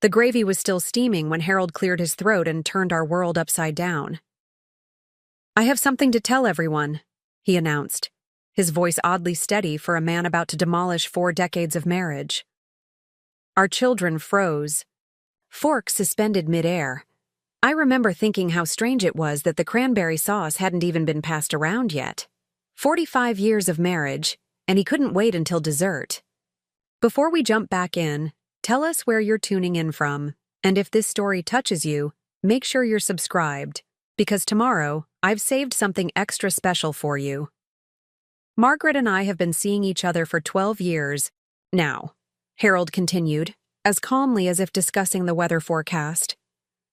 The gravy was still steaming when Harold cleared his throat and turned our world upside down. "I have something to tell everyone," he announced, his voice oddly steady for a man about to demolish 4 decades of marriage. Our children froze, forks suspended midair. I remember thinking how strange it was that the cranberry sauce hadn't even been passed around yet. 45 years of marriage, and he couldn't wait until dessert. Before we jump back in, tell us where you're tuning in from, and if this story touches you, make sure you're subscribed, because tomorrow I've saved something extra special for you. Margaret and I have been seeing each other for 12 years now, Harold continued, as calmly as if discussing the weather forecast.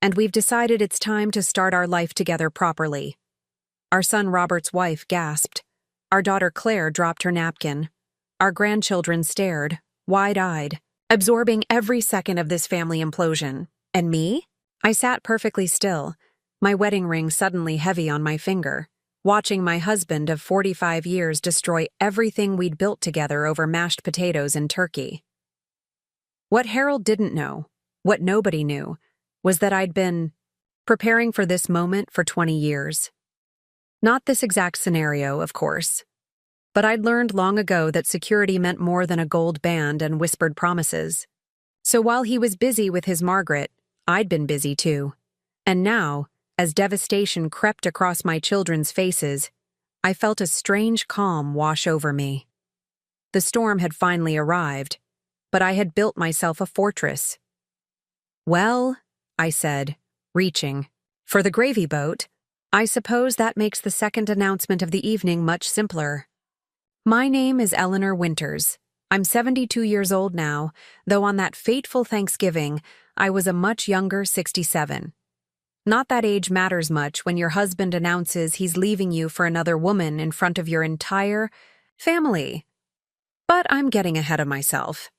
And we've decided it's time to start our life together properly. Our son Robert's wife gasped. Our daughter Claire dropped her napkin. Our grandchildren stared, wide-eyed, absorbing every second of this family implosion. And me? I sat perfectly still, my wedding ring suddenly heavy on my finger, watching my husband of 45 years destroy everything we'd built together over mashed potatoes and turkey. What Harold didn't know, what nobody knew, was that I'd been preparing for this moment for 20 years. Not this exact scenario, of course, but I'd learned long ago that security meant more than a gold band and whispered promises. So while he was busy with his Margaret, I'd been busy too. And now, as devastation crept across my children's faces, I felt a strange calm wash over me. The storm had finally arrived, but I had built myself a fortress. "Well," I said, reaching for the gravy boat, "I suppose that makes the second announcement of the evening much simpler. My name is Eleanor Winters. I'm 72 years old now, though on that fateful Thanksgiving, I was a much younger 67. Not that age matters much when your husband announces he's leaving you for another woman in front of your entire family. But I'm getting ahead of myself.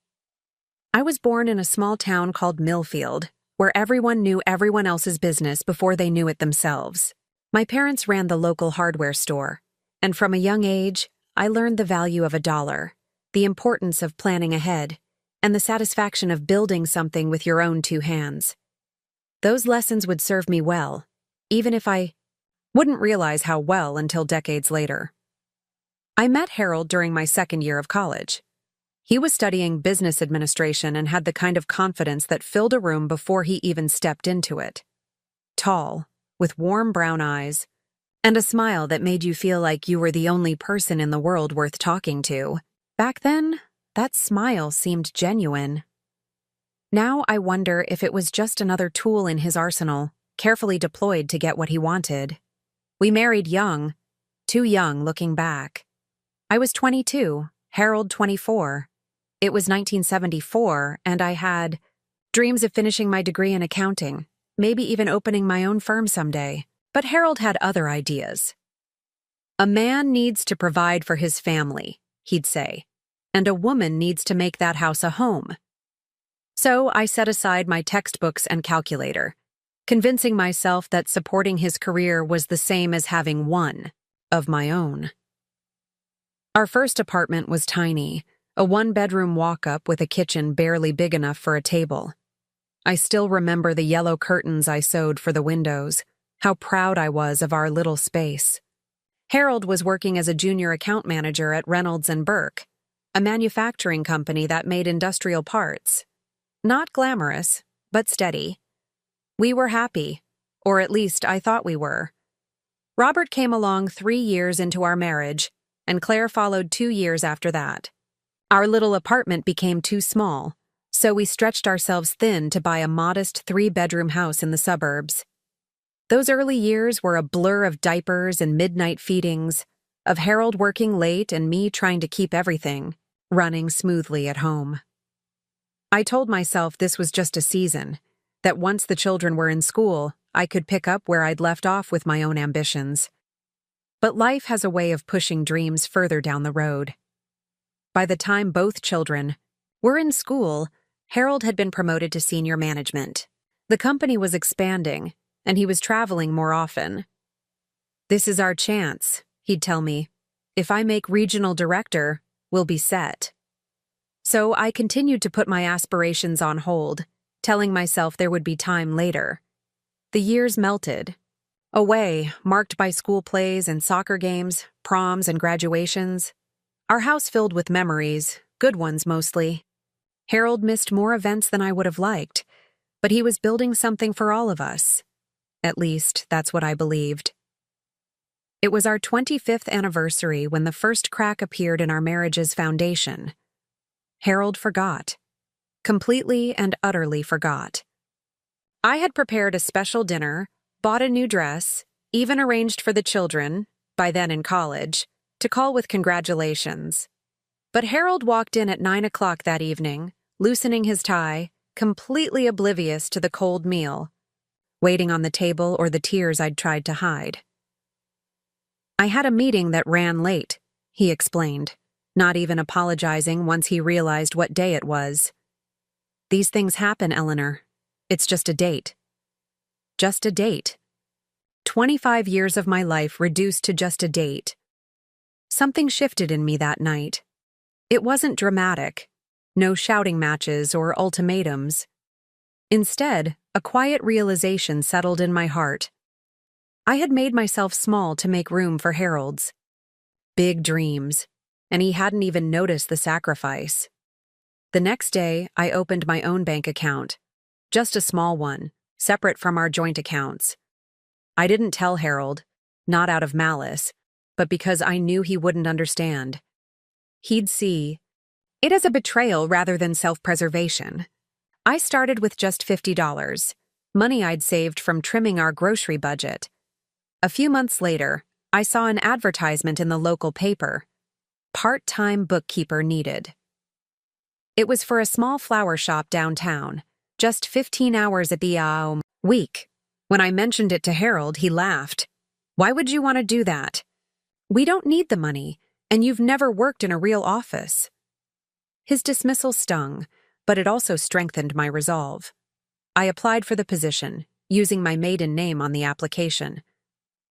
I was born in a small town called Millfield, where everyone knew everyone else's business before they knew it themselves. My parents ran the local hardware store, and from a young age, I learned the value of $1, the importance of planning ahead, and the satisfaction of building something with your own 2 hands. Those lessons would serve me well, even if I wouldn't realize how well until decades later. I met Harold during my second year of college. He was studying business administration and had the kind of confidence that filled a room before he even stepped into it. Tall, with warm brown eyes, and a smile that made you feel like you were the only person in the world worth talking to. Back then, that smile seemed genuine. Now I wonder if it was just another tool in his arsenal, carefully deployed to get what he wanted. We married young, too young looking back. I was 22, Harold 24. It was 1974, and I had dreams of finishing my degree in accounting, maybe even opening my own firm someday. But Harold had other ideas. "A man needs to provide for his family," he'd say, "and a woman needs to make that house a home." So I set aside my textbooks and calculator, convincing myself that supporting his career was the same as having one of my own. Our first apartment was tiny, a 1-bedroom walk-up with a kitchen barely big enough for a table. I still remember the yellow curtains I sewed for the windows, how proud I was of our little space. Harold was working as a junior account manager at Reynolds & Burke, a manufacturing company that made industrial parts. Not glamorous, but steady. We were happy, or at least I thought we were. Robert came along 3 years into our marriage, and Claire followed 2 years after that. Our little apartment became too small, so we stretched ourselves thin to buy a modest 3-bedroom house in the suburbs. Those early years were a blur of diapers and midnight feedings, of Harold working late and me trying to keep everything running smoothly at home. I told myself this was just a season, that once the children were in school, I could pick up where I'd left off with my own ambitions. But life has a way of pushing dreams further down the road. By the time both children were in school, Harold had been promoted to senior management. The company was expanding, and he was traveling more often. "This is our chance," he'd tell me. "If I make regional director, we'll be set." So I continued to put my aspirations on hold, telling myself there would be time later. The years melted. Away, marked by school plays and soccer games, proms and graduations. Our house filled with memories, good ones mostly. Harold missed more events than I would have liked, but he was building something for all of us. At least, that's what I believed. It was our 25th anniversary when the first crack appeared in our marriage's foundation. Harold forgot. Completely and utterly forgot. I had prepared a special dinner, bought a new dress, even arranged for the children, by then in college, to call with congratulations. But Harold walked in at 9 o'clock that evening, loosening his tie, completely oblivious to the cold meal, waiting on the table or the tears I'd tried to hide. I had a meeting that ran late, he explained, not even apologizing once he realized what day it was. These things happen, Eleanor. It's just a date. Just a date. 25 years of my life reduced to just a date. Something shifted in me that night. It wasn't dramatic. No shouting matches or ultimatums. Instead, a quiet realization settled in my heart. I had made myself small to make room for Harold's. Big dreams, and he hadn't even noticed the sacrifice. The next day, I opened my own bank account. Just a small one, separate from our joint accounts. I didn't tell Harold, not out of malice, but because I knew he wouldn't understand. He'd see it as a betrayal rather than self-preservation. I started with just $50, money I'd saved from trimming our grocery budget. A few months later, I saw an advertisement in the local paper. Part-time bookkeeper needed. It was for a small flower shop downtown, just 15 hours at the week. When I mentioned it to Harold, he laughed. Why would you want to do that? We don't need the money, and you've never worked in a real office. His dismissal stung, but it also strengthened my resolve. I applied for the position, using my maiden name on the application.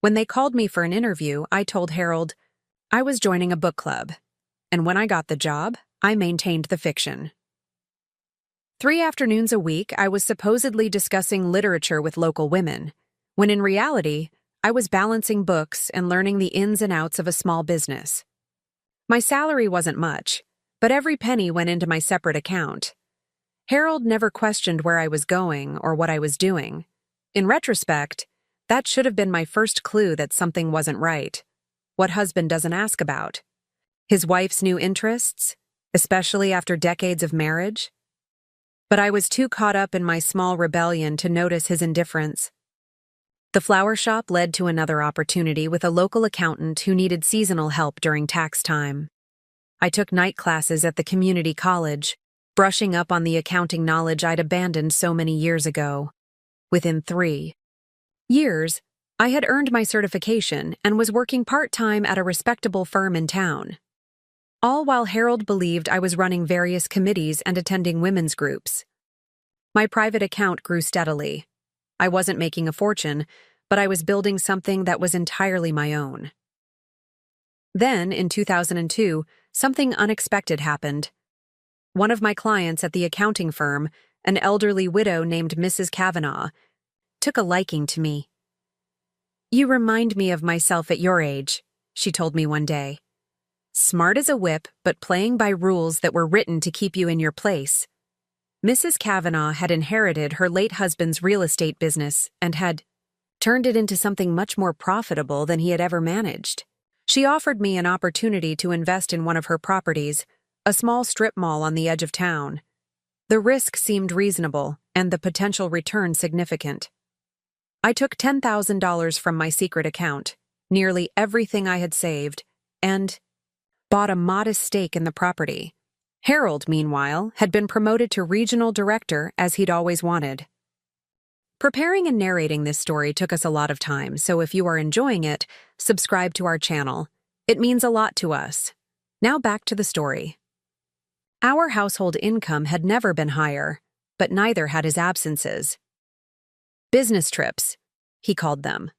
When they called me for an interview, I told Harold I was joining a book club, and when I got the job, I maintained the fiction. 3 afternoons a week, I was supposedly discussing literature with local women, when in reality, I was balancing books and learning the ins and outs of a small business. My salary wasn't much, but every penny went into my separate account. Harold never questioned where I was going or what I was doing. In retrospect, that should have been my first clue that something wasn't right. What husband doesn't ask about? His wife's new interests, especially after decades of marriage? But I was too caught up in my small rebellion to notice his indifference. The flower shop led to another opportunity with a local accountant who needed seasonal help during tax time. I took night classes at the community college, brushing up on the accounting knowledge I'd abandoned so many years ago. Within 3 years, I had earned my certification and was working part-time at a respectable firm in town. All while Harold believed I was running various committees and attending women's groups. My private account grew steadily. I wasn't making a fortune, but I was building something that was entirely my own. Then, in 2002, something unexpected happened. One of my clients at the accounting firm, an elderly widow named Mrs. Kavanaugh, took a liking to me. "You remind me of myself at your age," she told me one day. "Smart as a whip, but playing by rules that were written to keep you in your place." Mrs. Kavanaugh had inherited her late husband's real estate business and had turned it into something much more profitable than he had ever managed. She offered me an opportunity to invest in one of her properties, a small strip mall on the edge of town. The risk seemed reasonable and the potential return significant. I took $10,000 from my secret account, nearly everything I had saved, and bought a modest stake in the property. Harold, meanwhile, had been promoted to regional director as he'd always wanted. Preparing and narrating this story took us a lot of time, so if you are enjoying it, subscribe to our channel. It means a lot to us. Now back to the story. Our household income had never been higher, but neither had his absences. Business trips, he called them.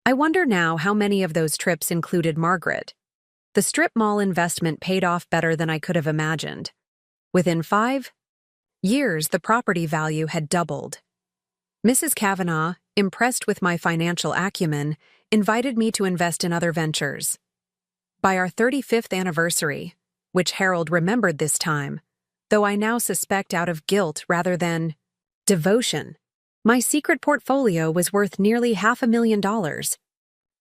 I wonder now how many of those trips included Margaret. The strip mall investment paid off better than I could have imagined. Within 5 years, the property value had doubled. Mrs. Kavanaugh, impressed with my financial acumen, invited me to invest in other ventures. By our 35th anniversary, which Harold remembered this time, though I now suspect out of guilt rather than devotion, my secret portfolio was worth nearly $500,000.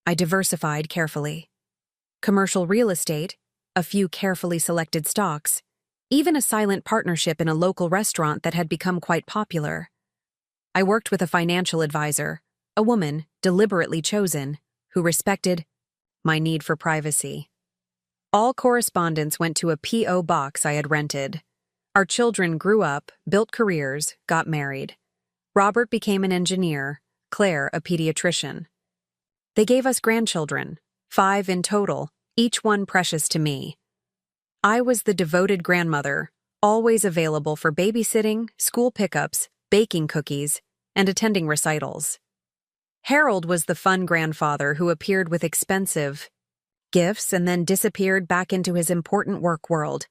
I diversified carefully. Commercial real estate, a few carefully selected stocks, even a silent partnership in a local restaurant that had become quite popular. I worked with a financial advisor, a woman deliberately chosen, who respected my need for privacy. All correspondence went to a P.O. box I had rented. Our children grew up, built careers, got married. Robert became an engineer, Claire a pediatrician. They gave us grandchildren, 5 in total, each one precious to me. I was the devoted grandmother, always available for babysitting, school pickups, baking cookies, and attending recitals. Harold was the fun grandfather who appeared with expensive gifts and then disappeared back into his important work world.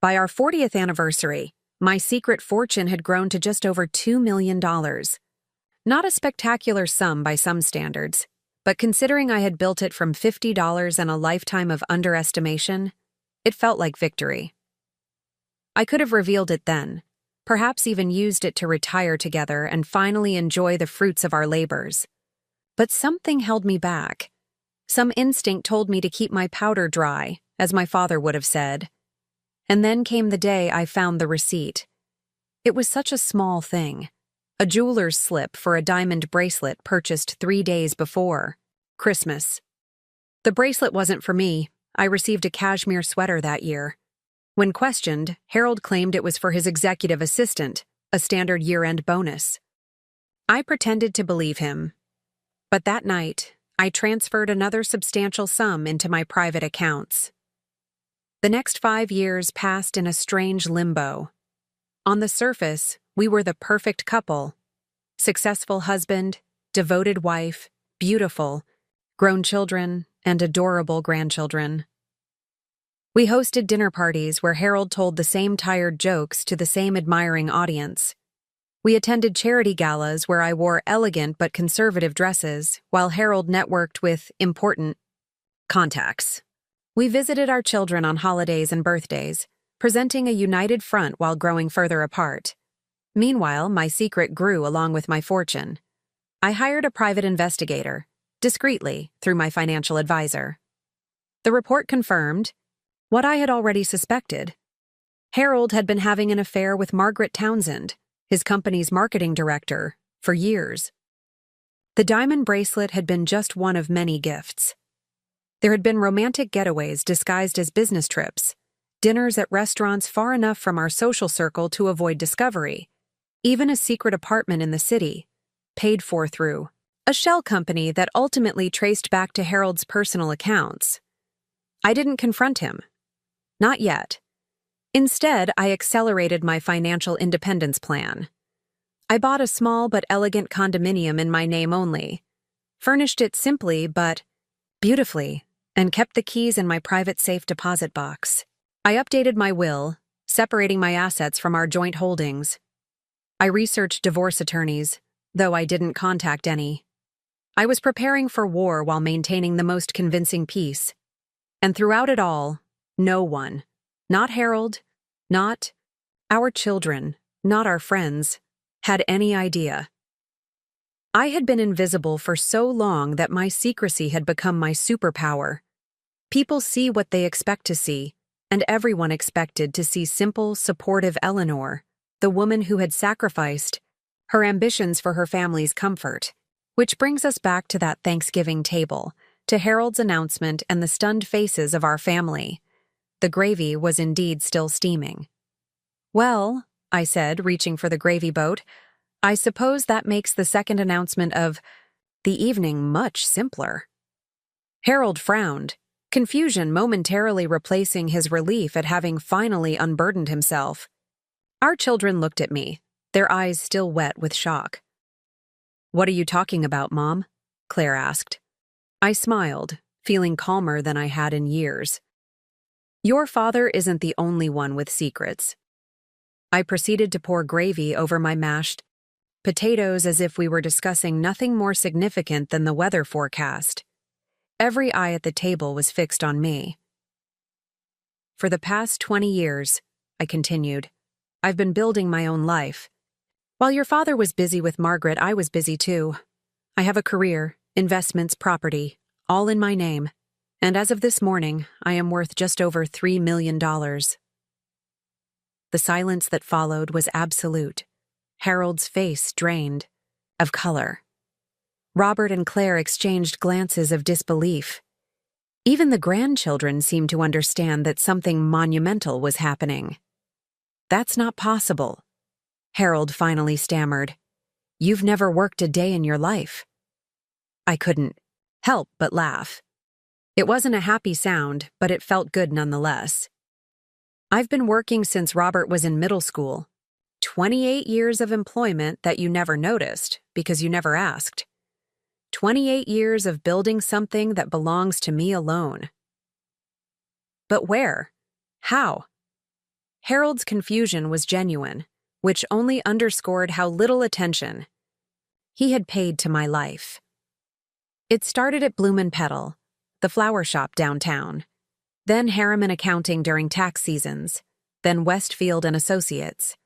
By our 40th anniversary, my secret fortune had grown to just over $2 million. Not a spectacular sum by some standards, but considering I had built it from $50 and a lifetime of underestimation, it felt like victory. I could have revealed it then, perhaps even used it to retire together and finally enjoy the fruits of our labors. But something held me back. Some instinct told me to keep my powder dry, as my father would have said. And then came the day I found the receipt. It was such a small thing. A jeweler's slip for a diamond bracelet purchased 3 days before Christmas. The bracelet wasn't for me. I received a cashmere sweater that year. When questioned, Harold claimed it was for his executive assistant, a standard year-end bonus. I pretended to believe him. But that night, I transferred another substantial sum into my private accounts. The next 5 years passed in a strange limbo. On the surface, we were the perfect couple. Successful husband, devoted wife, beautiful, grown children, and adorable grandchildren. We hosted dinner parties where Harold told the same tired jokes to the same admiring audience. We attended charity galas where I wore elegant but conservative dresses, while Harold networked with important contacts. We visited our children on holidays and birthdays, presenting a united front while growing further apart. Meanwhile, my secret grew along with my fortune. I hired a private investigator, discreetly, through my financial advisor. The report confirmed what I had already suspected. Harold had been having an affair with Margaret Townsend, his company's marketing director, for years. The diamond bracelet had been just one of many gifts. There had been romantic getaways disguised as business trips, dinners at restaurants far enough from our social circle to avoid discovery, even a secret apartment in the city, paid for through a shell company that ultimately traced back to Harold's personal accounts. I didn't confront him. Not yet. Instead, I accelerated my financial independence plan. I bought a small but elegant condominium in my name only, furnished it simply but beautifully, and kept the keys in my private safe deposit box. I updated my will, separating my assets from our joint holdings. I researched divorce attorneys, though I didn't contact any. I was preparing for war while maintaining the most convincing peace. And throughout it all, no one, not Harold, not our children, not our friends, had any idea. I had been invisible for so long that my secrecy had become my superpower. People see what they expect to see, and everyone expected to see simple, supportive Eleanor, the woman who had sacrificed her ambitions for her family's comfort. Which brings us back to that Thanksgiving table, to Harold's announcement and the stunned faces of our family. The gravy was indeed still steaming. "Well," I said, reaching for the gravy boat, "I suppose that makes the second announcement of the evening much simpler." Harold frowned, confusion momentarily replacing his relief at having finally unburdened himself. Our children looked at me, their eyes still wet with shock. "What are you talking about, Mom?" Claire asked. I smiled, feeling calmer than I had in years. "Your father isn't the only one with secrets. I proceeded to pour gravy over my mashed potatoes as if we were discussing nothing more significant than the weather forecast. Every eye at the table was fixed on me. For the past 20 years, I continued, I've been building my own life. While your father was busy with Margaret, I was busy too. I have a career, investments, property, all in my name. And as of this morning, I am worth just over $3 million. The silence that followed was absolute. Harold's face drained of color. Robert and Claire exchanged glances of disbelief. Even the grandchildren seemed to understand that something monumental was happening. That's not possible, Harold finally stammered. You've never worked a day in your life. I couldn't help but laugh. It wasn't a happy sound, but it felt good nonetheless. I've been working since Robert was in middle school. 28 years of employment that you never noticed because you never asked. 28 years of building something that belongs to me alone. But where? How? Harold's confusion was genuine, which only underscored how little attention he had paid to my life. It started at Bloom & Petal, the flower shop downtown, then Harriman Accounting during tax seasons, then Westfield and Associates.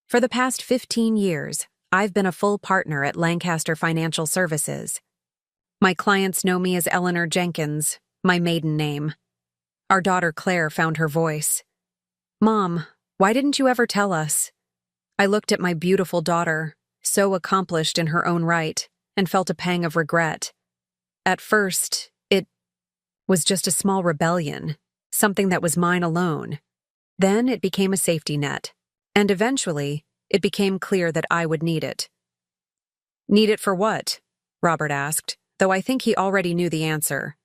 For the past 15 years, I've been a full partner at Lancaster Financial Services. My clients know me as Eleanor Jenkins, my maiden name. Our daughter Claire found her voice. Mom, why didn't you ever tell us? I looked at my beautiful daughter, so accomplished in her own right, and felt a pang of regret. At first, it was just a small rebellion, something that was mine alone. Then it became a safety net, and eventually, it became clear that I would need it. Need it for what? Robert asked, though I think he already knew the answer.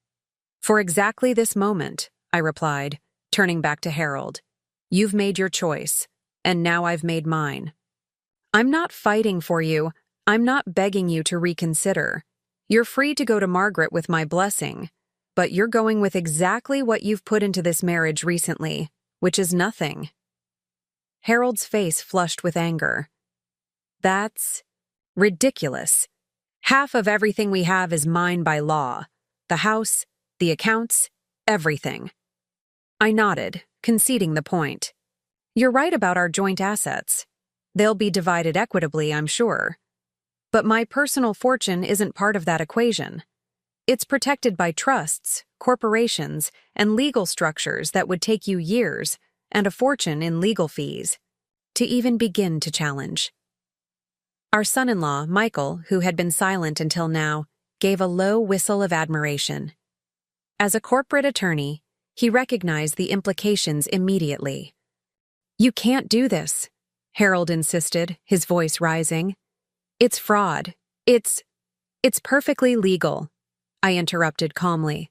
For exactly this moment, I replied, turning back to Harold. You've made your choice, and now I've made mine. I'm not fighting for you. I'm not begging you to reconsider. You're free to go to Margaret with my blessing, but you're going with exactly what you've put into this marriage recently, which is nothing. Harold's face flushed with anger. That's ridiculous. Half of everything we have is mine by law. The house, the accounts, everything. I nodded, conceding the point. You're right about our joint assets. They'll be divided equitably, I'm sure. But my personal fortune isn't part of that equation. It's protected by trusts, corporations, and legal structures that would take you years and a fortune in legal fees to even begin to challenge. Our son-in-law, Michael, who had been silent until now, gave a low whistle of admiration. As a corporate attorney, he recognized the implications immediately. You can't do this, Harold insisted, his voice rising. It's fraud. It's perfectly legal, I interrupted calmly.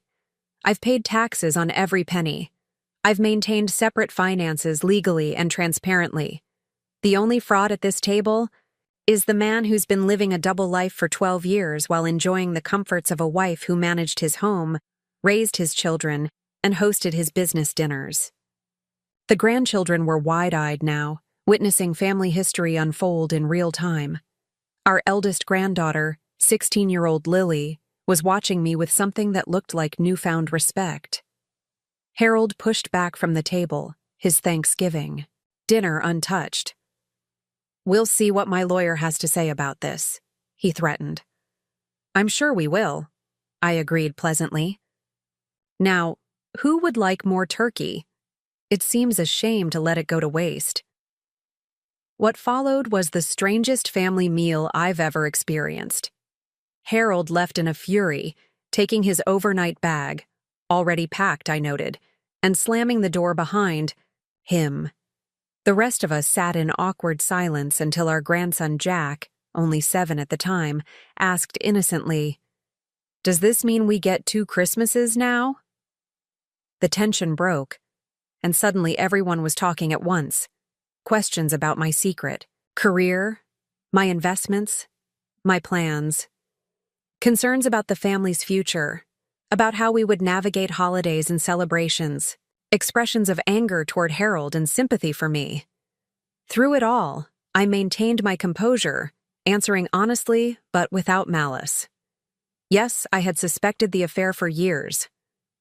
I've paid taxes on every penny. I've maintained separate finances legally and transparently. The only fraud at this table is the man who's been living a double life for 12 years while enjoying the comforts of a wife who managed his home, raised his children, and hosted his business dinners. The grandchildren were wide-eyed now, witnessing family history unfold in real time. Our eldest granddaughter, 16-year-old Lily, was watching me with something that looked like newfound respect. Harold pushed back from the table, his Thanksgiving dinner untouched. We'll see what my lawyer has to say about this, he threatened. I'm sure we will, I agreed pleasantly. Now, who would like more turkey? It seems a shame to let it go to waste. What followed was the strangest family meal I've ever experienced. Harold left in a fury, taking his overnight bag, already packed, I noted, and slamming the door behind him. The rest of us sat in awkward silence until our grandson Jack, only 7 at the time, asked innocently, "Does this mean we get 2 Christmases now?" The tension broke, and suddenly everyone was talking at once. Questions about my secret, career, my investments, my plans. Concerns about the family's future, about how we would navigate holidays and celebrations, expressions of anger toward Harold and sympathy for me. Through it all, I maintained my composure, answering honestly but without malice. Yes, I had suspected the affair for years.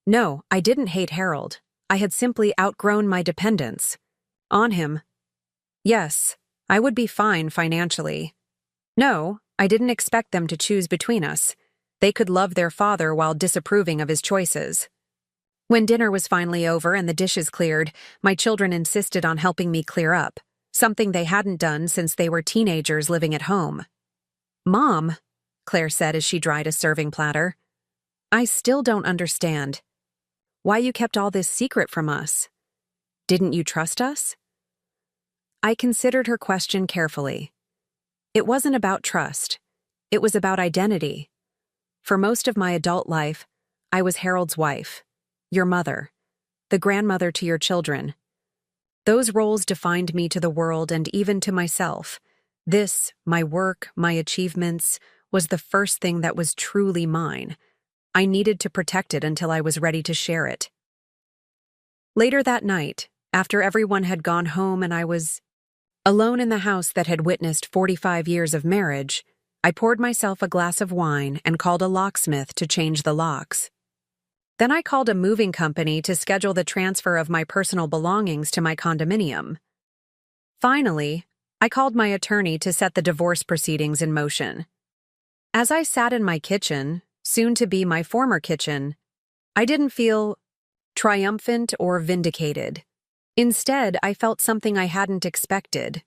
No, I didn't hate Harold. I had simply outgrown my dependence on him. Yes, I would be fine financially. No, I didn't expect them to choose between us. They could love their father while disapproving of his choices. When dinner was finally over and the dishes cleared, my children insisted on helping me clear up, something they hadn't done since they were teenagers living at home. "Mom," Claire said as she dried a serving platter, "I still don't understand. Why you kept all this secret from us? Didn't you trust us?" I considered her question carefully. It wasn't about trust. It was about identity. For most of my adult life, I was Harold's wife, your mother, the grandmother to your children. Those roles defined me to the world and even to myself. This, my work, my achievements, was the first thing that was truly mine. I needed to protect it until I was ready to share it. Later that night, after everyone had gone home and I was alone in the house that had witnessed 45 years of marriage, I poured myself a glass of wine and called a locksmith to change the locks. Then I called a moving company to schedule the transfer of my personal belongings to my condominium. Finally, I called my attorney to set the divorce proceedings in motion. As I sat in my kitchen, soon to be my former kitchen, I didn't feel triumphant or vindicated. Instead, I felt something I hadn't expected: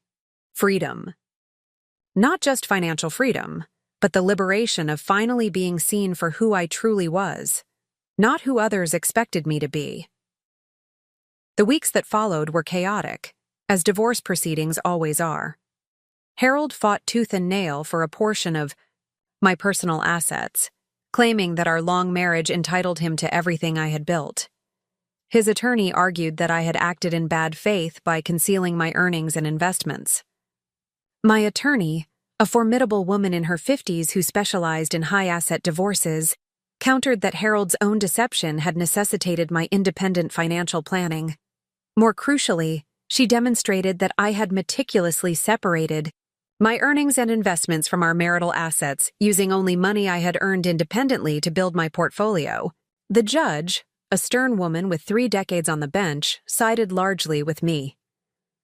freedom. Not just financial freedom, but the liberation of finally being seen for who I truly was, not who others expected me to be. The weeks that followed were chaotic, as divorce proceedings always are. Harold fought tooth and nail for a portion of my personal assets, claiming that our long marriage entitled him to everything I had built. His attorney argued that I had acted in bad faith by concealing my earnings and investments. My attorney, a formidable woman in her 50s who specialized in high-asset divorces, countered that Harold's own deception had necessitated my independent financial planning. More crucially, she demonstrated that I had meticulously separated my earnings and investments from our marital assets, using only money I had earned independently to build my portfolio. The judge, a stern woman with 3 decades on the bench, sided largely with me.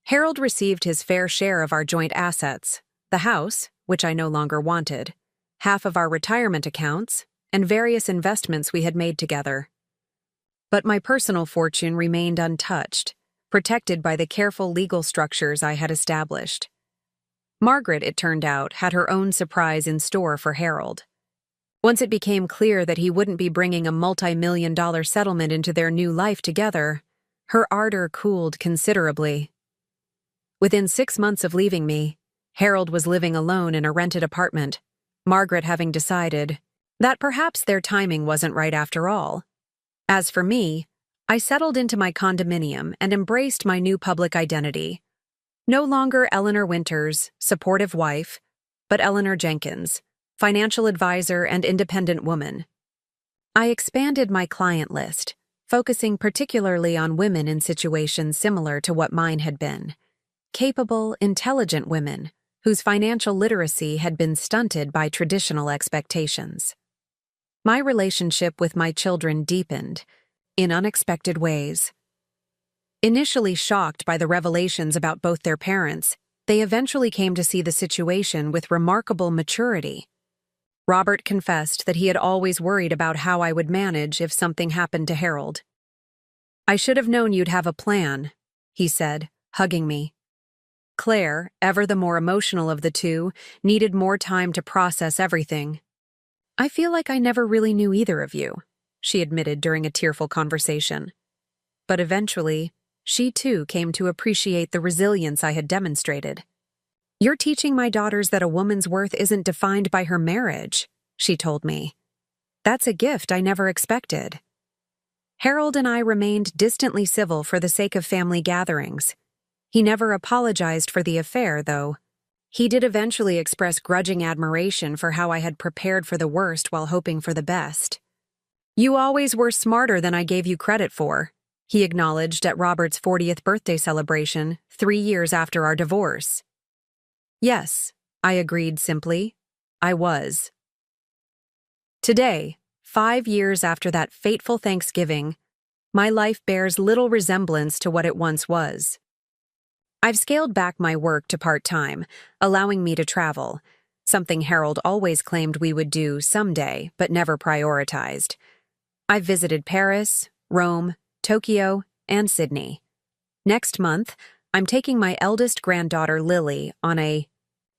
Harold received his fair share of our joint assets: the house, which I no longer wanted, half of our retirement accounts, and various investments we had made together. But my personal fortune remained untouched, protected by the careful legal structures I had established. Margaret, it turned out, had her own surprise in store for Harold. Once it became clear that he wouldn't be bringing a multi-million-dollar settlement into their new life together, her ardor cooled considerably. Within 6 months of leaving me, Harold was living alone in a rented apartment, Margaret having decided that perhaps their timing wasn't right after all. As for me, I settled into my condominium and embraced my new public identity. No longer Eleanor Winters, supportive wife, but Eleanor Jenkins, financial advisor and independent woman. I expanded my client list, focusing particularly on women in situations similar to what mine had been: capable, intelligent women whose financial literacy had been stunted by traditional expectations. My relationship with my children deepened in unexpected ways. Initially shocked by the revelations about both their parents, they eventually came to see the situation with remarkable maturity. Robert confessed that he had always worried about how I would manage if something happened to Harold. "I should have known you'd have a plan," he said, hugging me. Claire, ever the more emotional of the two, needed more time to process everything. "I feel like I never really knew either of you," she admitted during a tearful conversation. But eventually, she too came to appreciate the resilience I had demonstrated. "You're teaching my daughters that a woman's worth isn't defined by her marriage," she told me. "That's a gift I never expected." Harold and I remained distantly civil for the sake of family gatherings. He never apologized for the affair, though. He did eventually express grudging admiration for how I had prepared for the worst while hoping for the best. "You always were smarter than I gave you credit for," he acknowledged at Robert's 40th birthday celebration 3 years after our divorce. Yes, I agreed simply. I was. Today, 5 years after that fateful Thanksgiving, my life bears little resemblance to what it once was. I've scaled back my work to part-time, allowing me to travel, something Harold always claimed we would do someday, but never prioritized. I've visited Paris, Rome, Tokyo, and Sydney. Next month, I'm taking my eldest granddaughter, Lily, on a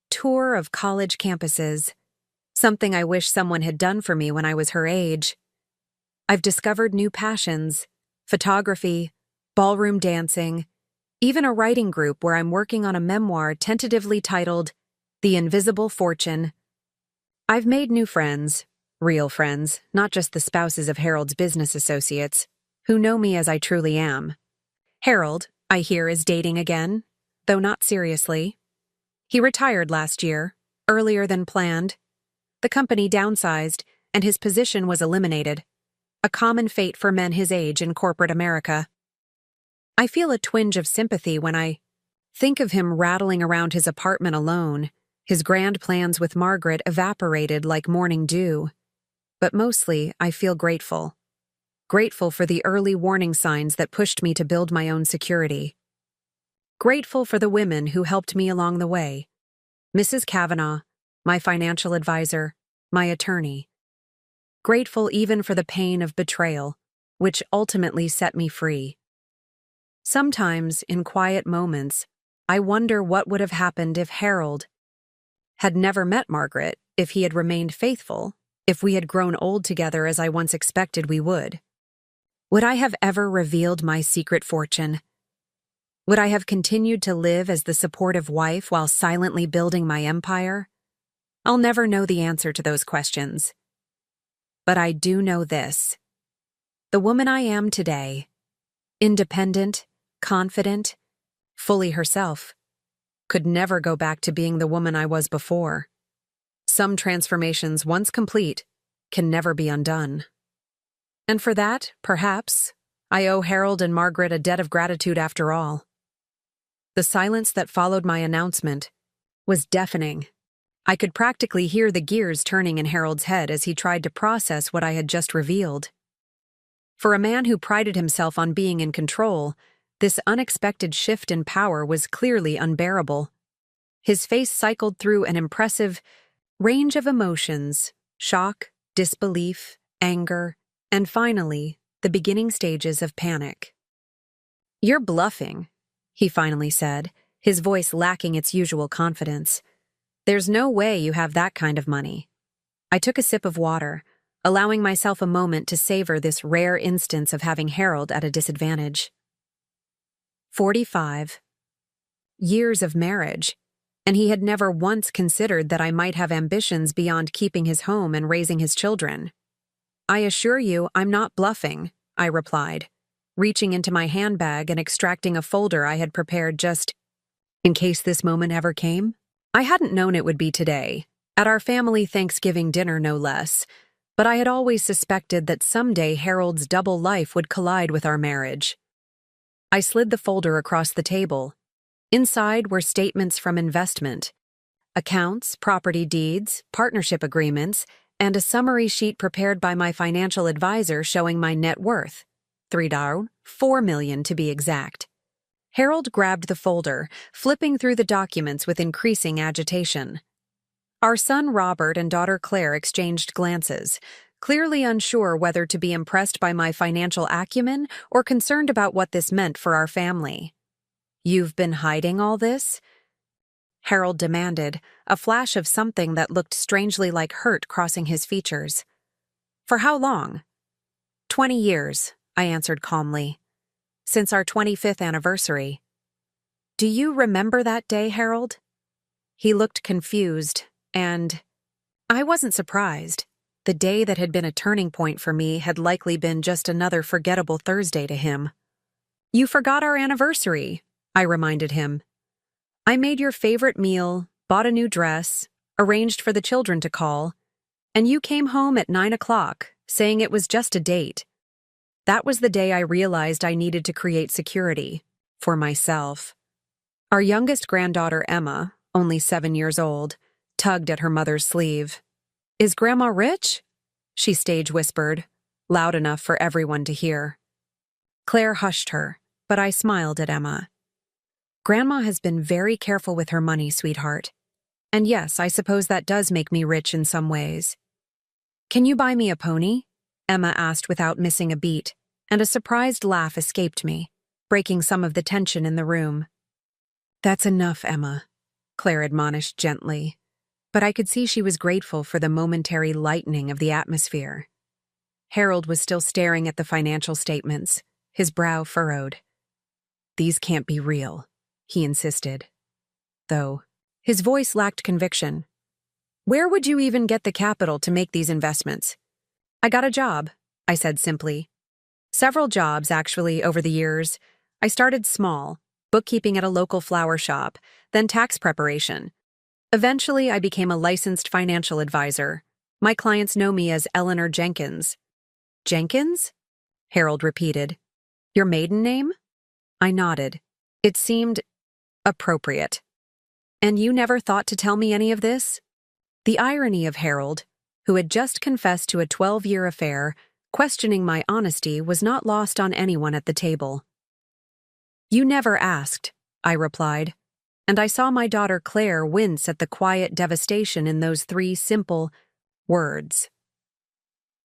tour of college campuses, something I wish someone had done for me when I was her age. I've discovered new passions, photography, ballroom dancing, even a writing group where I'm working on a memoir tentatively titled The Invisible Fortune. I've made new friends, real friends, not just the spouses of Harold's business associates, who know me as I truly am. Harold, I hear, is dating again, though not seriously. He retired last year, earlier than planned. The company downsized, and his position was eliminated, a common fate for men his age in corporate America. I feel a twinge of sympathy when I think of him rattling around his apartment alone, his grand plans with Margaret evaporated like morning dew. But mostly, I feel grateful. Grateful for the early warning signs that pushed me to build my own security. Grateful for the women who helped me along the way. Mrs. Kavanaugh, my financial advisor, my attorney. Grateful even for the pain of betrayal, which ultimately set me free. Sometimes, in quiet moments, I wonder what would have happened if Harold had never met Margaret, if he had remained faithful, if we had grown old together as I once expected we would. Would I have ever revealed my secret fortune? Would I have continued to live as the supportive wife while silently building my empire? I'll never know the answer to those questions. But I do know this. The woman I am today, independent, confident, fully herself, could never go back to being the woman I was before. Some transformations, once complete, can never be undone. And for that, perhaps, I owe Harold and Margaret a debt of gratitude after all. The silence that followed my announcement was deafening. I could practically hear the gears turning in Harold's head as he tried to process what I had just revealed. For a man who prided himself on being in control, this unexpected shift in power was clearly unbearable. His face cycled through an impressive range of emotions: shock, disbelief, anger, and finally, the beginning stages of panic. "You're bluffing," he finally said, his voice lacking its usual confidence. "There's no way you have that kind of money." I took a sip of water, allowing myself a moment to savor this rare instance of having Harold at a disadvantage. 45. Years of marriage, and he had never once considered that I might have ambitions beyond keeping his home and raising his children. "I assure you, I'm not bluffing," I replied, reaching into my handbag and extracting a folder I had prepared just in case this moment ever came. I hadn't known it would be today, at our family Thanksgiving dinner no less, but I had always suspected that someday Harold's double life would collide with our marriage. I slid the folder across the table. Inside were statements from investment, accounts, property deeds, partnership agreements, and a summary sheet prepared by my financial advisor showing my net worth. $4 million to be exact. Harold grabbed the folder, flipping through the documents with increasing agitation. Our son Robert and daughter Claire exchanged glances, clearly unsure whether to be impressed by my financial acumen or concerned about what this meant for our family. "You've been hiding all this?" Harold demanded, a flash of something that looked strangely like hurt crossing his features. "For how long?" 20 years, I answered calmly. "Since our 25th anniversary." "Do you remember that day, Harold?" He looked confused, and I wasn't surprised. The day that had been a turning point for me had likely been just another forgettable Thursday to him. "You forgot our anniversary," I reminded him. "I made your favorite meal, bought a new dress, arranged for the children to call, and you came home at 9 o'clock, saying it was just a date." That was the day I realized I needed to create security for myself. Our youngest granddaughter, Emma, only 7 years old, tugged at her mother's sleeve. "Is Grandma rich?" she stage whispered, loud enough for everyone to hear. Claire hushed her, but I smiled at Emma. "Grandma has been very careful with her money, sweetheart. And yes, I suppose that does make me rich in some ways." "Can you buy me a pony?" Emma asked without missing a beat, and a surprised laugh escaped me, breaking some of the tension in the room. "That's enough, Emma," Claire admonished gently, but I could see she was grateful for the momentary lightening of the atmosphere. Harold was still staring at the financial statements, his brow furrowed. "These can't be real," he insisted. Though his voice lacked conviction. "Where would you even get the capital to make these investments?" "I got a job," I said simply. "Several jobs, actually, over the years. I started small, bookkeeping at a local flower shop, then tax preparation. Eventually, I became a licensed financial advisor. My clients know me as Eleanor Jenkins." "Jenkins?" Harold repeated. "Your maiden name?" I nodded. It seemed appropriate. "And you never thought to tell me any of this?" The irony of Harold, who had just confessed to a 12-year affair, questioning my honesty, was not lost on anyone at the table. "You never asked," I replied, and I saw my daughter Claire wince at the quiet devastation in those 3 simple words.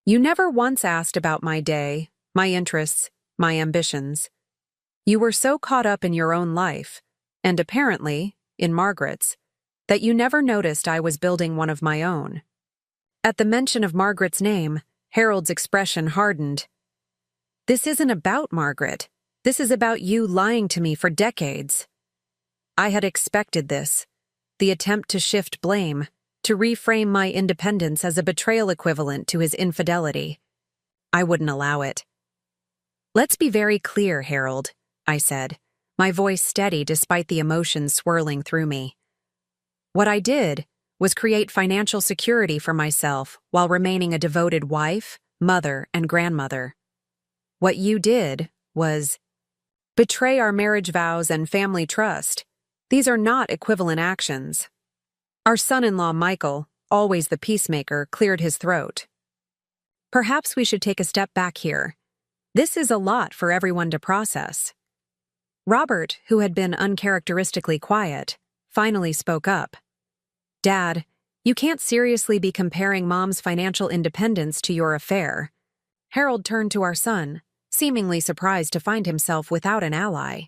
"You never once asked about my day, my interests, my ambitions. You were so caught up in your own life, and apparently, in Margaret's, that you never noticed I was building one of my own." At the mention of Margaret's name, Harold's expression hardened. "This isn't about Margaret. This is about you lying to me for decades." I had expected this, the attempt to shift blame, to reframe my independence as a betrayal equivalent to his infidelity. I wouldn't allow it. "Let's be very clear, Harold," I said, my voice steady despite the emotions swirling through me. "What I did was create financial security for myself while remaining a devoted wife, mother, and grandmother. What you did was betray our marriage vows and family trust. These are not equivalent actions." Our son-in-law, Michael, always the peacemaker, cleared his throat. "Perhaps we should take a step back here. This is a lot for everyone to process." Robert, who had been uncharacteristically quiet, finally spoke up. "Dad, you can't seriously be comparing Mom's financial independence to your affair." Harold turned to our son, seemingly surprised to find himself without an ally.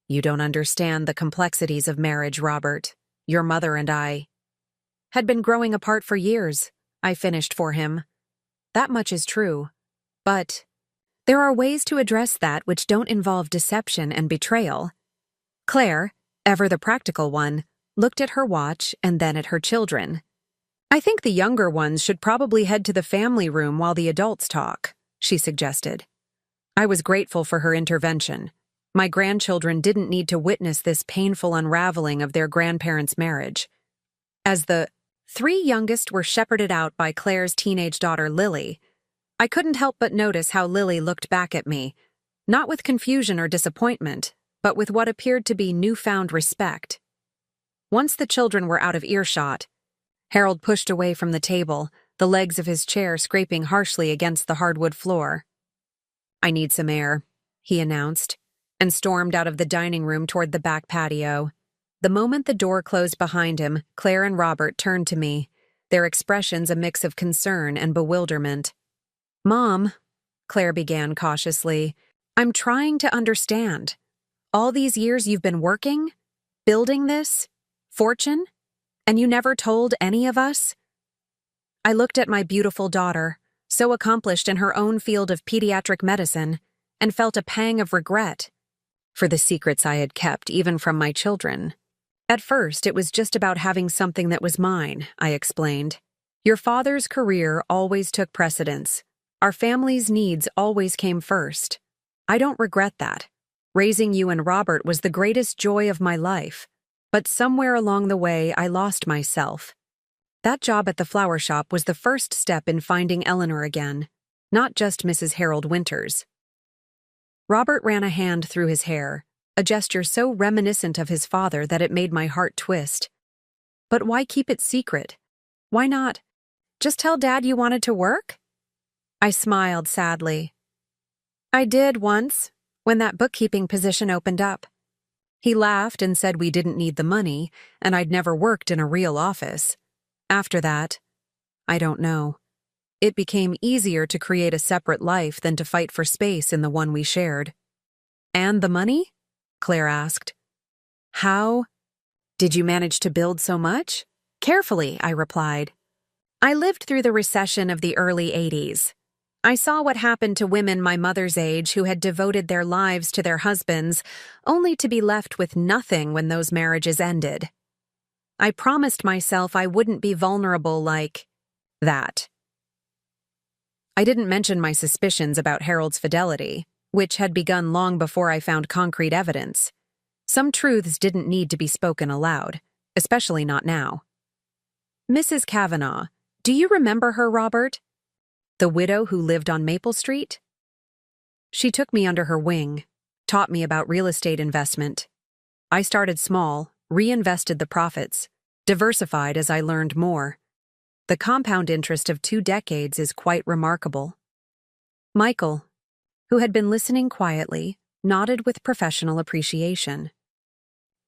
"You don't understand the complexities of marriage, Robert. Your mother and I had been growing apart for years," I finished for him. "That much is true. But there are ways to address that which don't involve deception and betrayal." Claire, ever the practical one, looked at her watch and then at her children. "I think the younger ones should probably head to the family room while the adults talk," she suggested. I was grateful for her intervention. My grandchildren didn't need to witness this painful unraveling of their grandparents' marriage. As the 3 youngest were shepherded out by Claire's teenage daughter, Lily, I couldn't help but notice how Lily looked back at me, not with confusion or disappointment, but with what appeared to be newfound respect. Once the children were out of earshot, Harold pushed away from the table, the legs of his chair scraping harshly against the hardwood floor. "I need some air," he announced, and stormed out of the dining room toward the back patio. The moment the door closed behind him, Claire and Robert turned to me, their expressions a mix of concern and bewilderment. "Mom," Claire began cautiously, "I'm trying to understand. All these years you've been working, building this fortune, and you never told any of us?" I looked at my beautiful daughter, so accomplished in her own field of pediatric medicine, and felt a pang of regret for the secrets I had kept even from my children. "At first, it was just about having something that was mine," I explained. "Your father's career always took precedence. Our family's needs always came first. I don't regret that. Raising you and Robert was the greatest joy of my life, but somewhere along the way I lost myself. That job at the flower shop was the first step in finding Eleanor again, not just Mrs. Harold Winters." Robert ran a hand through his hair, a gesture so reminiscent of his father that it made my heart twist. But why keep it secret? Why not just tell Dad you wanted to work? I smiled sadly. I did once, when that bookkeeping position opened up. He laughed and said we didn't need the money, and I'd never worked in a real office. After that, I don't know. It became easier to create a separate life than to fight for space in the one we shared. And the money? Claire asked. How did you manage to build so much? Carefully, I replied. I lived through the recession of the early 80s. I saw what happened to women my mother's age who had devoted their lives to their husbands, only to be left with nothing when those marriages ended. I promised myself I wouldn't be vulnerable like that. I didn't mention my suspicions about Harold's fidelity, which had begun long before I found concrete evidence. Some truths didn't need to be spoken aloud, especially not now. Mrs. Kavanaugh, do you remember her, Robert? The widow who lived on Maple Street? She took me under her wing, taught me about real estate investment. I started small, reinvested the profits, diversified as I learned more. The compound interest of 2 decades is quite remarkable. Michael, who had been listening quietly, nodded with professional appreciation.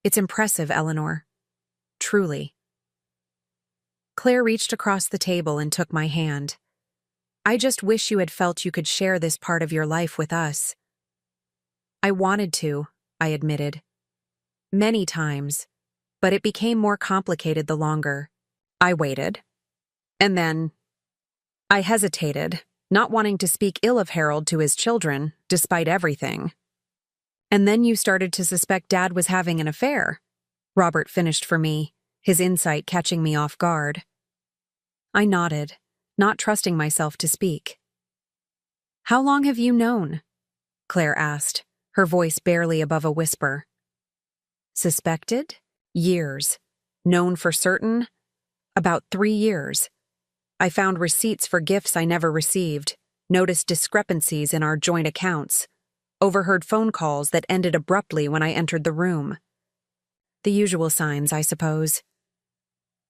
It's impressive, Eleanor. Truly. Claire reached across the table and took my hand. I just wish you had felt you could share this part of your life with us. I wanted to, I admitted. Many times, but it became more complicated the longer. I waited. And then, I hesitated, not wanting to speak ill of Harold to his children, despite everything. And then you started to suspect Dad was having an affair. Robert finished for me, his insight catching me off guard. I nodded, not trusting myself to speak. How long have you known? Claire asked, her voice barely above a whisper. Suspected? Years. Known for certain? About 3 years. I found receipts for gifts I never received, noticed discrepancies in our joint accounts, overheard phone calls that ended abruptly when I entered the room. The usual signs, I suppose.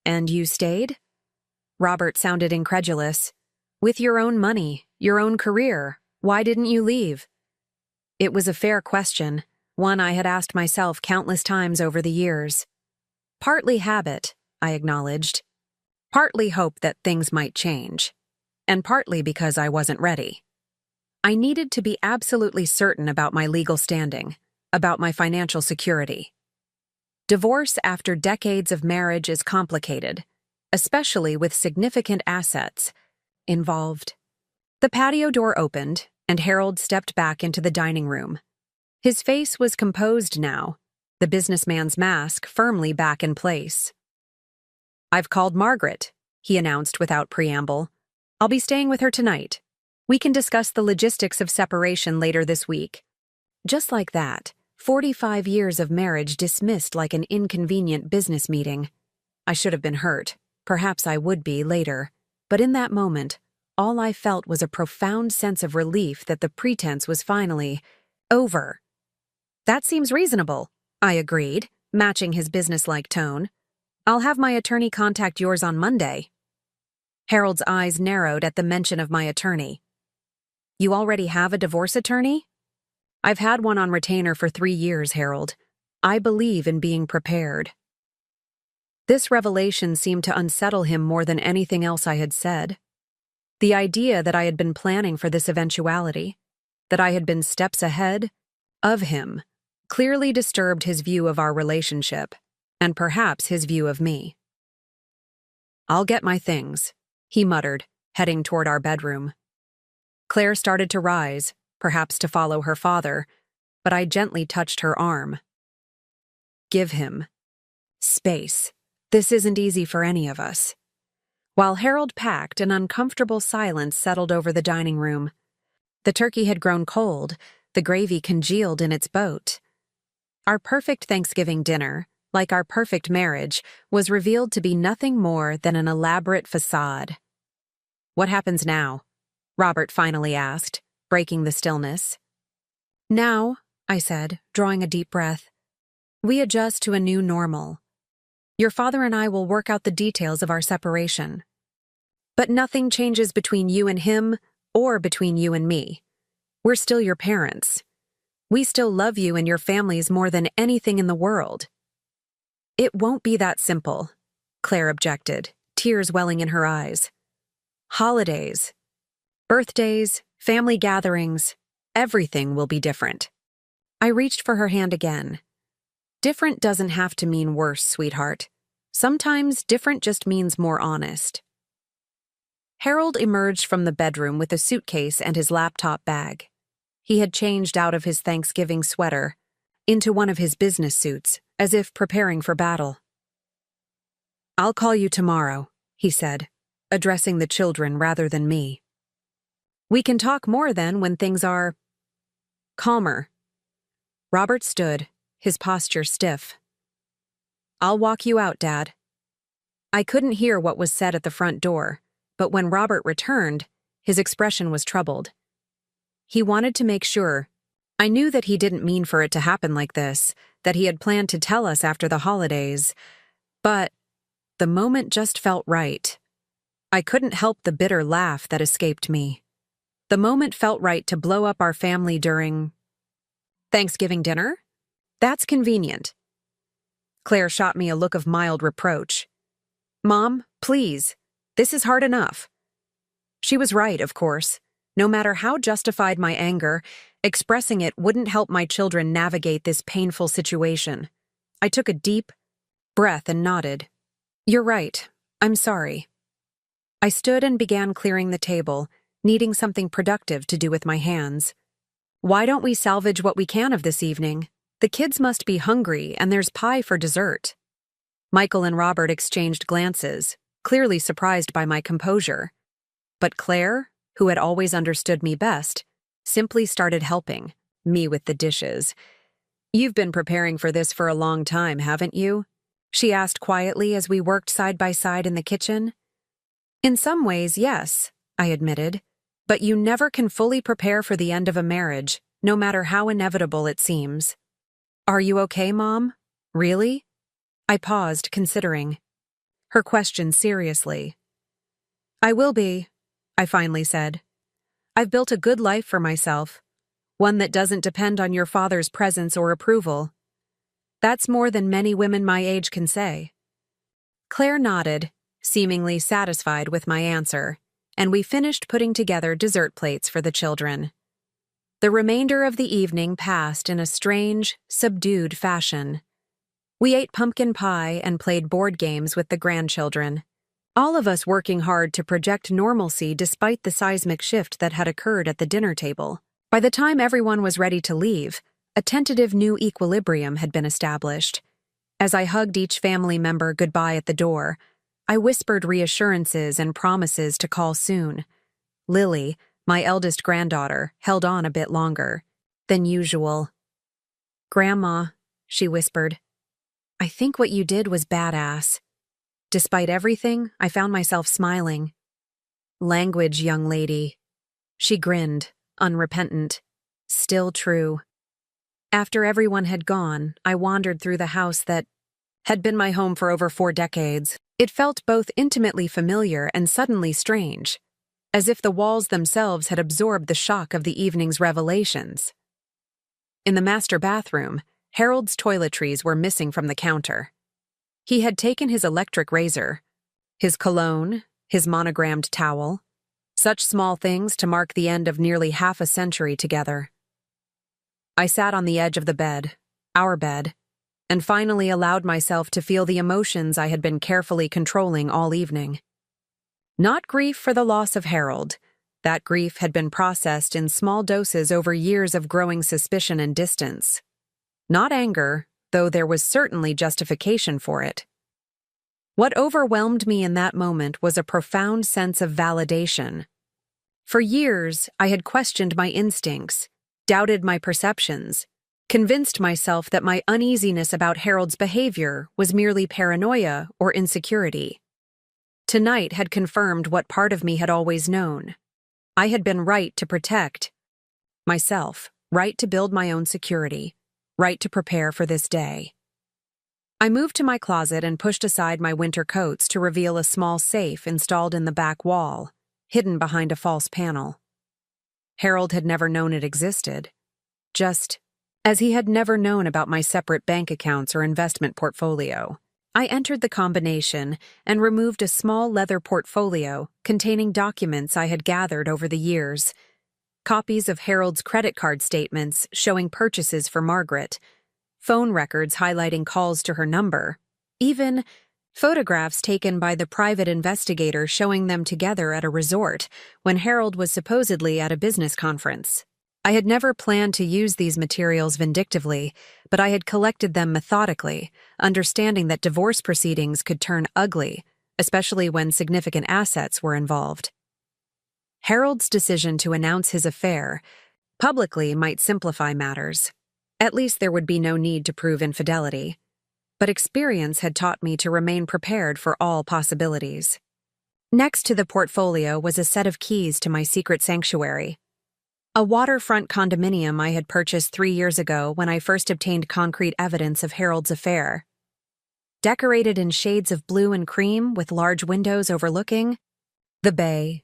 And you stayed? Robert sounded incredulous. With your own money, your own career, why didn't you leave? It was a fair question, one I had asked myself countless times over the years. Partly habit, I acknowledged. Partly hope that things might change. And partly because I wasn't ready. I needed to be absolutely certain about my legal standing, about my financial security. Divorce after decades of marriage is complicated, especially with significant assets involved. The patio door opened, and Harold stepped back into the dining room. His face was composed now, the businessman's mask firmly back in place. I've called Margaret, he announced without preamble. I'll be staying with her tonight. We can discuss the logistics of separation later this week. Just like that, 45 years of marriage dismissed like an inconvenient business meeting. I should have been hurt. Perhaps I would be later. But in that moment, all I felt was a profound sense of relief that the pretense was finally over. That seems reasonable, I agreed, matching his businesslike tone. I'll have my attorney contact yours on Monday. Harold's eyes narrowed at the mention of my attorney. You already have a divorce attorney? I've had one on retainer for 3 years, Harold. I believe in being prepared. This revelation seemed to unsettle him more than anything else I had said. The idea that I had been planning for this eventuality, that I had been steps ahead of him, clearly disturbed his view of our relationship, and perhaps his view of me. I'll get my things, he muttered, heading toward our bedroom. Claire started to rise, perhaps to follow her father, but I gently touched her arm. Give him space. This isn't easy for any of us. While Harold packed, an uncomfortable silence settled over the dining room. The turkey had grown cold, the gravy congealed in its boat. Our perfect Thanksgiving dinner, like our perfect marriage, was revealed to be nothing more than an elaborate facade. What happens now? Robert finally asked, breaking the stillness. Now, I said, drawing a deep breath, we adjust to a new normal. Your father and I will work out the details of our separation. But nothing changes between you and him or between you and me. We're still your parents. We still love you and your families more than anything in the world. It won't be that simple, Claire objected, tears welling in her eyes. Holidays, birthdays, family gatherings, everything will be different. I reached for her hand again. Different doesn't have to mean worse, sweetheart. Sometimes different just means more honest. Harold emerged from the bedroom with a suitcase and his laptop bag. He had changed out of his Thanksgiving sweater into one of his business suits, as if preparing for battle. I'll call you tomorrow, he said, addressing the children rather than me. We can talk more then when things are calmer. Robert stood, his posture stiff. I'll walk you out, Dad. I couldn't hear what was said at the front door, but when Robert returned, his expression was troubled. He wanted to make sure. I knew that he didn't mean for it to happen like this, that he had planned to tell us after the holidays, but the moment just felt right. I couldn't help the bitter laugh that escaped me. The moment felt right to blow up our family during Thanksgiving dinner? That's convenient. Claire shot me a look of mild reproach. Mom, please, this is hard enough. She was right, of course. No matter how justified my anger, expressing it wouldn't help my children navigate this painful situation. I took a deep breath and nodded. You're right. I'm sorry. I stood and began clearing the table, needing something productive to do with my hands. Why don't we salvage what we can of this evening? The kids must be hungry, and there's pie for dessert. Michael and Robert exchanged glances, clearly surprised by my composure. But Claire, who had always understood me best, simply started helping, me with the dishes. You've been preparing for this for a long time, haven't you? She asked quietly as we worked side by side in the kitchen. In some ways, yes, I admitted. But you never can fully prepare for the end of a marriage, no matter how inevitable it seems. Are you okay, Mom? Really? I paused, considering her question seriously. I will be, I finally said. I've built a good life for myself, one that doesn't depend on your father's presence or approval. That's more than many women my age can say. Claire nodded, seemingly satisfied with my answer, and we finished putting together dessert plates for the children. The remainder of the evening passed in a strange, subdued fashion. We ate pumpkin pie and played board games with the grandchildren, all of us working hard to project normalcy despite the seismic shift that had occurred at the dinner table. By the time everyone was ready to leave, a tentative new equilibrium had been established. As I hugged each family member goodbye at the door, I whispered reassurances and promises to call soon. Lily, my eldest granddaughter, held on a bit longer than usual. Grandma, she whispered, I think what you did was badass. Despite everything, I found myself smiling. Language, young lady. She grinned, unrepentant. Still true. After everyone had gone, I wandered through the house that had been my home for over 4 decades. It felt both intimately familiar and suddenly strange, as if the walls themselves had absorbed the shock of the evening's revelations. In the master bathroom, Harold's toiletries were missing from the counter. He had taken his electric razor, his cologne, his monogrammed towel, such small things to mark the end of nearly half a century together. I sat on the edge of the bed, our bed, and finally allowed myself to feel the emotions I had been carefully controlling all evening. Not grief for the loss of Harold. That grief had been processed in small doses over years of growing suspicion and distance. Not anger, though there was certainly justification for it. What overwhelmed me in that moment was a profound sense of validation. For years, I had questioned my instincts, doubted my perceptions, convinced myself that my uneasiness about Harold's behavior was merely paranoia or insecurity. Tonight had confirmed what part of me had always known. I had been right to protect myself right to build my own security, right to prepare for this day. I moved to my closet and pushed aside my winter coats to reveal a small safe installed in the back wall, hidden behind a false panel. Harold had never known it existed, just as he had never known about my separate bank accounts or investment portfolio. I entered the combination and removed a small leather portfolio containing documents I had gathered over the years. Copies of Harold's credit card statements showing purchases for Margaret, phone records highlighting calls to her number, even photographs taken by the private investigator showing them together at a resort when Harold was supposedly at a business conference. I had never planned to use these materials vindictively, but I had collected them methodically, understanding that divorce proceedings could turn ugly, especially when significant assets were involved. Harold's decision to announce his affair publicly might simplify matters. At least there would be no need to prove infidelity. But experience had taught me to remain prepared for all possibilities. Next to the portfolio was a set of keys to my secret sanctuary. A waterfront condominium I had purchased 3 years ago when I first obtained concrete evidence of Harold's affair. Decorated in shades of blue and cream with large windows overlooking the bay.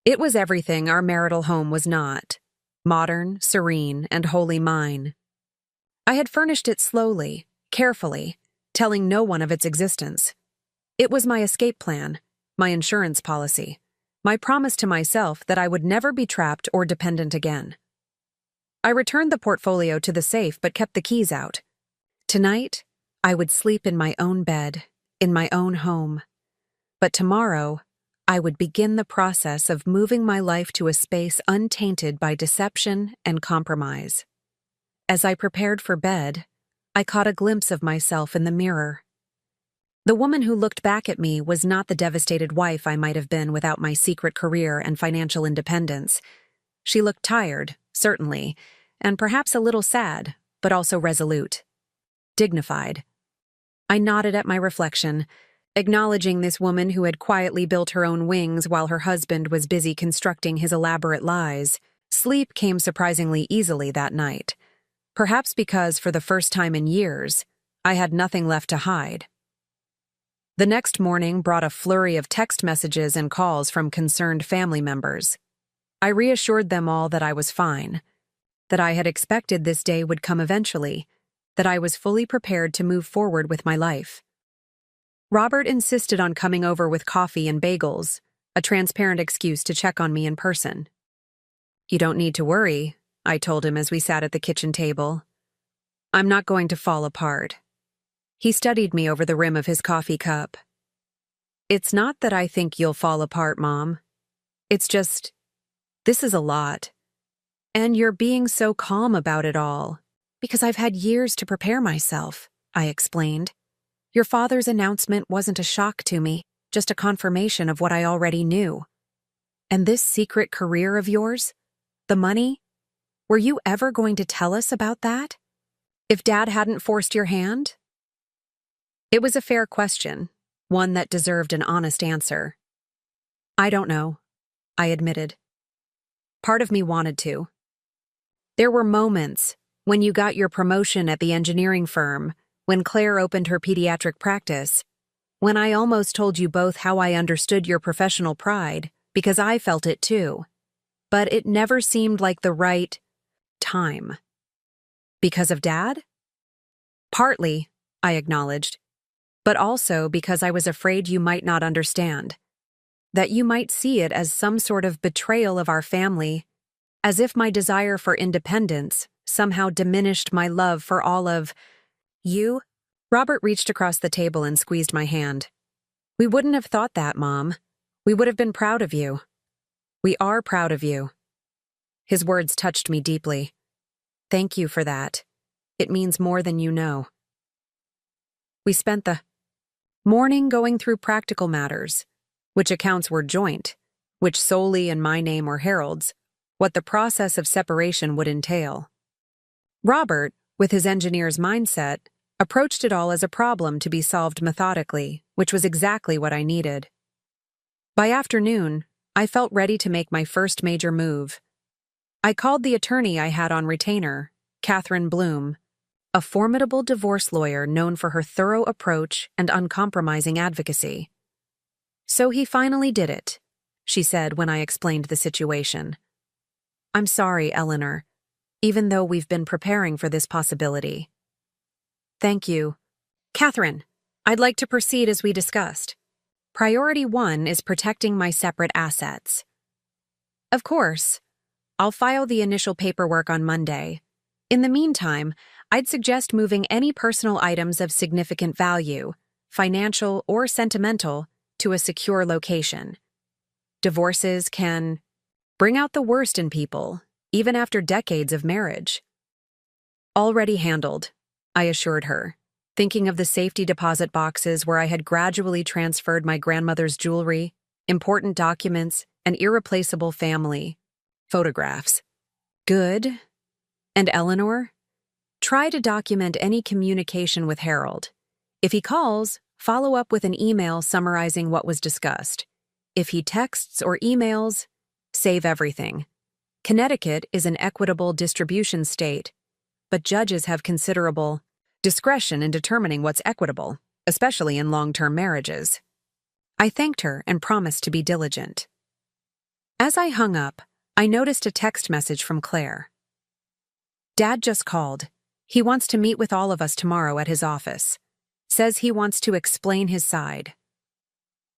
It was everything our marital home was not. Modern, serene, and wholly mine. I had furnished it slowly, carefully, telling no one of its existence. It was my escape plan, my insurance policy, my promise to myself that I would never be trapped or dependent again. I returned the portfolio to the safe but kept the keys out. Tonight, I would sleep in my own bed, in my own home. But tomorrow, I would begin the process of moving my life to a space untainted by deception and compromise. As I prepared for bed, I caught a glimpse of myself in the mirror. The woman who looked back at me was not the devastated wife I might have been without my secret career and financial independence. She looked tired, certainly, and perhaps a little sad, but also resolute. Dignified. I nodded at my reflection, acknowledging this woman who had quietly built her own wings while her husband was busy constructing his elaborate lies. Sleep came surprisingly easily that night. Perhaps because, for the first time in years, I had nothing left to hide. The next morning brought a flurry of text messages and calls from concerned family members. I reassured them all that I was fine, that I had expected this day would come eventually, that I was fully prepared to move forward with my life. Robert insisted on coming over with coffee and bagels, a transparent excuse to check on me in person. "You don't need to worry," I told him as we sat at the kitchen table. "I'm not going to fall apart." He studied me over the rim of his coffee cup. "It's not that I think you'll fall apart, Mom. It's just, this is a lot. And you're being so calm about it all. Because I've had years to prepare myself," I explained. "Your father's announcement wasn't a shock to me, just a confirmation of what I already knew. And this secret career of yours, the money, were you ever going to tell us about that? If Dad hadn't forced your hand?" It was a fair question, one that deserved an honest answer. "I don't know," I admitted. Part of me wanted to. There were moments, when you got your promotion at the engineering firm, when Claire opened her pediatric practice, when I almost told you both how I understood your professional pride, because I felt it too. But it never seemed like the right time. Because of Dad? Partly, I acknowledged, but also because I was afraid you might not understand, that you might see it as some sort of betrayal of our family, as if my desire for independence somehow diminished my love for all of you. Robert reached across the table and squeezed my hand. "We wouldn't have thought that, Mom. We would have been proud of you. We are proud of you." His words touched me deeply. "Thank you for that. It means more than you know." We spent the morning going through practical matters, which accounts were joint, which solely in my name or Harold's, what the process of separation would entail. Robert, with his engineer's mindset, approached it all as a problem to be solved methodically, which was exactly what I needed. By afternoon, I felt ready to make my first major move. I called the attorney I had on retainer, Catherine Bloom, a formidable divorce lawyer known for her thorough approach and uncompromising advocacy. "So he finally did it," she said when I explained the situation. "I'm sorry, Eleanor, even though we've been preparing for this possibility." "Thank you. Catherine, I'd like to proceed as we discussed. Priority 1 is protecting my separate assets. Of course, I'll file the initial paperwork on Monday. In the meantime, I'd suggest moving any personal items of significant value, financial or sentimental, to a secure location. Divorces can bring out the worst in people, even after decades of marriage." "Already handled," I assured her, thinking of the safety deposit boxes where I had gradually transferred my grandmother's jewelry, important documents, and irreplaceable family photographs. "Good. And Eleanor? Try to document any communication with Harold. If he calls, follow up with an email summarizing what was discussed. If he texts or emails, save everything. Connecticut is an equitable distribution state, but judges have considerable discretion in determining what's equitable, especially in long-term marriages." I thanked her and promised to be diligent. As I hung up, I noticed a text message from Claire. "Dad just called. He wants to meet with all of us tomorrow at his office. Says he wants to explain his side.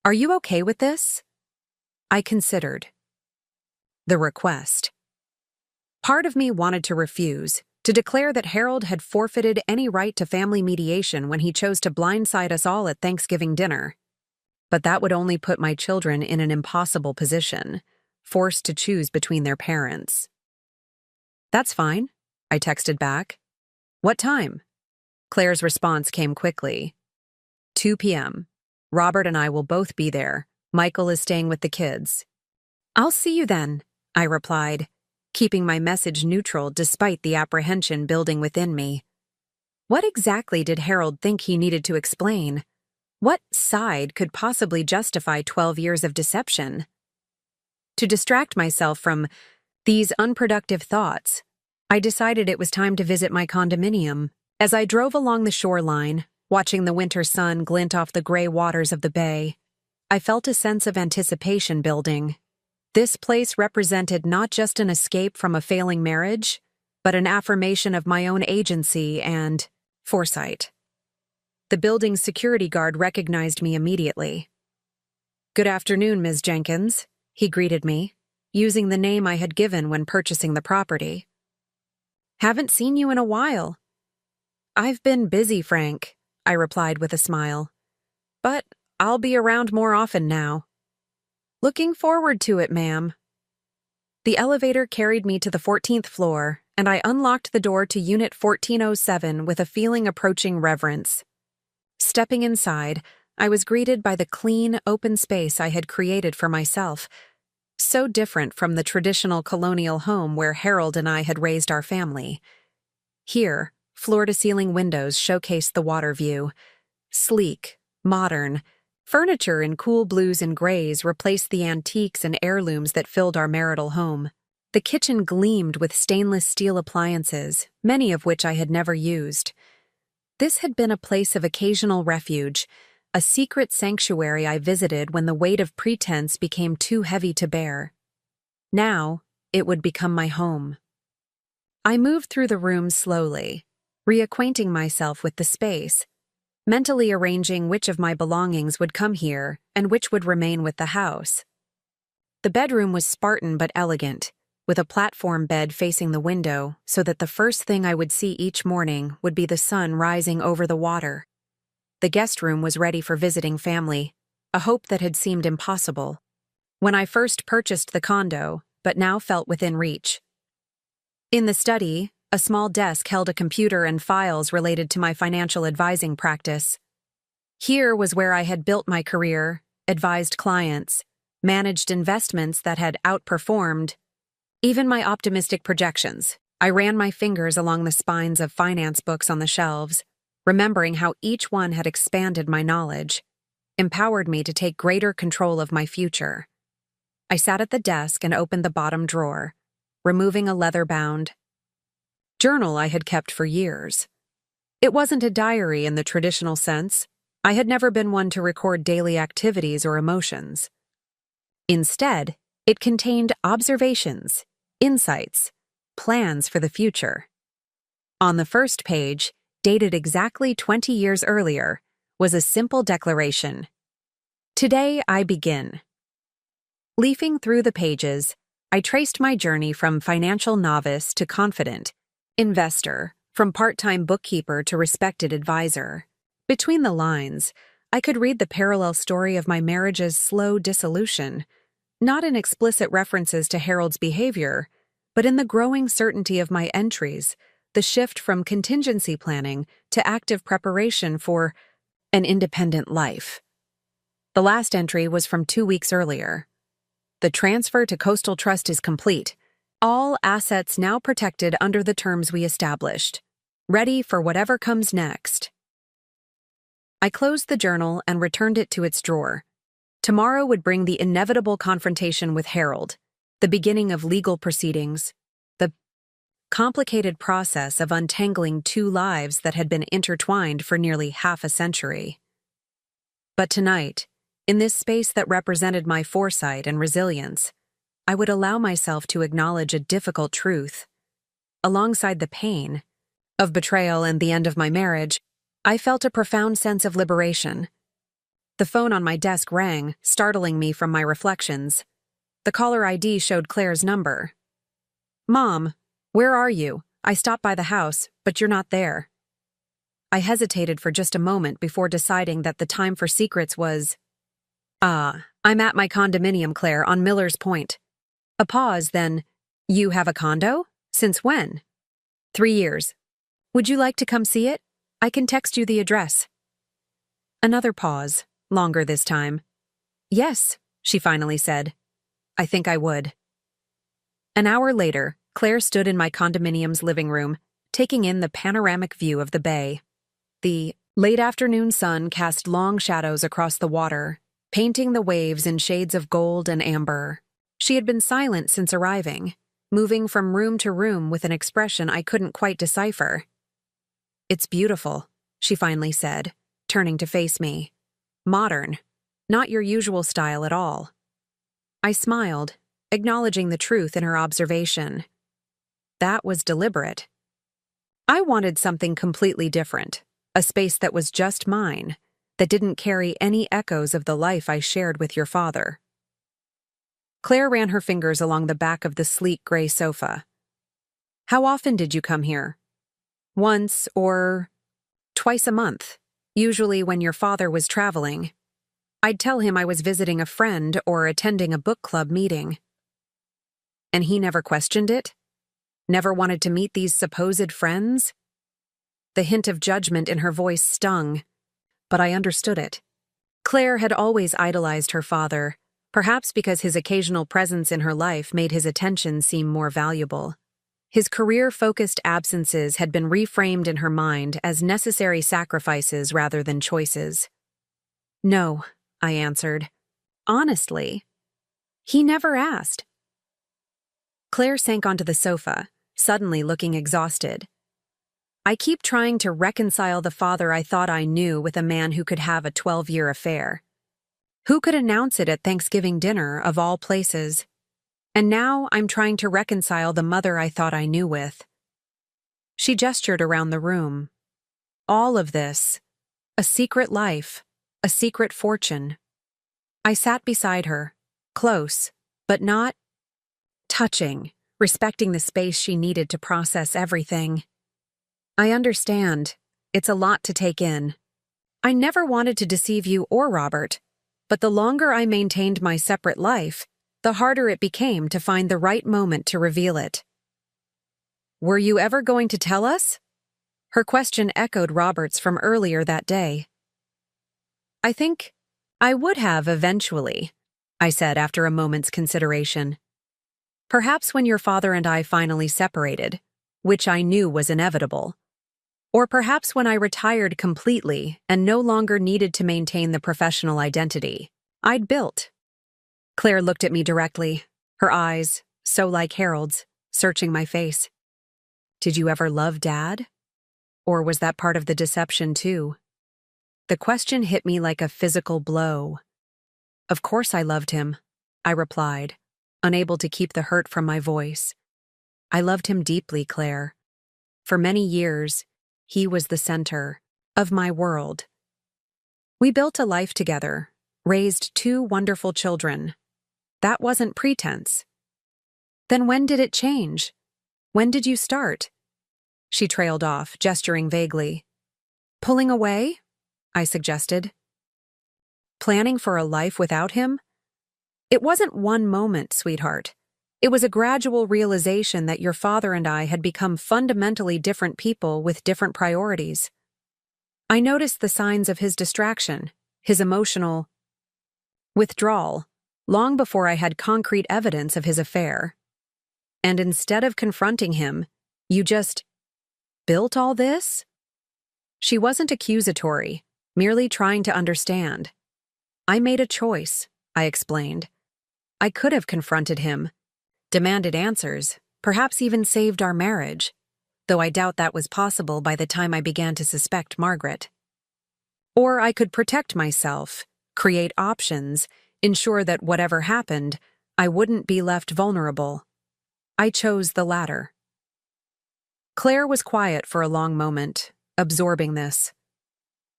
Are you okay with this?" I considered the request. Part of me wanted to refuse, to declare that Harold had forfeited any right to family mediation when he chose to blindside us all at Thanksgiving dinner. But that would only put my children in an impossible position, forced to choose between their parents. "That's fine," I texted back. "What time?" Claire's response came quickly. 2 p.m. Robert and I will both be there. Michael is staying with the kids. "I'll see you then," I replied, keeping my message neutral despite the apprehension building within me. What exactly did Harold think he needed to explain? What side could possibly justify 12 years of deception? To distract myself from these unproductive thoughts, I decided it was time to visit my condominium. As I drove along the shoreline, watching the winter sun glint off the gray waters of the bay, I felt a sense of anticipation building. This place represented not just an escape from a failing marriage, but an affirmation of my own agency and foresight. The building's security guard recognized me immediately. "Good afternoon, Ms. Jenkins," he greeted me, using the name I had given when purchasing the property. "Haven't seen you in a while." "I've been busy, Frank," I replied with a smile. "But I'll be around more often now." "Looking forward to it, ma'am." The elevator carried me to the 14th floor, and I unlocked the door to Unit 1407 with a feeling approaching reverence. Stepping inside, I was greeted by the clean, open space I had created for myself, so different from the traditional colonial home where Harold and I had raised our family. Here, floor-to-ceiling windows showcased the water view. Sleek, modern, furniture in cool blues and grays replaced the antiques and heirlooms that filled our marital home. The kitchen gleamed with stainless steel appliances, many of which I had never used. This had been a place of occasional refuge, a secret sanctuary I visited when the weight of pretense became too heavy to bear. Now, it would become my home. I moved through the room slowly, reacquainting myself with the space, mentally arranging which of my belongings would come here and which would remain with the house. The bedroom was Spartan but elegant, with a platform bed facing the window so that the first thing I would see each morning would be the sun rising over the water. The guest room was ready for visiting family, a hope that had seemed impossible when I first purchased the condo, but now felt within reach. In the study, a small desk held a computer and files related to my financial advising practice. Here was where I had built my career, advised clients, managed investments that had outperformed even my optimistic projections. I ran my fingers along the spines of finance books on the shelves, remembering how each one had expanded my knowledge, empowered me to take greater control of my future. I sat at the desk and opened the bottom drawer, removing a leather-bound journal I had kept for years. It wasn't a diary in the traditional sense. I had never been one to record daily activities or emotions. Instead, it contained observations, insights, plans for the future. On the first page, dated exactly 20 years earlier, was a simple declaration. Today I begin. Leafing through the pages, I traced my journey from financial novice to confident investor, from part-time bookkeeper to respected advisor. Between the lines, I could read the parallel story of my marriage's slow dissolution, not in explicit references to Harold's behavior, but in the growing certainty of my entries, the shift from contingency planning to active preparation for an independent life. The last entry was from 2 weeks earlier. The transfer to Coastal Trust is complete. All assets now protected under the terms we established. Ready for whatever comes next. I closed the journal and returned it to its drawer. Tomorrow would bring the inevitable confrontation with Harold, the beginning of legal proceedings, the complicated process of untangling two lives that had been intertwined for nearly half a century. But tonight, in this space that represented my foresight and resilience, I would allow myself to acknowledge a difficult truth. Alongside the pain of betrayal and the end of my marriage, I felt a profound sense of liberation. The phone on my desk rang, startling me from my reflections. The caller ID showed Claire's number. "Mom, where are you? I stopped by the house, but you're not there." I hesitated for just a moment before deciding that the time for secrets was, I'm at my condominium, Claire, on Miller's Point." A pause, then, "You have a condo? Since when?" 3 years. "Would you like to come see it? I can text you the address." Another pause, longer this time. "Yes," she finally said. "I think I would." An hour later, Claire stood in my condominium's living room, taking in the panoramic view of the bay. The late afternoon sun cast long shadows across the water, painting the waves in shades of gold and amber. She had been silent since arriving, moving from room to room with an expression I couldn't quite decipher. "It's beautiful," she finally said, turning to face me. "Modern, not your usual style at all." I smiled, acknowledging the truth in her observation. That was deliberate. I wanted something completely different, a space that was just mine, that didn't carry any echoes of the life I shared with your father. Claire ran her fingers along the back of the sleek gray sofa. "How often did you come here?" "Once or twice a month, usually when your father was traveling. I'd tell him I was visiting a friend or attending a book club meeting." "And he never questioned it? Never wanted to meet these supposed friends?" The hint of judgment in her voice stung, but I understood it. Claire had always idolized her father, perhaps because his occasional presence in her life made his attention seem more valuable. His career-focused absences had been reframed in her mind as necessary sacrifices rather than choices. "No," I answered. "Honestly, he never asked." Claire sank onto the sofa, suddenly looking exhausted. "I keep trying to reconcile the father I thought I knew with a man who could have a 12-year affair. Who could announce it at Thanksgiving dinner, of all places? And now I'm trying to reconcile the mother I thought I knew with." She gestured around the room. "All of this. A secret life. A secret fortune." I sat beside her, close, but not touching, respecting the space she needed to process everything. "I understand. It's a lot to take in. I never wanted to deceive you or Robert, but the longer I maintained my separate life, the harder it became to find the right moment to reveal it." "Were you ever going to tell us?" Her question echoed Robert's from earlier that day. "I think I would have eventually," I said after a moment's consideration. "Perhaps when your father and I finally separated, which I knew was inevitable. Or perhaps when I retired completely and no longer needed to maintain the professional identity I'd built." Claire looked at me directly, her eyes, so like Harold's, searching my face. Did you ever love Dad? Or was that part of the deception too? The question hit me like a physical blow. Of course I loved him, I replied, unable to keep the hurt from my voice. I loved him deeply, Claire. For many years, he was the center of my world. We built a life together, raised 2 wonderful children. That wasn't pretense. Then when did it change? When did you start? She trailed off, gesturing vaguely. Pulling away? I suggested. Planning for a life without him? It wasn't one moment, sweetheart. It was a gradual realization that your father and I had become fundamentally different people with different priorities. I noticed the signs of his distraction, his emotional withdrawal, long before I had concrete evidence of his affair. And instead of confronting him, you just built all this? She wasn't accusatory, merely trying to understand. I made a choice, I explained. I could have confronted him, demanded answers, perhaps even saved our marriage, though I doubt that was possible by the time I began to suspect Margaret. Or I could protect myself, create options, ensure that whatever happened, I wouldn't be left vulnerable. I chose the latter. Claire was quiet for a long moment, absorbing this.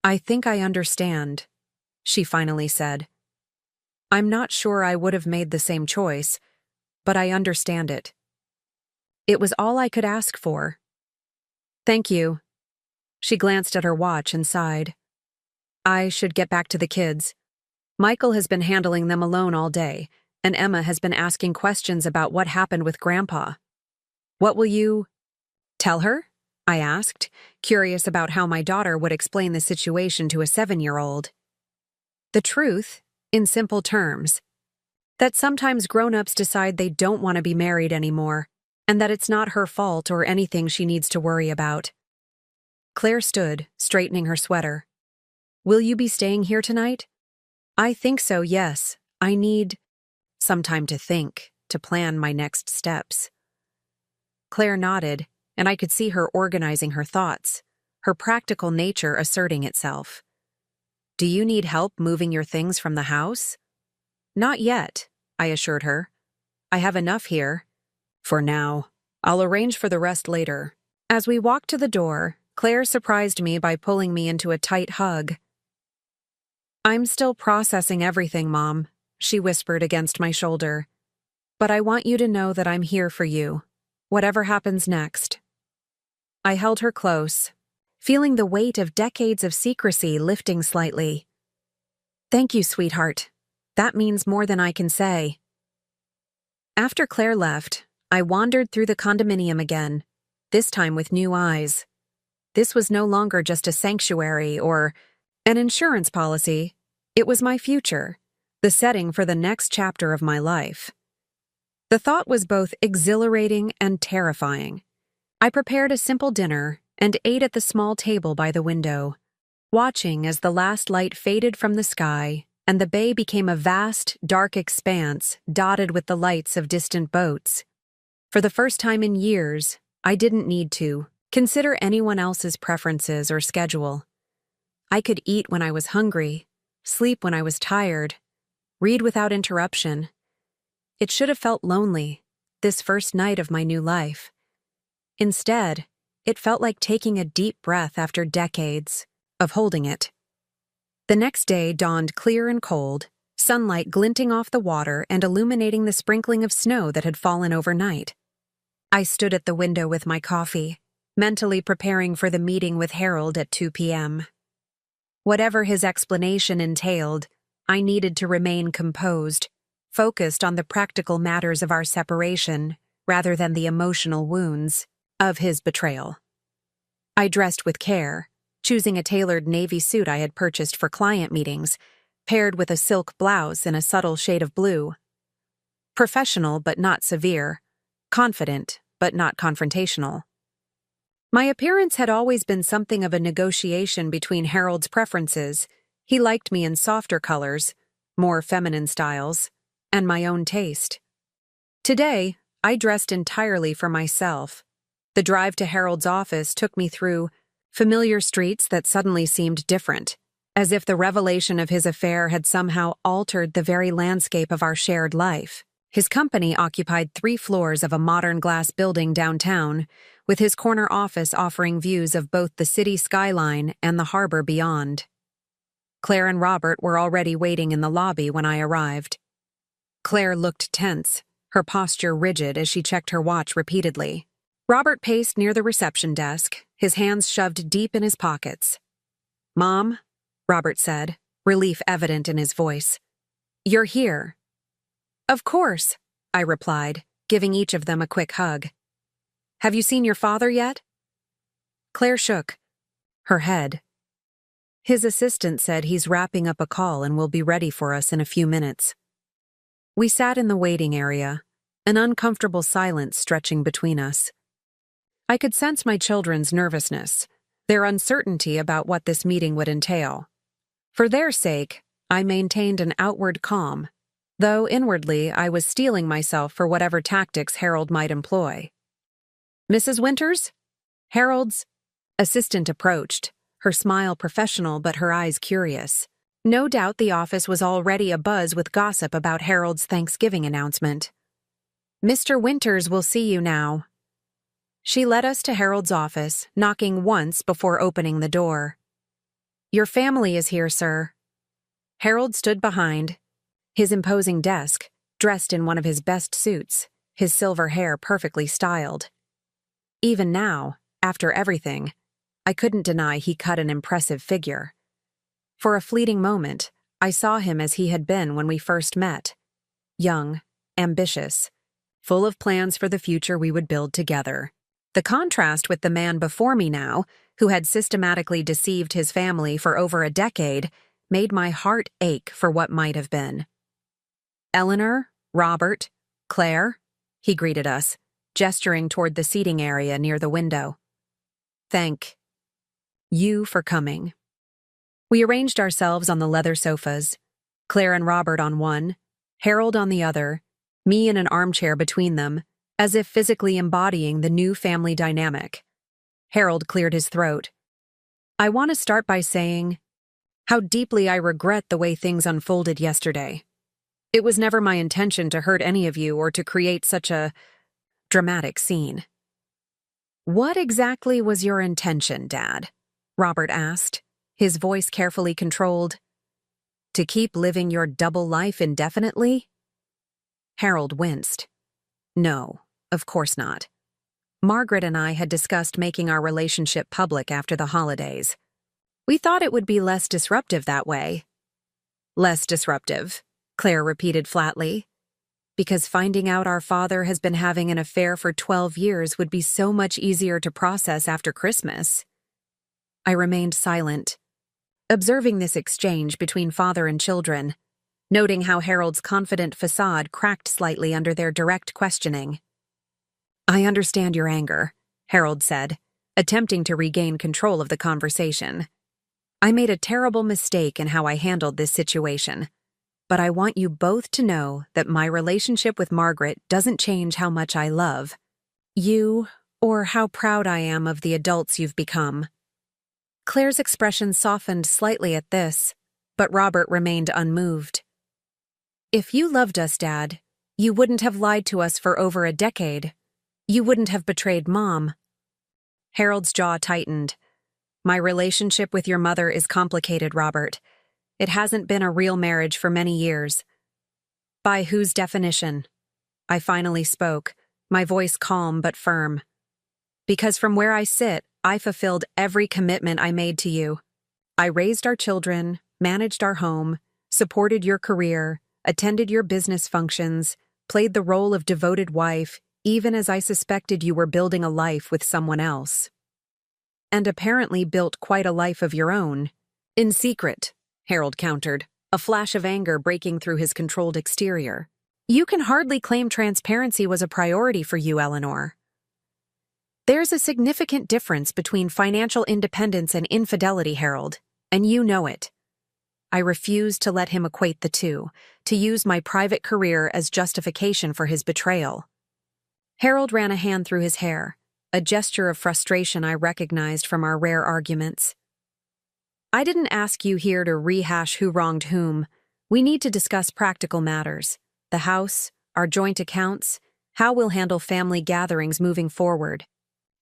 I think I understand, she finally said. I'm not sure I would have made the same choice, but I understand it. It was all I could ask for. Thank you. She glanced at her watch and sighed. I should get back to the kids. Michael has been handling them alone all day, and Emma has been asking questions about what happened with Grandpa. What will you tell her? I asked, curious about how my daughter would explain the situation to a 7-year-old. The truth, in simple terms, that sometimes grown-ups decide they don't want to be married anymore, and that it's not her fault or anything she needs to worry about. Claire stood, straightening her sweater. Will you be staying here tonight? I think so, yes. I need some time to think, to plan my next steps. Claire nodded, and I could see her organizing her thoughts, her practical nature asserting itself. Do you need help moving your things from the house? Not yet, I assured her. I have enough here. For now. I'll arrange for the rest later. As we walked to the door, Claire surprised me by pulling me into a tight hug. I'm still processing everything, Mom, she whispered against my shoulder. But I want you to know that I'm here for you, whatever happens next. I held her close, feeling the weight of decades of secrecy lifting slightly. Thank you, sweetheart. That means more than I can say. After Claire left, I wandered through the condominium again, this time with new eyes. This was no longer just a sanctuary or an insurance policy. It was my future, the setting for the next chapter of my life. The thought was both exhilarating and terrifying. I prepared a simple dinner and ate at the small table by the window, watching as the last light faded from the sky and the bay became a vast, dark expanse dotted with the lights of distant boats. For the first time in years, I didn't need to consider anyone else's preferences or schedule. I could eat when I was hungry, sleep when I was tired, read without interruption. It should have felt lonely, this first night of my new life. Instead, it felt like taking a deep breath after decades of holding it. The next day dawned clear and cold, sunlight glinting off the water and illuminating the sprinkling of snow that had fallen overnight. I stood at the window with my coffee, mentally preparing for the meeting with Harold at 2 p.m. Whatever his explanation entailed, I needed to remain composed, focused on the practical matters of our separation rather than the emotional wounds of his betrayal. I dressed with care, choosing a tailored navy suit I had purchased for client meetings, paired with a silk blouse in a subtle shade of blue. Professional but not severe, confident but not confrontational. My appearance had always been something of a negotiation between Harold's preferences. He liked me in softer colors, more feminine styles, and my own taste. Today, I dressed entirely for myself. The drive to Harold's office took me through familiar streets that suddenly seemed different, as if the revelation of his affair had somehow altered the very landscape of our shared life. His company occupied 3 floors of a modern glass building downtown, with his corner office offering views of both the city skyline and the harbor beyond. Claire and Robert were already waiting in the lobby when I arrived. Claire looked tense, her posture rigid as she checked her watch repeatedly. Robert paced near the reception desk, his hands shoved deep in his pockets. "Mom," Robert said, relief evident in his voice. "You're here." "Of course," I replied, giving each of them a quick hug. "Have you seen your father yet?" Claire shook her head. "His assistant said he's wrapping up a call and will be ready for us in a few minutes." We sat in the waiting area, an uncomfortable silence stretching between us. I could sense my children's nervousness, their uncertainty about what this meeting would entail. For their sake, I maintained an outward calm, though inwardly I was steeling myself for whatever tactics Harold might employ. "Mrs. Winters?" Harold's assistant approached, her smile professional but her eyes curious. No doubt the office was already abuzz with gossip about Harold's Thanksgiving announcement. "Mr. Winters will see you now." She led us to Harold's office, knocking once before opening the door. "Your family is here, sir." Harold stood behind his imposing desk, dressed in one of his best suits, his silver hair perfectly styled. Even now, after everything, I couldn't deny he cut an impressive figure. For a fleeting moment, I saw him as he had been when we first met. Young, ambitious, full of plans for the future we would build together. The contrast with the man before me now, who had systematically deceived his family for over a decade, made my heart ache for what might have been. "Eleanor, Robert, Claire," he greeted us, gesturing toward the seating area near the window. "Thank you for coming." We arranged ourselves on the leather sofas, Claire and Robert on one, Harold on the other, me in an armchair between them, as if physically embodying the new family dynamic. Harold cleared his throat. "I want to start by saying how deeply I regret the way things unfolded yesterday. It was never my intention to hurt any of you or to create such a dramatic scene." "What exactly was your intention, Dad?" Robert asked, his voice carefully controlled. "To keep living your double life indefinitely?" Harold winced. "No, of course not. Margaret and I had discussed making our relationship public after the holidays. We thought it would be less disruptive that way." "Less disruptive," Claire repeated flatly. "Because finding out our father has been having an affair for 12 years would be so much easier to process after Christmas." I remained silent, observing this exchange between father and children, noting how Harold's confident facade cracked slightly under their direct questioning. "I understand your anger," Harold said, attempting to regain control of the conversation. "I made a terrible mistake in how I handled this situation, but I want you both to know that my relationship with Margaret doesn't change how much I love you or how proud I am of the adults you've become." Claire's expression softened slightly at this, but Robert remained unmoved. "If you loved us, Dad, you wouldn't have lied to us for over a decade. You wouldn't have betrayed Mom." Harold's jaw tightened. "My relationship with your mother is complicated, Robert. It hasn't been a real marriage for many years." "By whose definition?" I finally spoke, my voice calm but firm. "Because from where I sit, I fulfilled every commitment I made to you. I raised our children, managed our home, supported your career, attended your business functions, played the role of devoted wife, even as I suspected you were building a life with someone else. And apparently built quite a life of your own. In secret," Harold countered, a flash of anger breaking through his controlled exterior. "You can hardly claim transparency was a priority for you, Eleanor." "There's a significant difference between financial independence and infidelity, Harold, and you know it." I refused to let him equate the two, to use my private career as justification for his betrayal. Harold ran a hand through his hair, a gesture of frustration I recognized from our rare arguments. I didn't ask you here to rehash who wronged whom. We need to discuss practical matters. The house, our joint accounts, how we'll handle family gatherings moving forward.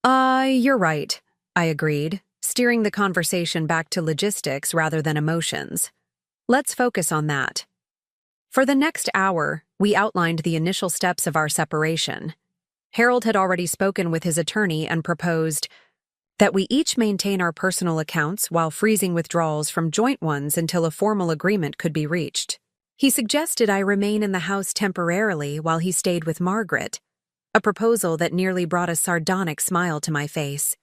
You're right, I agreed, steering the conversation back to logistics rather than emotions. Let's focus on that. For the next hour, we outlined the initial steps of our separation. Harold had already spoken with his attorney and proposed that we each maintain our personal accounts while freezing withdrawals from joint ones until a formal agreement could be reached. He suggested I remain in the house temporarily while he stayed with Margaret, a proposal that nearly brought a sardonic smile to my face.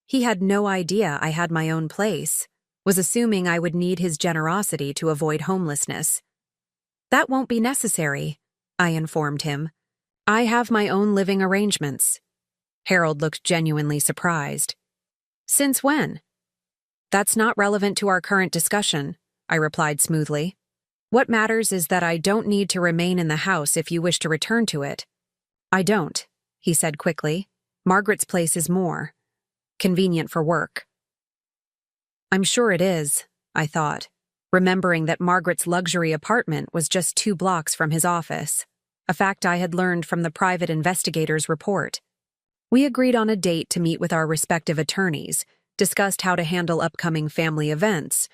He had no idea I had my own place, was assuming I would need his generosity to avoid homelessness. That won't be necessary, I informed him. I have my own living arrangements. Harold looked genuinely surprised. Since when? That's not relevant to our current discussion, I replied smoothly. What matters is that I don't need to remain in the house if you wish to return to it. I don't, he said quickly. Margaret's place is more convenient for work. I'm sure it is, I thought, remembering that Margaret's luxury apartment was just 2 blocks from his office, a fact I had learned from the private investigator's report. We agreed on a date to meet with our respective attorneys, discussed how to handle upcoming family events.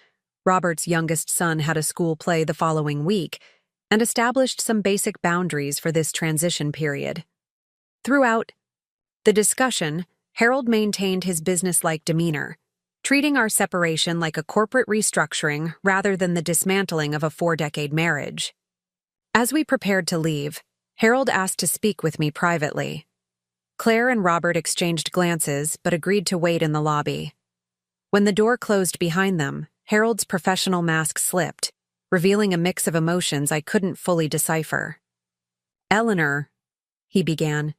Robert's youngest son had a school play the following week, and established some basic boundaries for this transition period. Throughout the discussion, Harold maintained his businesslike demeanor, treating our separation like a corporate restructuring rather than the dismantling of a 4-decade marriage. As we prepared to leave, Harold asked to speak with me privately. Claire and Robert exchanged glances but agreed to wait in the lobby. When the door closed behind them, Harold's professional mask slipped, revealing a mix of emotions I couldn't fully decipher. Eleanor, he began,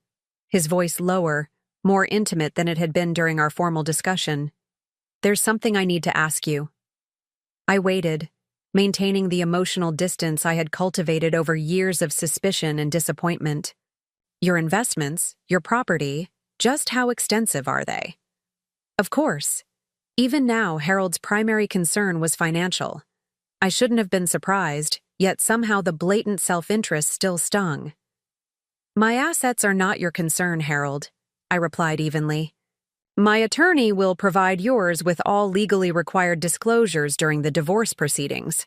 his voice lower, more intimate than it had been during our formal discussion. There's something I need to ask you. I waited, maintaining the emotional distance I had cultivated over years of suspicion and disappointment. Your investments, your property, just how extensive are they? Of course. Even now, Harold's primary concern was financial. I shouldn't have been surprised, yet somehow the blatant self-interest still stung. My assets are not your concern, Harold, I replied evenly. My attorney will provide yours with all legally required disclosures during the divorce proceedings.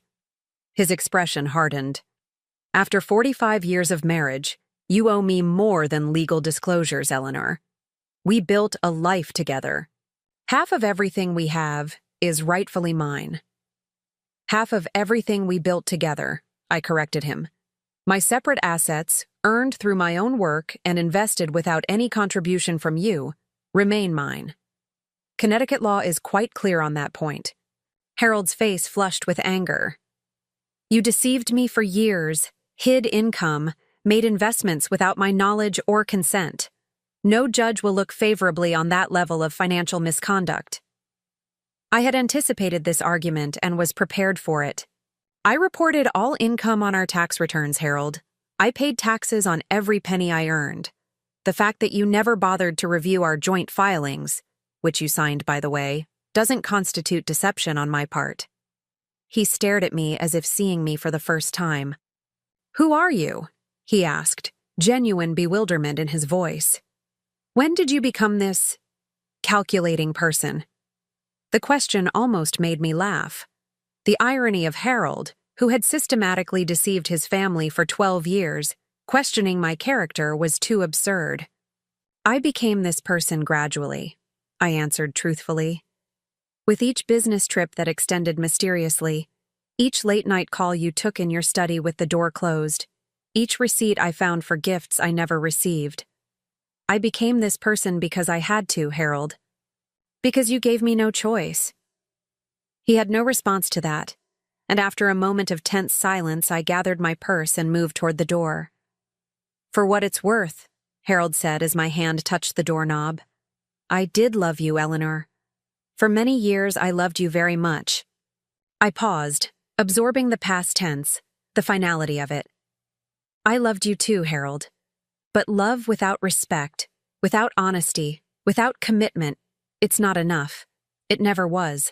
His expression hardened. After 45 years of marriage, you owe me more than legal disclosures, Eleanor. We built a life together. Half of everything we have is rightfully mine. Half of everything we built together, I corrected him. My separate assets, earned through my own work and invested without any contribution from you, remain mine. Connecticut law is quite clear on that point. Harold's face flushed with anger. You deceived me for years, hid income, made investments without my knowledge or consent. No judge will look favorably on that level of financial misconduct. I had anticipated this argument and was prepared for it. I reported all income on our tax returns, Harold. I paid taxes on every penny I earned. The fact that you never bothered to review our joint filings, which you signed, by the way, doesn't constitute deception on my part. He stared at me as if seeing me for the first time. Who are you? He asked, genuine bewilderment in his voice. When did you become this calculating person? The question almost made me laugh. The irony of Harold, who had systematically deceived his family for 12 years, questioning my character was too absurd. I became this person gradually, I answered truthfully. With each business trip that extended mysteriously, each late-night call you took in your study with the door closed, each receipt I found for gifts I never received. I became this person because I had to, Harold. Because you gave me no choice. He had no response to that, and after a moment of tense silence, I gathered my purse and moved toward the door. For what it's worth, Harold said as my hand touched the doorknob. I did love you, Eleanor. For many years, I loved you very much. I paused, absorbing the past tense, the finality of it. I loved you too, Harold. But love without respect, without honesty, without commitment, it's not enough. It never was.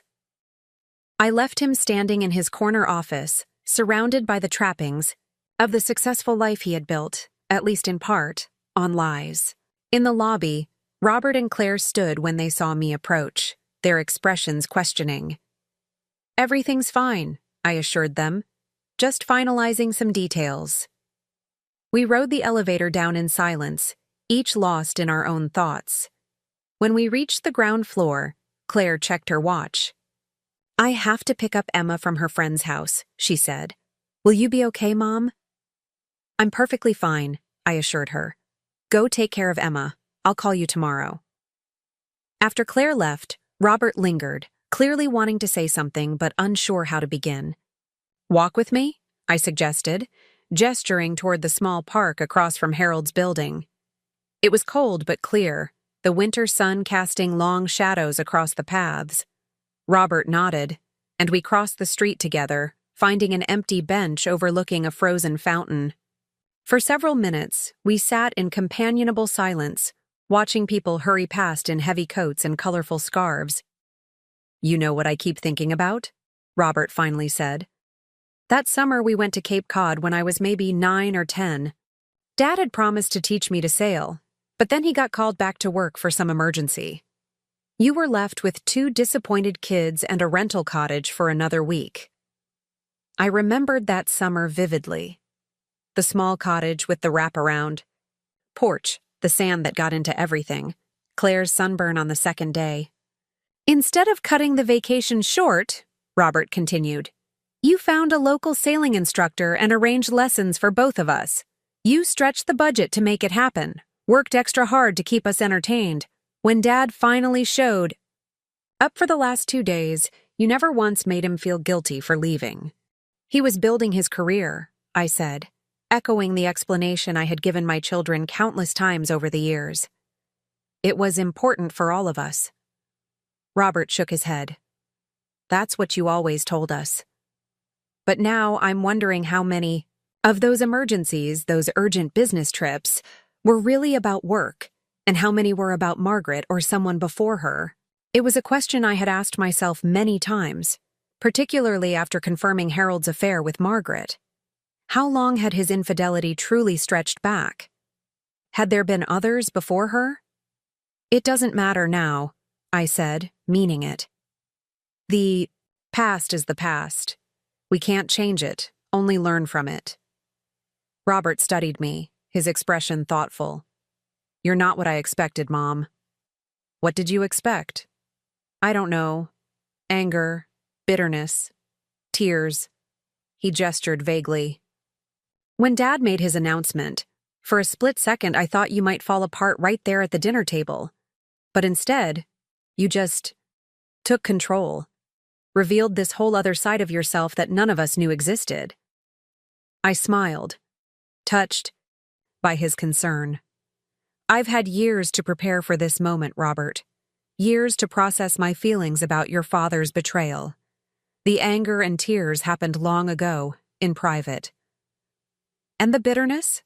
I left him standing in his corner office, surrounded by the trappings of the successful life he had built, at least in part, on lies. In the lobby, Robert and Claire stood when they saw me approach, their expressions questioning. "Everything's fine," I assured them, "just finalizing some details." We rode the elevator down in silence, each lost in our own thoughts. When we reached the ground floor, Claire checked her watch. "I have to pick up Emma from her friend's house," she said. "Will you be okay, Mom?" "I'm perfectly fine," I assured her. "Go take care of Emma. I'll call you tomorrow." After Claire left, Robert lingered, clearly wanting to say something but unsure how to begin. "Walk with me?" I suggested, gesturing toward the small park across from Harold's building. It was cold but clear, the winter sun casting long shadows across the paths. Robert nodded, and we crossed the street together, finding an empty bench overlooking a frozen fountain. For several minutes, we sat in companionable silence, watching people hurry past in heavy coats and colorful scarves. "You know what I keep thinking about?" Robert finally said. "That summer we went to Cape Cod when I was maybe 9 or 10. Dad had promised to teach me to sail, but then he got called back to work for some emergency. You were left with 2 disappointed kids and a rental cottage for another week." I remembered that summer vividly. The small cottage with the wraparound porch, the sand that got into everything, Claire's sunburn on the second day. "Instead of cutting the vacation short," Robert continued, "you found a local sailing instructor and arranged lessons for both of us. You stretched the budget to make it happen, worked extra hard to keep us entertained. When Dad finally showed up for the last 2 days, you never once made him feel guilty for leaving." "He was building his career," I said, echoing the explanation I had given my children countless times over the years. "It was important for all of us." Robert shook his head. "That's what you always told us. But now I'm wondering how many of those emergencies, those urgent business trips, were really about work, and how many were about Margaret or someone before her." It was a question I had asked myself many times, particularly after confirming Harold's affair with Margaret. How long had his infidelity truly stretched back? Had there been others before her? "It doesn't matter now," I said, meaning it. "The past is the past. We can't change it, only learn from it." Robert studied me, his expression thoughtful. "You're not what I expected, Mom." "What did you expect?" "I don't know. Anger, bitterness, tears." He gestured vaguely. "When Dad made his announcement, for a split second I thought you might fall apart right there at the dinner table. But instead, you just took control, revealed this whole other side of yourself that none of us knew existed." I smiled, touched by his concern. "I've had years to prepare for this moment, Robert. Years to process my feelings about your father's betrayal. The anger and tears happened long ago, in private." "And the bitterness?"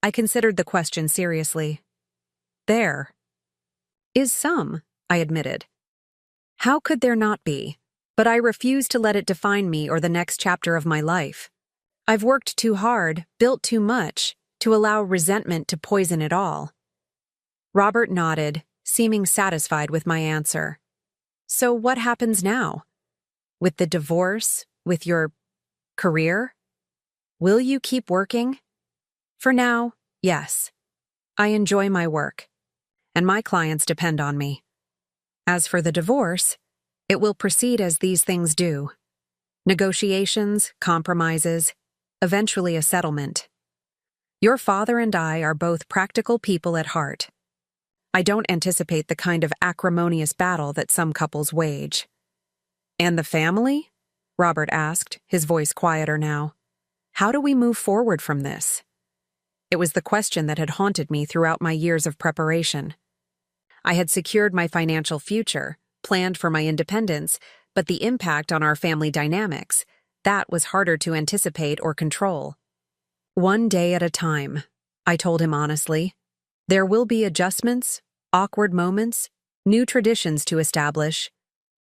I considered the question seriously. "There is some," I admitted. "How could there not be? But I refuse to let it define me or the next chapter of my life. I've worked too hard, built too much, to allow resentment to poison it all." Robert nodded, seeming satisfied with my answer. "So what happens now? With the divorce, with your career? Will you keep working?" "For now, yes. I enjoy my work, and my clients depend on me. As for the divorce, it will proceed as these things do. Negotiations, compromises, eventually a settlement. Your father and I are both practical people at heart. I don't anticipate the kind of acrimonious battle that some couples wage." "And the family?" Robert asked, his voice quieter now. "How do we move forward from this?" It was the question that had haunted me throughout my years of preparation. I had secured my financial future, planned for my independence, but the impact on our family dynamics, that was harder to anticipate or control. "One day at a time," I told him honestly. There will be adjustments, awkward moments, new traditions to establish,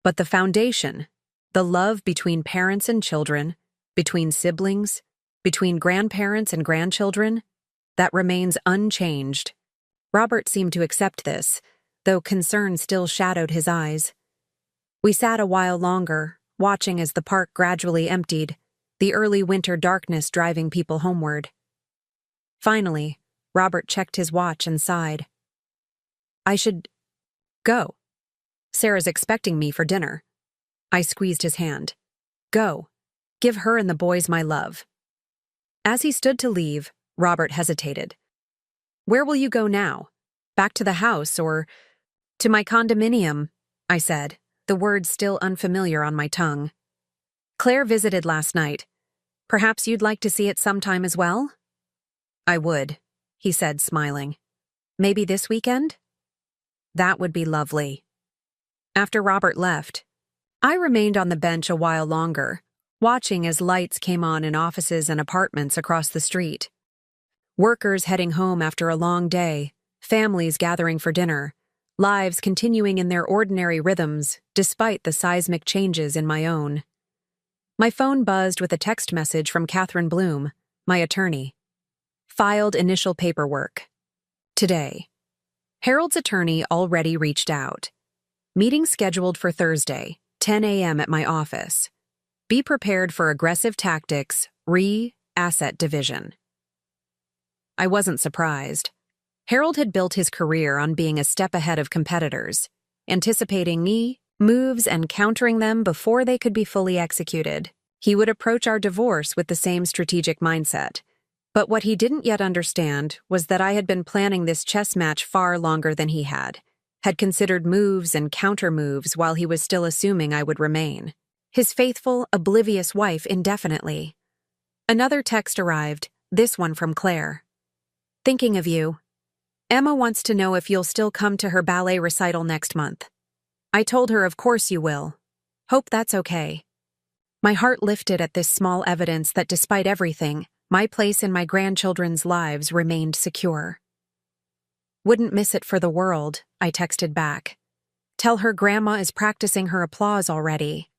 but the foundation, the love between parents and children, between siblings, between grandparents and grandchildren, that remains unchanged. Robert seemed to accept this, though concern still shadowed his eyes. We sat a while longer, watching as the park gradually emptied, the early winter darkness driving people homeward. Finally, Robert checked his watch and sighed. I should go. Sarah's expecting me for dinner. I squeezed his hand. Go. Give her and the boys my love. As he stood to leave, Robert hesitated. Where will you go now? Back to the house or to my condominium? I said, the words still unfamiliar on my tongue. Claire visited last night. Perhaps you'd like to see it sometime as well? I would, he said, smiling. Maybe this weekend? That would be lovely. After Robert left, I remained on the bench a while longer, watching as lights came on in offices and apartments across the street. Workers heading home after a long day, families gathering for dinner, lives continuing in their ordinary rhythms despite the seismic changes in my own. My phone buzzed with a text message from Catherine Bloom, my attorney. Filed initial paperwork. Today. Harold's attorney already reached out. Meeting scheduled for Thursday, 10 a.m. at my office. Be prepared for aggressive tactics, asset division. I wasn't surprised. Harold had built his career on being a step ahead of competitors, anticipating moves and countering them before they could be fully executed. He would approach our divorce with the same strategic mindset. But what he didn't yet understand was that I had been planning this chess match far longer than he had considered moves and counter-moves while he was still assuming I would remain his faithful, oblivious wife indefinitely. Another text arrived, this one from Claire. Thinking of you. Emma wants to know if you'll still come to her ballet recital next month. I told her of course you will. Hope that's okay. My heart lifted at this small evidence that despite everything, my place in my grandchildren's lives remained secure. Wouldn't miss it for the world, I texted back. Tell her grandma is practicing her applause already.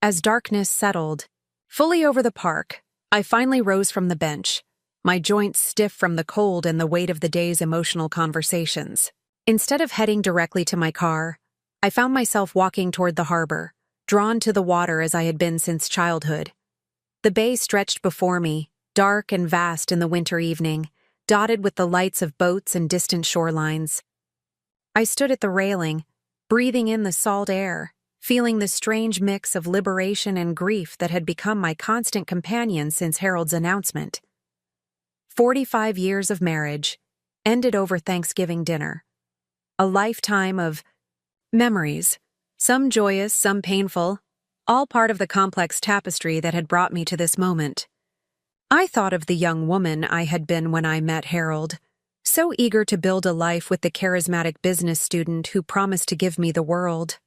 As darkness settled, fully over the park, I finally rose from the bench, my joints stiff from the cold and the weight of the day's emotional conversations. Instead of heading directly to my car, I found myself walking toward the harbor, drawn to the water as I had been since childhood. The bay stretched before me, dark and vast in the winter evening, dotted with the lights of boats and distant shorelines. I stood at the railing, breathing in the salt air, feeling the strange mix of liberation and grief that had become my constant companion since Harold's announcement. 45 years of marriage, ended over Thanksgiving dinner. A lifetime of memories, some joyous, some painful, all part of the complex tapestry that had brought me to this moment. I thought of the young woman I had been when I met Harold, so eager to build a life with the charismatic business student who promised to give me the world.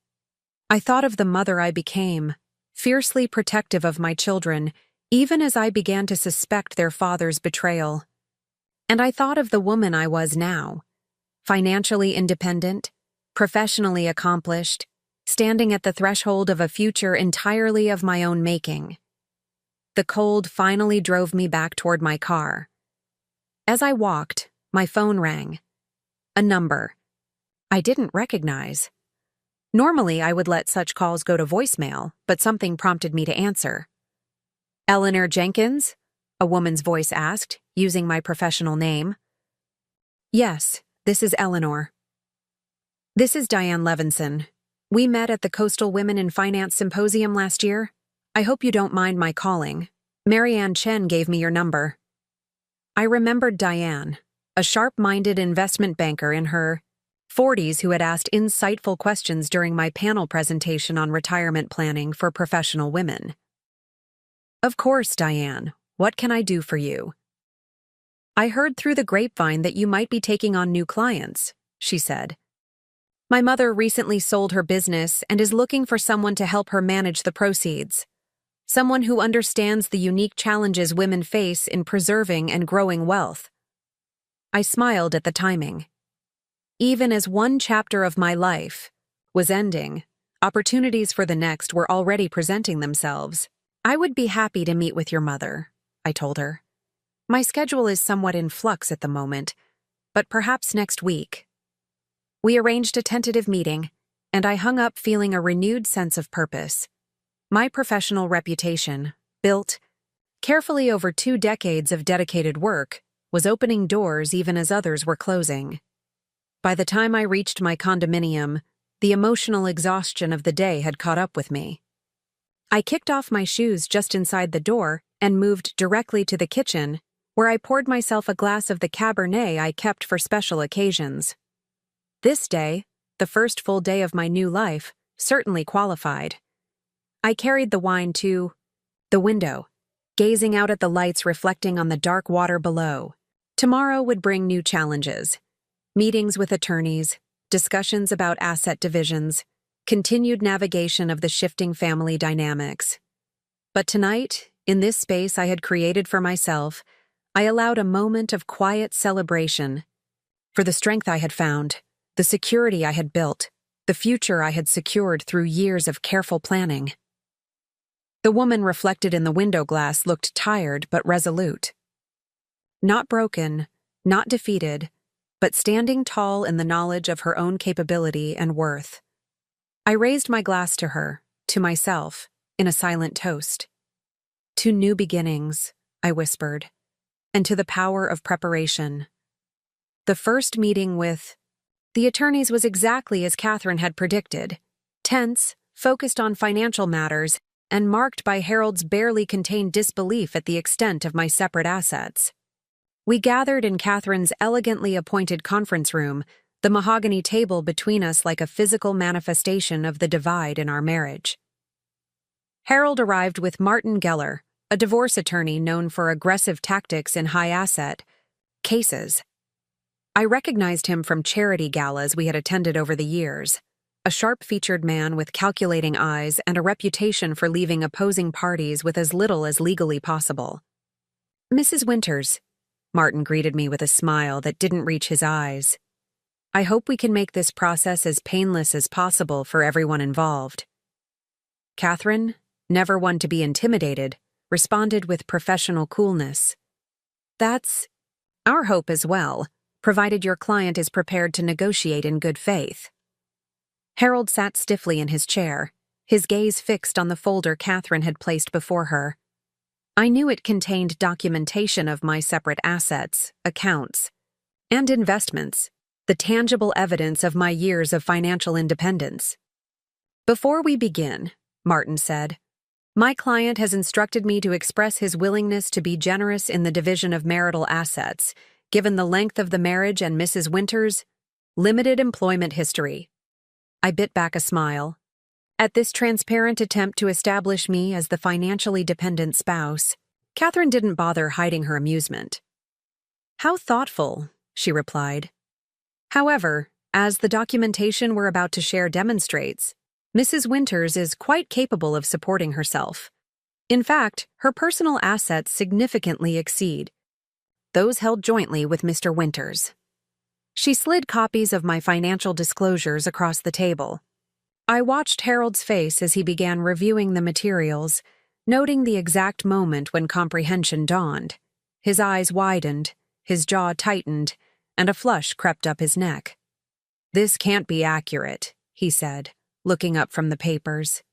I thought of the mother I became, fiercely protective of my children, even as I began to suspect their father's betrayal. And I thought of the woman I was now, financially independent, professionally accomplished, standing at the threshold of a future entirely of my own making. The cold finally drove me back toward my car. As I walked, my phone rang. A number I didn't recognize. Normally, I would let such calls go to voicemail, but something prompted me to answer. Eleanor Jenkins? A woman's voice asked, using my professional name. Yes, this is Eleanor. This is Diane Levinson. We met at the Coastal Women in Finance Symposium last year. I hope you don't mind my calling. Marianne Chen gave me your number. I remembered Diane, a sharp-minded investment banker in her 40s who had asked insightful questions during my panel presentation on retirement planning for professional women. Of course, Diane. What can I do for you? I heard through the grapevine that you might be taking on new clients, she said. My mother recently sold her business and is looking for someone to help her manage the proceeds. Someone who understands the unique challenges women face in preserving and growing wealth. I smiled at the timing. Even as one chapter of my life was ending, opportunities for the next were already presenting themselves. I would be happy to meet with your mother, I told her. My schedule is somewhat in flux at the moment, but perhaps next week. We arranged a tentative meeting, and I hung up feeling a renewed sense of purpose. My professional reputation, built carefully over 2 decades of dedicated work, was opening doors even as others were closing. By the time I reached my condominium, the emotional exhaustion of the day had caught up with me. I kicked off my shoes just inside the door and moved directly to the kitchen, where I poured myself a glass of the Cabernet I kept for special occasions. This day, the first full day of my new life, certainly qualified. I carried the wine to the window, gazing out at the lights reflecting on the dark water below. Tomorrow would bring new challenges. Meetings with attorneys, discussions about asset divisions, continued navigation of the shifting family dynamics. But tonight, in this space I had created for myself, I allowed a moment of quiet celebration for the strength I had found, the security I had built, the future I had secured through years of careful planning. The woman reflected in the window glass looked tired but resolute. Not broken, not defeated, but standing tall in the knowledge of her own capability and worth. I raised my glass to her, to myself, in a silent toast. To new beginnings, I whispered, and to the power of preparation. The first meeting with the attorneys was exactly as Catherine had predicted, tense, focused on financial matters, and marked by Harold's barely contained disbelief at the extent of my separate assets. We gathered in Catherine's elegantly appointed conference room, the mahogany table between us like a physical manifestation of the divide in our marriage. Harold arrived with Martin Geller, a divorce attorney known for aggressive tactics in high-asset cases. I recognized him from charity galas we had attended over the years, a sharp-featured man with calculating eyes and a reputation for leaving opposing parties with as little as legally possible. "Mrs. Winters," Martin greeted me with a smile that didn't reach his eyes. "I hope we can make this process as painless as possible for everyone involved." Catherine, never one to be intimidated, responded with professional coolness. "That's our hope as well, provided your client is prepared to negotiate in good faith." Harold sat stiffly in his chair, his gaze fixed on the folder Catherine had placed before her. I knew it contained documentation of my separate assets, accounts, and investments, the tangible evidence of my years of financial independence. "Before we begin," Martin said, "my client has instructed me to express his willingness to be generous in the division of marital assets, given the length of the marriage and Mrs. Winters' limited employment history." I bit back a smile. At this transparent attempt to establish me as the financially dependent spouse, Catherine didn't bother hiding her amusement. "How thoughtful," she replied. "However, as the documentation we're about to share demonstrates, Mrs. Winters is quite capable of supporting herself. In fact, her personal assets significantly exceed those held jointly with Mr. Winters." She slid copies of my financial disclosures across the table. I watched Harold's face as he began reviewing the materials, noting the exact moment when comprehension dawned. His eyes widened, his jaw tightened, and a flush crept up his neck. "This can't be accurate," he said, looking up from the papers.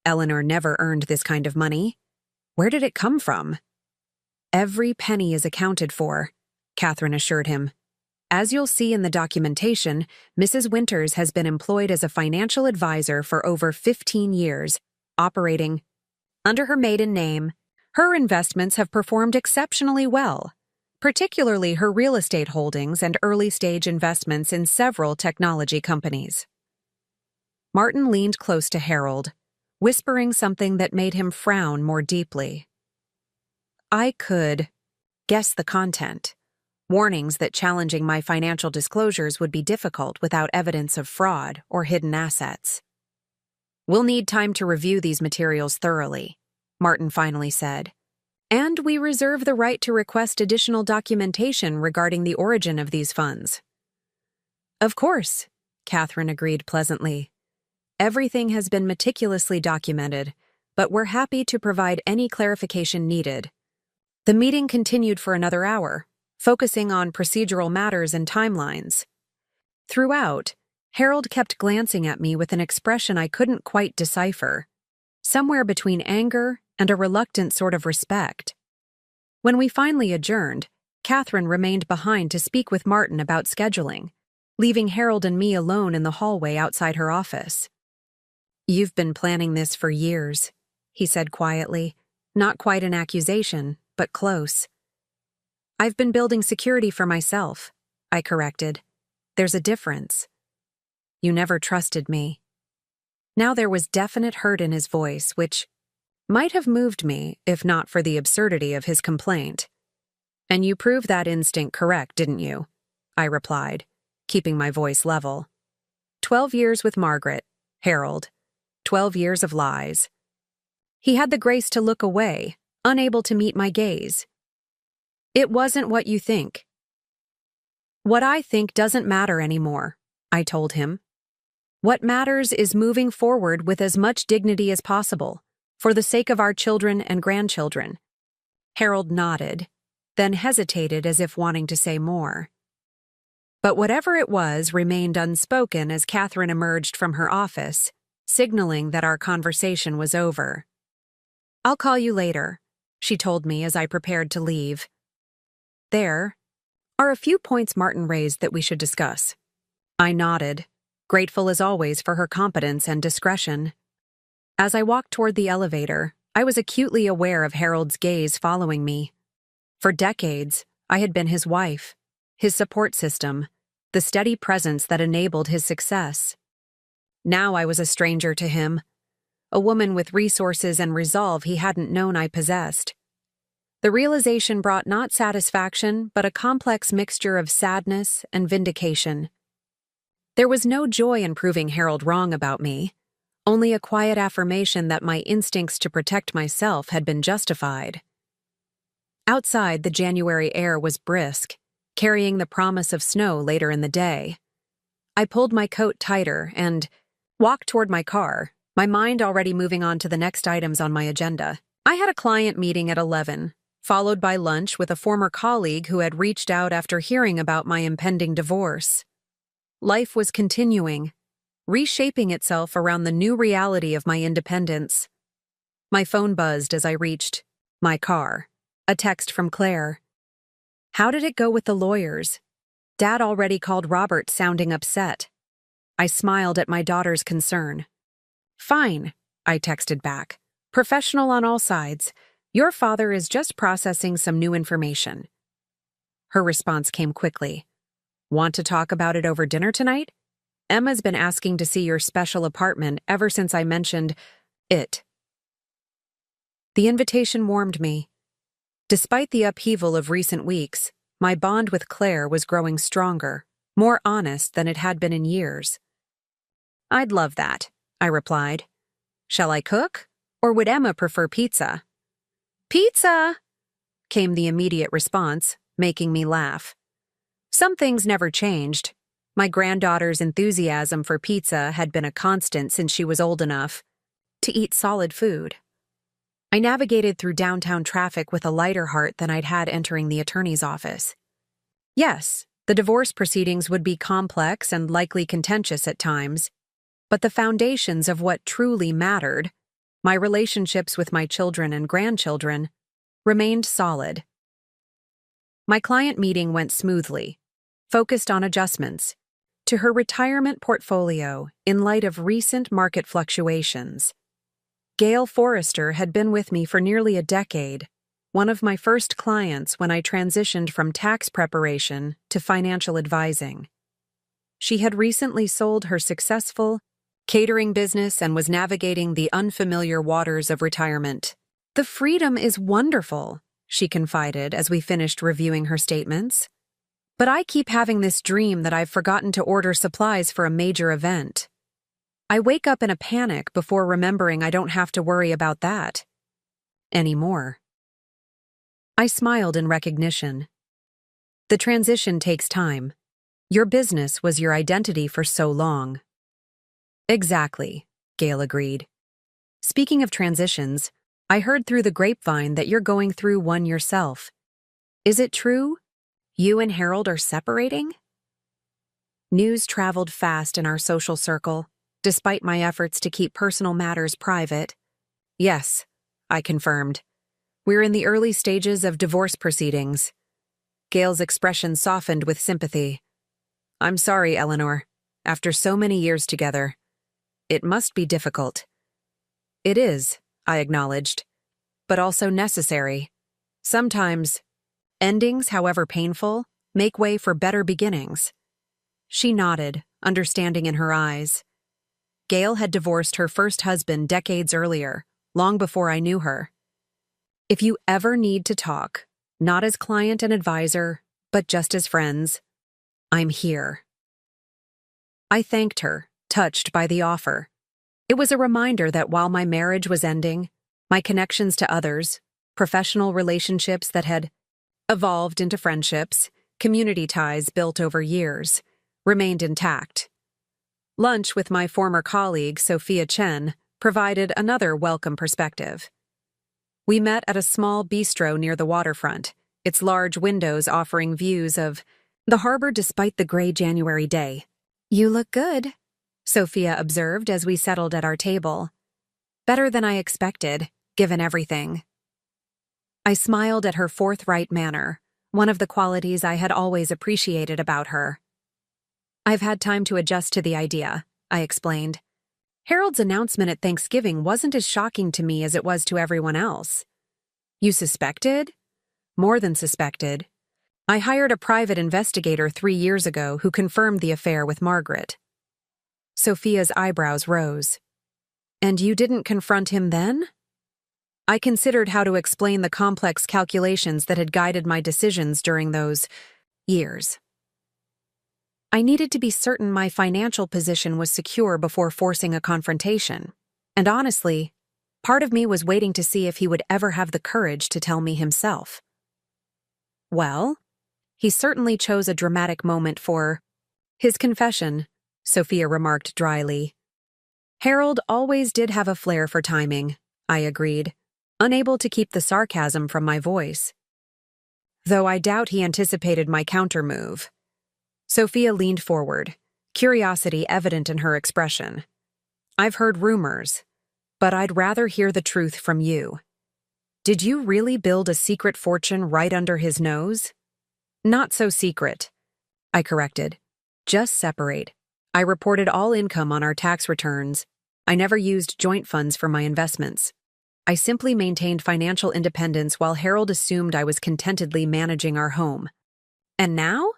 "Eleanor never earned this kind of money. Where did it come from?" "Every penny is accounted for," Catherine assured him. "As you'll see in the documentation, Mrs. Winters has been employed as a financial advisor for over 15 years, operating under her maiden name. Her investments have performed exceptionally well, particularly her real estate holdings and early-stage investments in several technology companies." Martin leaned close to Harold, whispering something that made him frown more deeply. I could guess the content. Warnings that challenging my financial disclosures would be difficult without evidence of fraud or hidden assets. "We'll need time to review these materials thoroughly," Martin finally said. And we reserve the right to request additional documentation regarding the origin of these funds. Of course, Catherine agreed pleasantly. Everything has been meticulously documented, but we're happy to provide any clarification needed. The meeting continued for another hour, focusing on procedural matters and timelines. Throughout, Harold kept glancing at me with an expression I couldn't quite decipher, somewhere between anger and a reluctant sort of respect. When we finally adjourned, Catherine remained behind to speak with Martin about scheduling, leaving Harold and me alone in the hallway outside her office. "You've been planning this for years," he said quietly, not quite an accusation, but close. "I've been building security for myself," I corrected. "There's a difference. You never trusted me." Now there was definite hurt in his voice, which might have moved me if not for the absurdity of his complaint. "And you proved that instinct correct, didn't you?" I replied, keeping my voice level. 12 years with Margaret, Harold. 12 years of lies. He had the grace to look away, unable to meet my gaze. "It wasn't what you think." "What I think doesn't matter anymore," I told him. "What matters is moving forward with as much dignity as possible, for the sake of our children and grandchildren." Harold nodded, then hesitated as if wanting to say more. But whatever it was remained unspoken as Catherine emerged from her office, signaling that our conversation was over. "I'll call you later," she told me as I prepared to leave. "There are a few points Martin raised that we should discuss." I nodded, grateful as always for her competence and discretion. As I walked toward the elevator, I was acutely aware of Harold's gaze following me. For decades, I had been his wife, his support system, the steady presence that enabled his success. Now I was a stranger to him, a woman with resources and resolve he hadn't known I possessed. The realization brought not satisfaction, but a complex mixture of sadness and vindication. There was no joy in proving Harold wrong about me, only a quiet affirmation that my instincts to protect myself had been justified. Outside, the January air was brisk, carrying the promise of snow later in the day. I pulled my coat tighter and walked toward my car, my mind already moving on to the next items on my agenda. I had a client meeting at 11, followed by lunch with a former colleague who had reached out after hearing about my impending divorce. Life was continuing, reshaping itself around the new reality of my independence. My phone buzzed as I reached my car, a text from Claire. "How did it go with the lawyers?" Dad already called Robert, sounding upset. I smiled at my daughter's concern. "Fine," I texted back. "Professional on all sides. Your father is just processing some new information." Her response came quickly. "Want to talk about it over dinner tonight? Emma's been asking to see your special apartment ever since I mentioned it." The invitation warmed me. Despite the upheaval of recent weeks, my bond with Claire was growing stronger, more honest than it had been in years. "I'd love that," I replied. "Shall I cook? Or would Emma prefer pizza?" "Pizza!" came the immediate response, making me laugh. Some things never changed. My granddaughter's enthusiasm for pizza had been a constant since she was old enough to eat solid food. I navigated through downtown traffic with a lighter heart than I'd had entering the attorney's office. Yes, the divorce proceedings would be complex and likely contentious at times, but the foundations of what truly mattered, my relationships with my children and grandchildren, remained solid. My client meeting went smoothly, focused on adjustments to her retirement portfolio in light of recent market fluctuations. Gail Forrester had been with me for nearly a decade, one of my first clients when I transitioned from tax preparation to financial advising. She had recently sold her successful catering business and was navigating the unfamiliar waters of retirement. "The freedom is wonderful," she confided as we finished reviewing her statements. "But I keep having this dream that I've forgotten to order supplies for a major event. I wake up in a panic before remembering I don't have to worry about that anymore." I smiled in recognition. The transition takes time. Your business was your identity for so long. Exactly, Gail agreed. Speaking of transitions, I heard through the grapevine that you're going through one yourself. Is it true? You and Harold are separating? News traveled fast in our social circle, despite my efforts to keep personal matters private. Yes, I confirmed. We're in the early stages of divorce proceedings. Gail's expression softened with sympathy. I'm sorry, Eleanor. After so many years together. It must be difficult. It is, I acknowledged, but also necessary. Sometimes, endings, however painful, make way for better beginnings. She nodded, understanding in her eyes. Gail had divorced her first husband decades earlier, long before I knew her. If you ever need to talk, not as client and advisor, but just as friends, I'm here. I thanked her, touched by the offer. It was a reminder that while my marriage was ending, my connections to others, professional relationships that had evolved into friendships, community ties built over years, remained intact. Lunch with my former colleague, Sophia Chen, provided another welcome perspective. We met at a small bistro near the waterfront, its large windows offering views of the harbor despite the gray January day. You look good, Sophia observed as we settled at our table. Better than I expected, given everything. I smiled at her forthright manner, one of the qualities I had always appreciated about her. I've had time to adjust to the idea, I explained. Harold's announcement at Thanksgiving wasn't as shocking to me as it was to everyone else. You suspected? More than suspected. I hired a private investigator 3 years ago who confirmed the affair with Margaret. Sophia's eyebrows rose. And you didn't confront him then? I considered how to explain the complex calculations that had guided my decisions during those years. I needed to be certain my financial position was secure before forcing a confrontation. And honestly, part of me was waiting to see if he would ever have the courage to tell me himself. Well, he certainly chose a dramatic moment for his confession, Sophia remarked dryly. Harold always did have a flair for timing, I agreed, unable to keep the sarcasm from my voice. Though I doubt he anticipated my countermove. Sophia leaned forward, curiosity evident in her expression. I've heard rumors, but I'd rather hear the truth from you. Did you really build a secret fortune right under his nose? Not so secret, I corrected. Just separate. I reported all income on our tax returns. I never used joint funds for my investments. I simply maintained financial independence while Harold assumed I was contentedly managing our home. And now?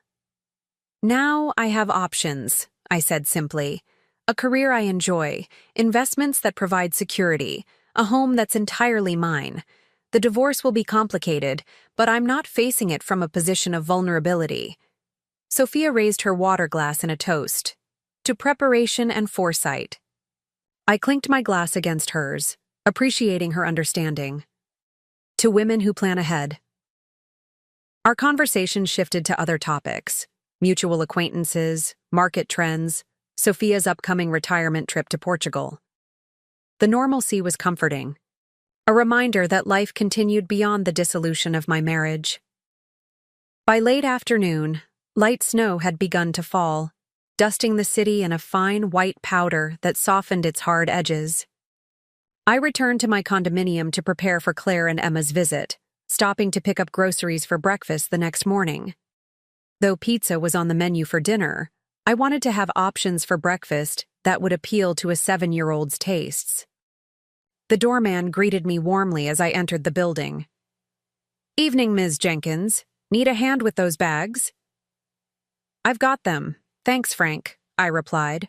Now I have options, I said simply. A career I enjoy, investments that provide security, a home that's entirely mine. The divorce will be complicated, but I'm not facing it from a position of vulnerability. Sophia raised her water glass in a toast. To preparation and foresight. I clinked my glass against hers, appreciating her understanding. To women who plan ahead. Our conversation shifted to other topics. Mutual acquaintances, market trends, Sophia's upcoming retirement trip to Portugal. The normalcy was comforting. A reminder that life continued beyond the dissolution of my marriage. By late afternoon, light snow had begun to fall, dusting the city in a fine white powder that softened its hard edges. I returned to my condominium to prepare for Claire and Emma's visit, stopping to pick up groceries for breakfast the next morning. Though pizza was on the menu for dinner, I wanted to have options for breakfast that would appeal to a 7-year-old's tastes. The doorman greeted me warmly as I entered the building. Evening, Ms. Jenkins. Need a hand with those bags? I've got them. Thanks, Frank, I replied.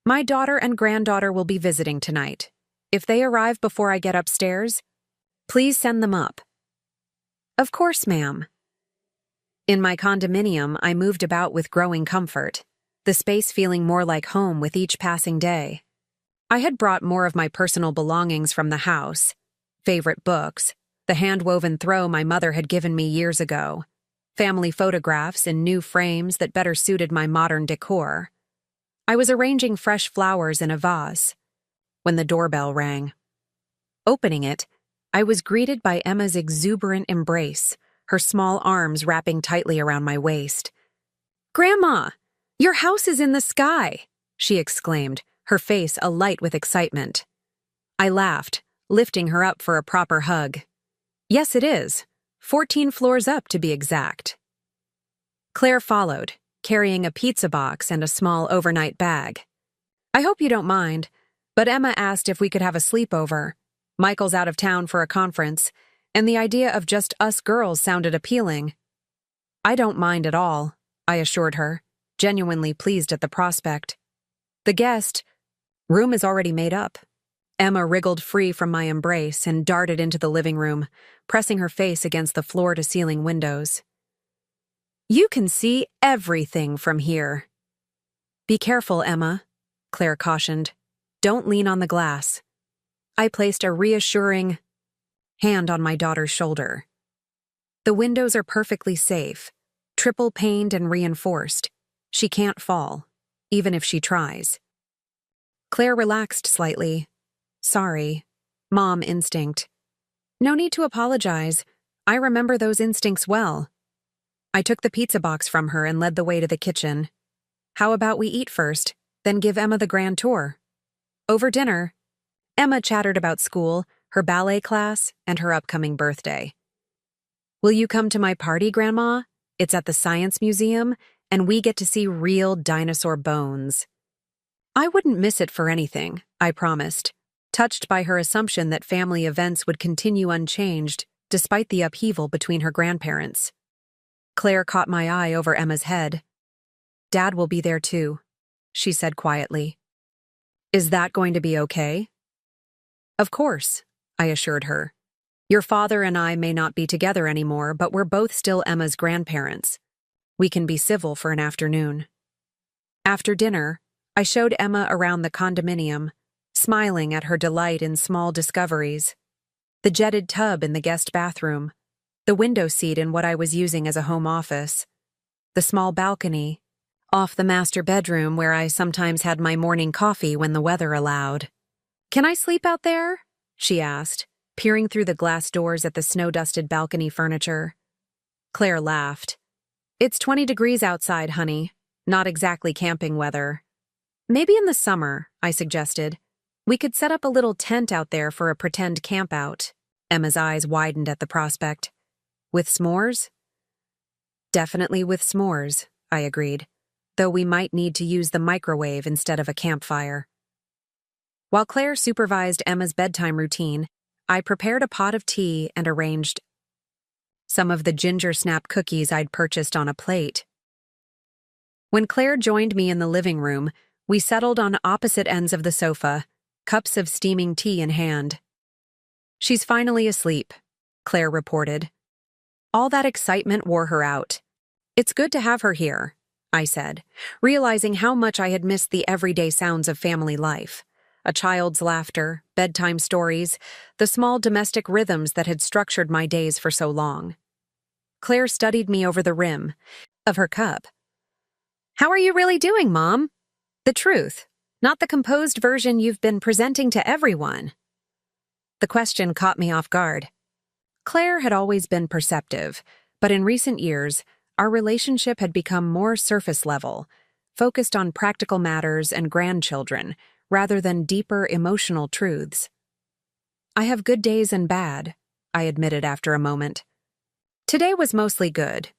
My daughter and granddaughter will be visiting tonight. If they arrive before I get upstairs, please send them up. Of course, ma'am. In my condominium, I moved about with growing comfort, the space feeling more like home with each passing day. I had brought more of my personal belongings from the house, favorite books, the hand-woven throw my mother had given me years ago, family photographs in new frames that better suited my modern decor. I was arranging fresh flowers in a vase when the doorbell rang. Opening it, I was greeted by Emma's exuberant embrace, her small arms wrapping tightly around my waist. "Grandma, your house is in the sky!" she exclaimed, her face alight with excitement. I laughed, lifting her up for a proper hug. "Yes, it is. 14 floors up, to be exact." Claire followed, carrying a pizza box and a small overnight bag. "I hope you don't mind, but Emma asked if we could have a sleepover. Michael's out of town for a conference, and the idea of just us girls sounded appealing." "I don't mind at all," I assured her, genuinely pleased at the prospect. "The guest room is already made up." Emma wriggled free from my embrace and darted into the living room, pressing her face against the floor-to-ceiling windows. "You can see everything from here." "Be careful, Emma," Claire cautioned. "Don't lean on the glass." I placed a reassuring hand on my daughter's shoulder. "The windows are perfectly safe, triple-paned and reinforced. She can't fall, even if she tries." Claire relaxed slightly. "Sorry. Mom instinct." "No need to apologize. I remember those instincts well." I took the pizza box from her and led the way to the kitchen. "How about we eat first, then give Emma the grand tour?" Over dinner, Emma chattered about school, her ballet class, and her upcoming birthday. "Will you come to my party, Grandma? It's at the Science Museum, and we get to see real dinosaur bones." I wouldn't miss it for anything, I promised, touched by her assumption that family events would continue unchanged despite the upheaval between her grandparents. Claire caught my eye over Emma's head. "Dad will be there too," she said quietly. "Is that going to be okay?" "Of course," I assured her. "Your father and I may not be together anymore, but we're both still Emma's grandparents. We can be civil for an afternoon." After dinner, I showed Emma around the condominium, smiling at her delight in small discoveries. The jetted tub in the guest bathroom, the window seat in what I was using as a home office, the small balcony off the master bedroom where I sometimes had my morning coffee when the weather allowed. "Can I sleep out there?" she asked, peering through the glass doors at the snow-dusted balcony furniture. Claire laughed. "It's 20 degrees outside, honey. Not exactly camping weather." "Maybe in the summer," I suggested. "We could set up a little tent out there for a pretend campout." Emma's eyes widened at the prospect. "With s'mores?" "Definitely with s'mores," I agreed, though we might need to use the microwave instead of a campfire. While Claire supervised Emma's bedtime routine, I prepared a pot of tea and arranged some of the ginger snap cookies I'd purchased on a plate. When Claire joined me in the living room, we settled on opposite ends of the sofa, cups of steaming tea in hand. "She's finally asleep," Claire reported. All that excitement wore her out. "It's good to have her here," I said, realizing how much I had missed the everyday sounds of family life. A child's laughter, bedtime stories, the small domestic rhythms that had structured my days for so long. Claire studied me over the rim of her cup. "How are you really doing, Mom? The truth, not the composed version you've been presenting to everyone." The question caught me off guard. Claire had always been perceptive, but in recent years, our relationship had become more surface level, focused on practical matters and grandchildren, rather than deeper emotional truths. "I have good days and bad," I admitted after a moment. "Today was mostly good.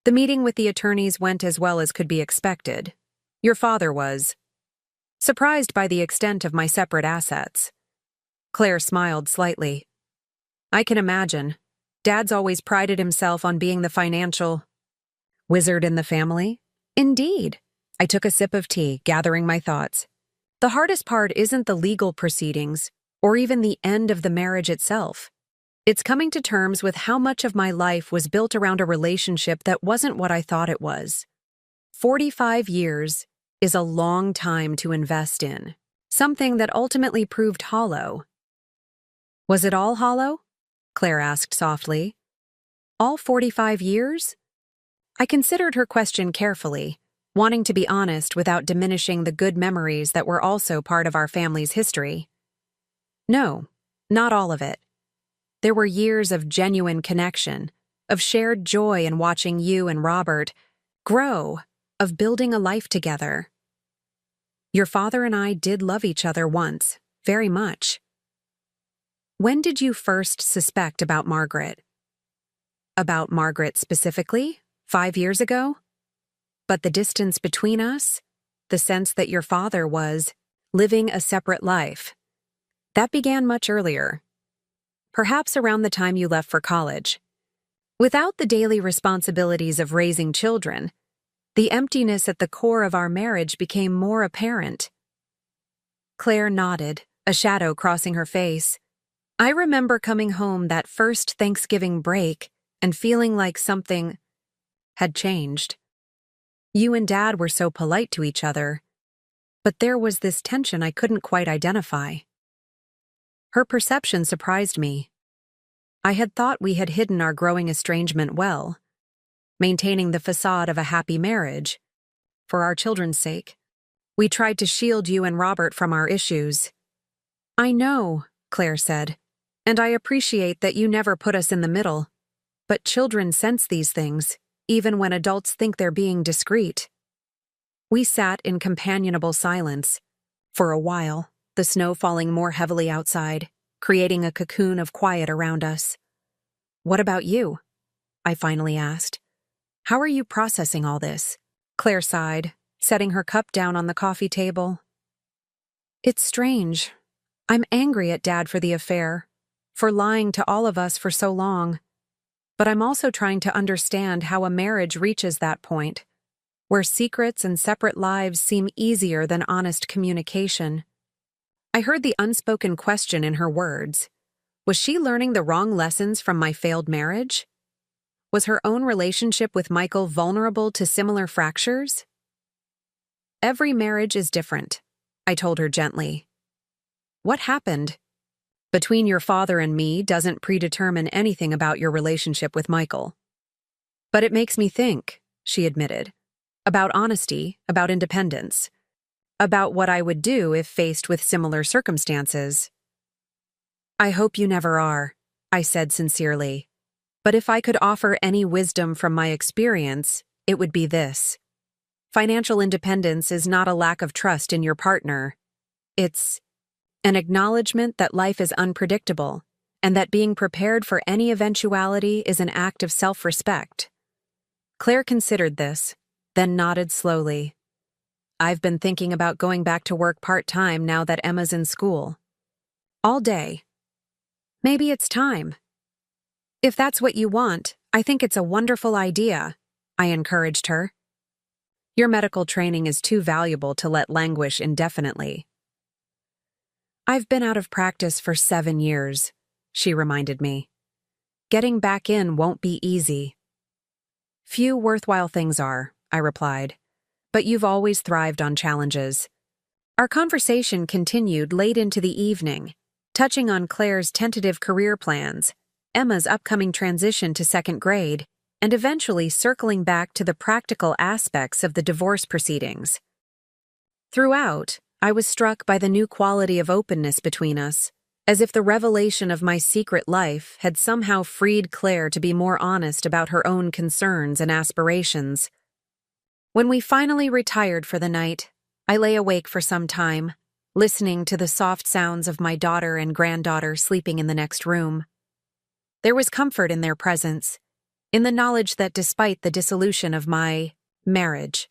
The meeting with the attorneys went as well as could be expected. Your father was surprised by the extent of my separate assets." Claire smiled slightly. "I can imagine. Dad's always prided himself on being the financial wizard in the family." "Indeed." I took a sip of tea, gathering my thoughts. "The hardest part isn't the legal proceedings, or even the end of the marriage itself. It's coming to terms with how much of my life was built around a relationship that wasn't what I thought it was. 45 years is a long time to invest in, something that ultimately proved hollow." "Was it all hollow?" Claire asked softly. All 45 years? I considered her question carefully, wanting to be honest without diminishing the good memories that were also part of our family's history. No, not all of it. There were years of genuine connection, of shared joy in watching you and Robert grow, of building a life together. Your father and I did love each other once, very much. When did you first suspect about Margaret? About Margaret specifically? 5 years ago? But the distance between us? The sense that your father was living a separate life? That began much earlier. Perhaps around the time you left for college. Without the daily responsibilities of raising children, the emptiness at the core of our marriage became more apparent. Claire nodded, a shadow crossing her face. I remember coming home that first Thanksgiving break and feeling like something had changed. You and Dad were so polite to each other, but there was this tension I couldn't quite identify. Her perception surprised me. I had thought we had hidden our growing estrangement well, maintaining the facade of a happy marriage. For our children's sake, we tried to shield you and Robert from our issues. I know, Claire said, and I appreciate that you never put us in the middle. But children sense these things, even when adults think they're being discreet. We sat in companionable silence. For a while, the snow falling more heavily outside, creating a cocoon of quiet around us. What about you? I finally asked. How are you processing all this? Claire sighed, setting her cup down on the coffee table. It's strange. I'm angry at Dad for the affair, for lying to all of us for so long. But I'm also trying to understand how a marriage reaches that point, where secrets and separate lives seem easier than honest communication. I heard the unspoken question in her words. Was she learning the wrong lessons from my failed marriage? Was her own relationship with Michael vulnerable to similar fractures? Every marriage is different, I told her gently. What happened? Between your father and me doesn't predetermine anything about your relationship with Michael. But it makes me think, she admitted, about honesty, about independence, about what I would do if faced with similar circumstances. I hope you never are, I said sincerely. But if I could offer any wisdom from my experience, it would be this. Financial independence is not a lack of trust in your partner. It's an acknowledgement that life is unpredictable, and that being prepared for any eventuality is an act of self-respect. Claire considered this, then nodded slowly. I've been thinking about going back to work part-time now that Emma's in school. All day. Maybe it's time. If that's what you want, I think it's a wonderful idea, I encouraged her. Your medical training is too valuable to let languish indefinitely. I've been out of practice for 7 years, she reminded me. Getting back in won't be easy. Few worthwhile things are, I replied, but you've always thrived on challenges. Our conversation continued late into the evening, touching on Claire's tentative career plans, Emma's upcoming transition to 2nd grade, and eventually circling back to the practical aspects of the divorce proceedings. Throughout, I was struck by the new quality of openness between us, as if the revelation of my secret life had somehow freed Claire to be more honest about her own concerns and aspirations. When we finally retired for the night, I lay awake for some time, listening to the soft sounds of my daughter and granddaughter sleeping in the next room. There was comfort in their presence, in the knowledge that despite the dissolution of my marriage,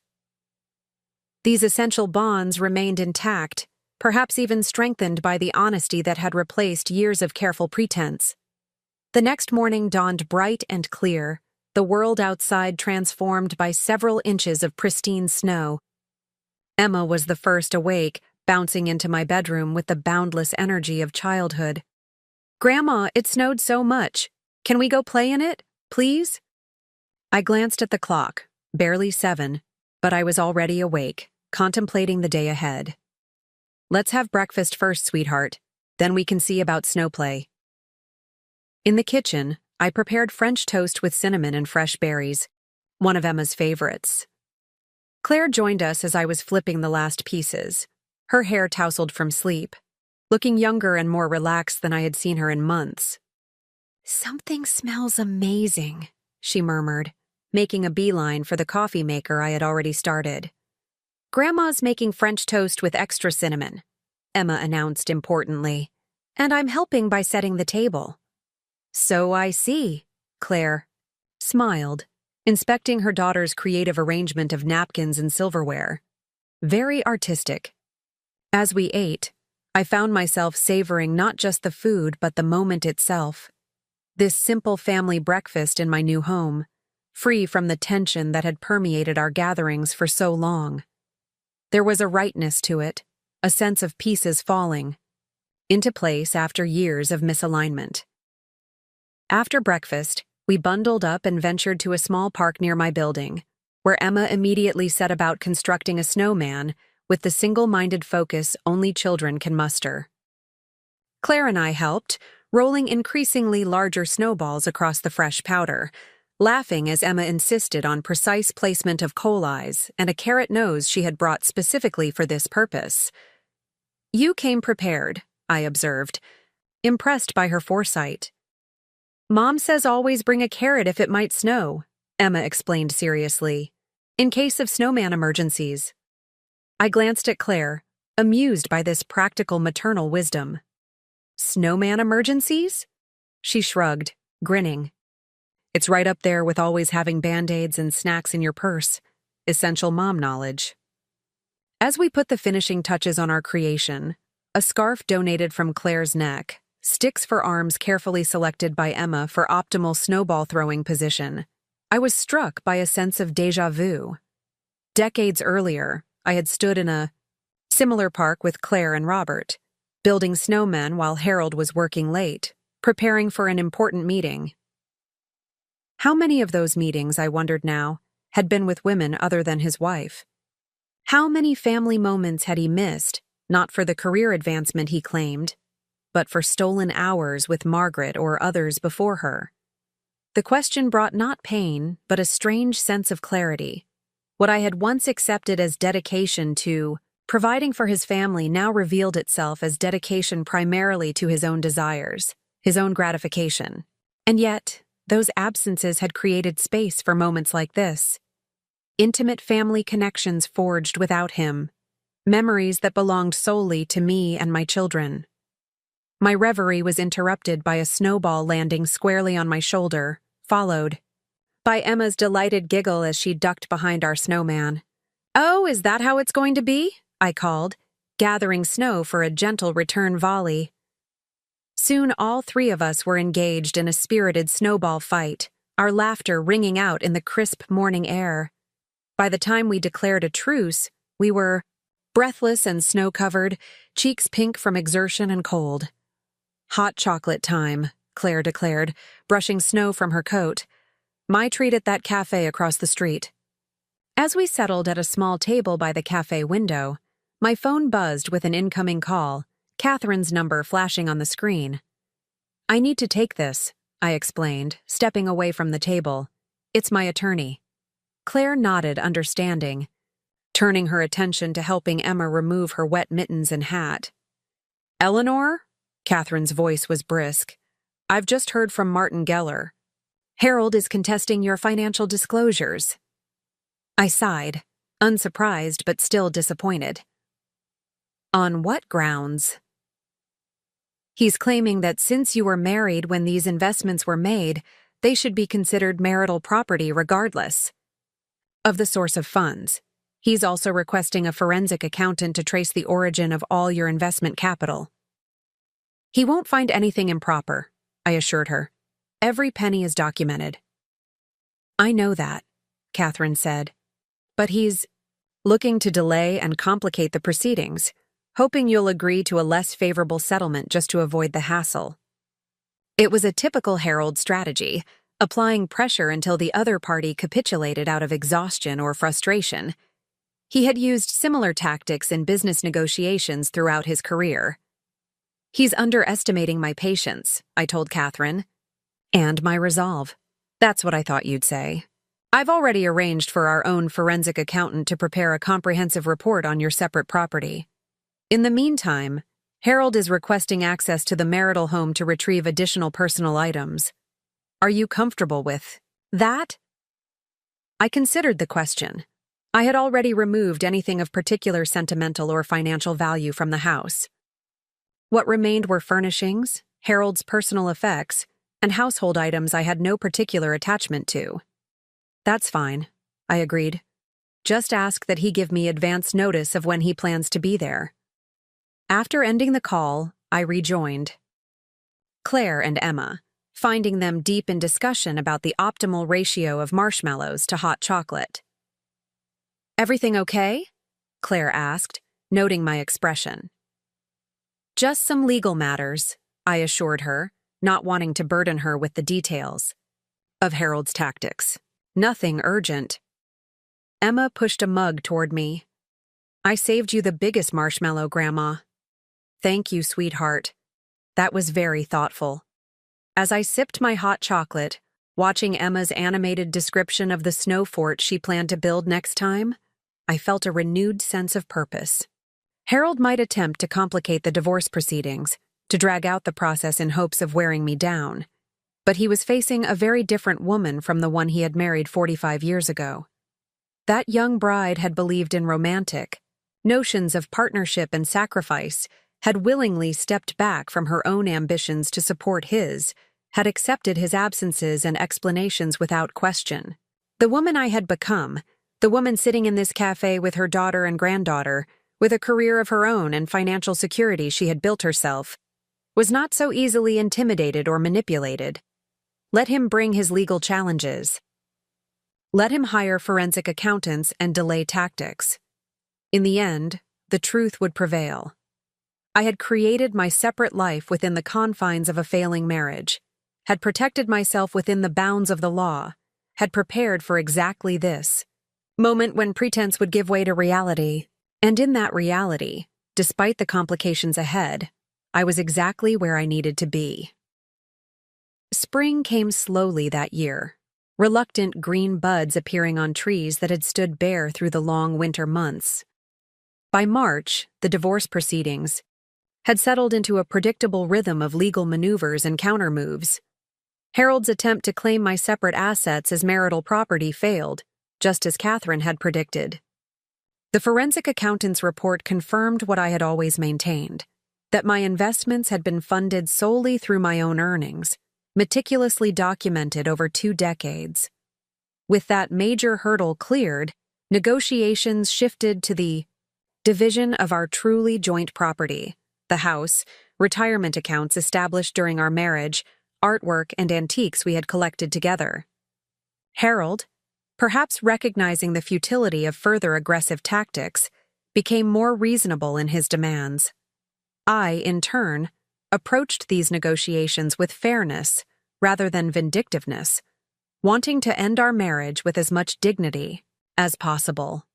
these essential bonds remained intact, perhaps even strengthened by the honesty that had replaced years of careful pretense. The next morning dawned bright and clear, the world outside transformed by several inches of pristine snow. Emma was the first awake, bouncing into my bedroom with the boundless energy of childhood. Grandma, it snowed so much. Can we go play in it, please? I glanced at the clock, barely 7, but I was already awake, contemplating the day ahead. Let's have breakfast first, sweetheart. Then we can see about snowplay. In the kitchen, I prepared French toast with cinnamon and fresh berries, one of Emma's favorites. Claire joined us as I was flipping the last pieces, her hair tousled from sleep, looking younger and more relaxed than I had seen her in months. "Something smells amazing," she murmured, making a beeline for the coffee maker I had already started. "Grandma's making French toast with extra cinnamon," Emma announced importantly, "and I'm helping by setting the table." "So I see," Claire smiled, inspecting her daughter's creative arrangement of napkins and silverware. Very artistic. As we ate, I found myself savoring not just the food but the moment itself. This simple family breakfast in my new home, free from the tension that had permeated our gatherings for so long. There was a rightness to it, a sense of pieces falling into place after years of misalignment. After breakfast, we bundled up and ventured to a small park near my building, where Emma immediately set about constructing a snowman with the single-minded focus only children can muster. Claire and I helped, rolling increasingly larger snowballs across the fresh powder, laughing as Emma insisted on precise placement of coal eyes and a carrot nose she had brought specifically for this purpose. "You came prepared," I observed, impressed by her foresight. "Mom says always bring a carrot if it might snow," Emma explained seriously, "in case of snowman emergencies." I glanced at Claire, amused by this practical maternal wisdom. "Snowman emergencies?" She shrugged, grinning. "It's right up there with always having Band-Aids and snacks in your purse. Essential mom knowledge." As we put the finishing touches on our creation, a scarf donated from Claire's neck, sticks for arms carefully selected by Emma for optimal snowball throwing position, I was struck by a sense of déjà vu. Decades earlier, I had stood in a similar park with Claire and Robert, building snowmen while Harold was working late, preparing for an important meeting. How many of those meetings, I wondered now, had been with women other than his wife? How many family moments had he missed, not for the career advancement he claimed, but for stolen hours with Margaret or others before her? The question brought not pain, but a strange sense of clarity. What I had once accepted as dedication to providing for his family now revealed itself as dedication primarily to his own desires, his own gratification. And yet, those absences had created space for moments like this. Intimate family connections forged without him, memories that belonged solely to me and my children. My reverie was interrupted by a snowball landing squarely on my shoulder, followed by Emma's delighted giggle as she ducked behind our snowman. "Oh, is that how it's going to be?" I called, gathering snow for a gentle return volley. Soon all three of us were engaged in a spirited snowball fight, our laughter ringing out in the crisp morning air. By the time we declared a truce, we were breathless and snow-covered, cheeks pink from exertion and cold. "Hot chocolate time," Claire declared, brushing snow from her coat. "My treat at that cafe across the street." As we settled at a small table by the cafe window, my phone buzzed with an incoming call, Catherine's number flashing on the screen. "I need to take this," I explained, stepping away from the table. "It's my attorney." Claire nodded, understanding, turning her attention to helping Emma remove her wet mittens and hat. "Eleanor?" Catherine's voice was brisk. "I've just heard from Martin Geller. Harold is contesting your financial disclosures." I sighed, unsurprised but still disappointed. "On what grounds?" "He's claiming that since you were married when these investments were made, they should be considered marital property regardless of the source of funds. He's also requesting a forensic accountant to trace the origin of all your investment capital." "He won't find anything improper," I assured her. "Every penny is documented." "I know that," Catherine said. "But he's looking to delay and complicate the proceedings, hoping you'll agree to a less favorable settlement just to avoid the hassle." It was a typical Harold strategy, applying pressure until the other party capitulated out of exhaustion or frustration. He had used similar tactics in business negotiations throughout his career. "He's underestimating my patience," I told Catherine. And my resolve. That's what I thought you'd say. I've already arranged for our own forensic accountant to prepare a comprehensive report on your separate property. In the meantime, Harold is requesting access to the marital home to retrieve additional personal items. Are you comfortable with that? I considered the question. I had already removed anything of particular sentimental or financial value from the house. What remained were furnishings, Harold's personal effects, and household items I had no particular attachment to. That's fine, I agreed. Just ask that he give me advance notice of when he plans to be there. After ending the call, I rejoined Claire and Emma, finding them deep in discussion about the optimal ratio of marshmallows to hot chocolate. Everything okay? Claire asked, noting my expression. Just some legal matters, I assured her, not wanting to burden her with the details of Harold's tactics. Nothing urgent. Emma pushed a mug toward me. I saved you the biggest marshmallow, Grandma. Thank you, sweetheart. That was very thoughtful. As I sipped my hot chocolate, watching Emma's animated description of the snow fort she planned to build next time, I felt a renewed sense of purpose. Harold might attempt to complicate the divorce proceedings, to drag out the process in hopes of wearing me down, but he was facing a very different woman from the one he had married 45 years ago. That young bride had believed in romantic notions of partnership and sacrifice, had willingly stepped back from her own ambitions to support his, had accepted his absences and explanations without question. The woman I had become, the woman sitting in this cafe with her daughter and granddaughter, with a career of her own and financial security she had built herself, was not so easily intimidated or manipulated. Let him bring his legal challenges. Let him hire forensic accountants and delay tactics. In the end, the truth would prevail. I had created my separate life within the confines of a failing marriage, had protected myself within the bounds of the law, had prepared for exactly this moment when pretense would give way to reality. And in that reality, despite the complications ahead, I was exactly where I needed to be. Spring came slowly that year, reluctant green buds appearing on trees that had stood bare through the long winter months. By March, the divorce proceedings had settled into a predictable rhythm of legal maneuvers and countermoves. Harold's attempt to claim my separate assets as marital property failed, just as Catherine had predicted. The forensic accountant's report confirmed what I had always maintained, that my investments had been funded solely through my own earnings, meticulously documented over 2 decades. With that major hurdle cleared, negotiations shifted to the division of our truly joint property, the house, retirement accounts established during our marriage, artwork and antiques we had collected together. Harold, perhaps recognizing the futility of further aggressive tactics, became more reasonable in his demands. I, in turn, approached these negotiations with fairness rather than vindictiveness, wanting to end our marriage with as much dignity as possible.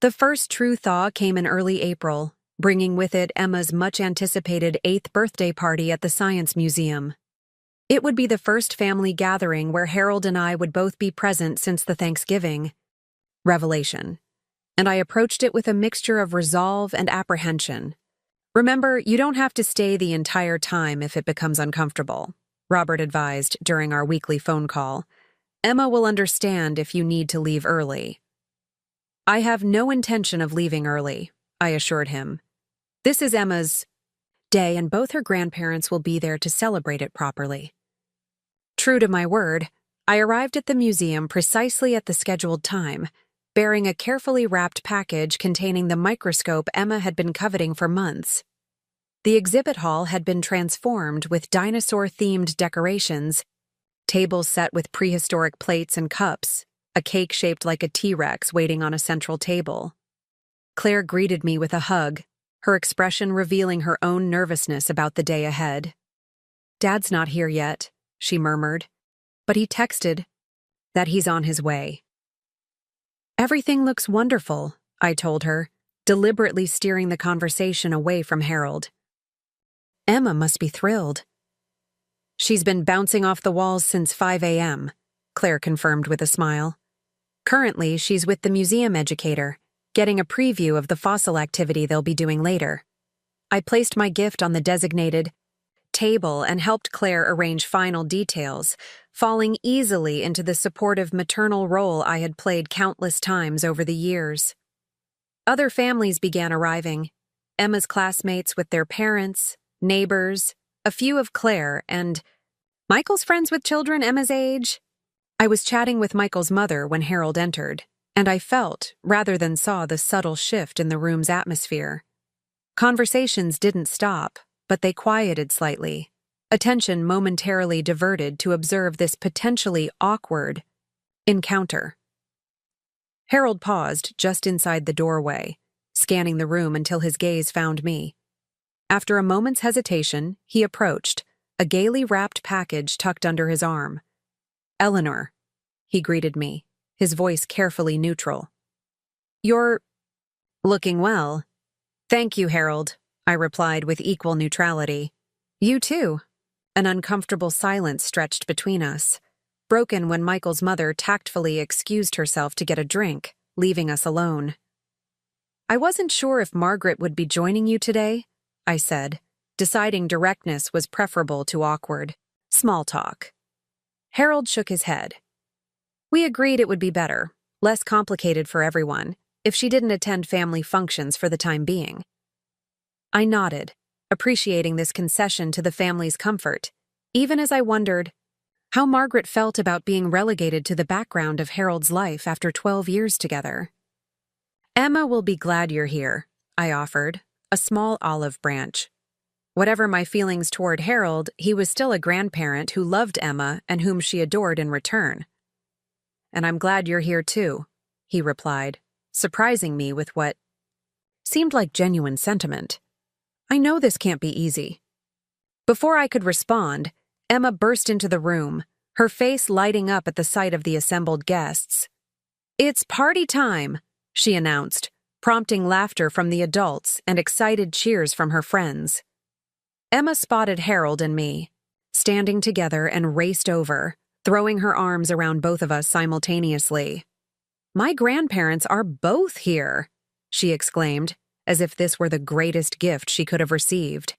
The first true thaw came in early April, bringing with it Emma's much-anticipated 8th birthday party at the Science Museum. It would be the first family gathering where Harold and I would both be present since the Thanksgiving revelation, and I approached it with a mixture of resolve and apprehension. Remember, you don't have to stay the entire time if it becomes uncomfortable, Robert advised during our weekly phone call. Emma will understand if you need to leave early. I have no intention of leaving early, I assured him. This is Emma's day, and both her grandparents will be there to celebrate it properly. True to my word, I arrived at the museum precisely at the scheduled time, bearing a carefully wrapped package containing the microscope Emma had been coveting for months. The exhibit hall had been transformed with dinosaur-themed decorations, tables set with prehistoric plates and cups, a cake shaped like a T-Rex waiting on a central table. Claire greeted me with a hug, her expression revealing her own nervousness about the day ahead. "Dad's not here yet," she murmured, "but he texted that he's on his way." "Everything looks wonderful," I told her, deliberately steering the conversation away from Harold. "Emma must be thrilled." She's been bouncing off the walls since 5 a.m., Claire confirmed with a smile. Currently, she's with the museum educator, getting a preview of the fossil activity they'll be doing later. I placed my gift on the designated table and helped Claire arrange final details, falling easily into the supportive maternal role I had played countless times over the years. Other families began arriving, Emma's classmates with their parents, neighbors, a few of Claire, and Michael's friends with children Emma's age. I was chatting with Michael's mother when Harold entered, and I felt, rather than saw, the subtle shift in the room's atmosphere. Conversations didn't stop, but they quieted slightly, attention momentarily diverted to observe this potentially awkward encounter. Harold paused just inside the doorway, scanning the room until his gaze found me. After a moment's hesitation, he approached, a gaily wrapped package tucked under his arm. "Eleanor," he greeted me, his voice carefully neutral. "You're looking well." "Thank you, Harold," I replied with equal neutrality. "You too." An uncomfortable silence stretched between us, broken when Michael's mother tactfully excused herself to get a drink, leaving us alone. "I wasn't sure if Margaret would be joining you today," I said, deciding directness was preferable to awkward small talk. Harold shook his head. "We agreed it would be better, less complicated for everyone, if she didn't attend family functions for the time being." I nodded, appreciating this concession to the family's comfort, even as I wondered how Margaret felt about being relegated to the background of Harold's life after 12 years together. "Emma will be glad you're here," I offered, a small olive branch. Whatever my feelings toward Harold, he was still a grandparent who loved Emma and whom she adored in return. "And I'm glad you're here too," he replied, surprising me with what seemed like genuine sentiment. "I know this can't be easy." Before I could respond, Emma burst into the room, her face lighting up at the sight of the assembled guests. "It's party time," she announced, prompting laughter from the adults and excited cheers from her friends. Emma spotted Harold and me, standing together, and raced over, throwing her arms around both of us simultaneously. "My grandparents are both here," she exclaimed, as if this were the greatest gift she could have received.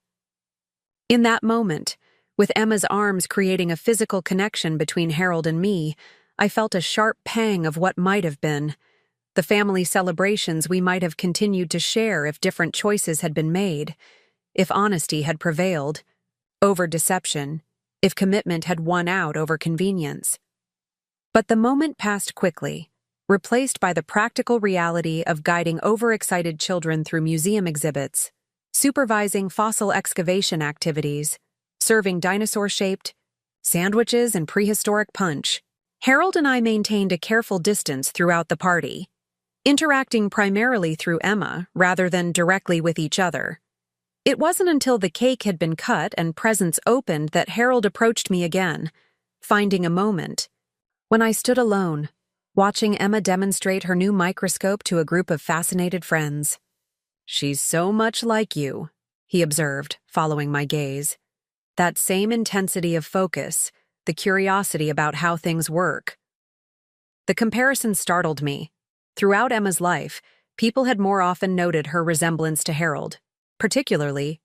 In that moment, with Emma's arms creating a physical connection between Harold and me, I felt a sharp pang of what might have been, the family celebrations we might have continued to share if different choices had been made, if honesty had prevailed over deception, if commitment had won out over convenience. But the moment passed quickly, replaced by the practical reality of guiding overexcited children through museum exhibits, supervising fossil excavation activities, serving dinosaur-shaped sandwiches and prehistoric punch. Harold and I maintained a careful distance throughout the party, interacting primarily through Emma rather than directly with each other. It wasn't until the cake had been cut and presents opened that Harold approached me again, finding a moment. When I stood alone, watching Emma demonstrate her new microscope to a group of fascinated friends. "She's so much like you," he observed, following my gaze. "That same intensity of focus, the curiosity about how things work." The comparison startled me. Throughout Emma's life, people had more often noted her resemblance to Harold, particularly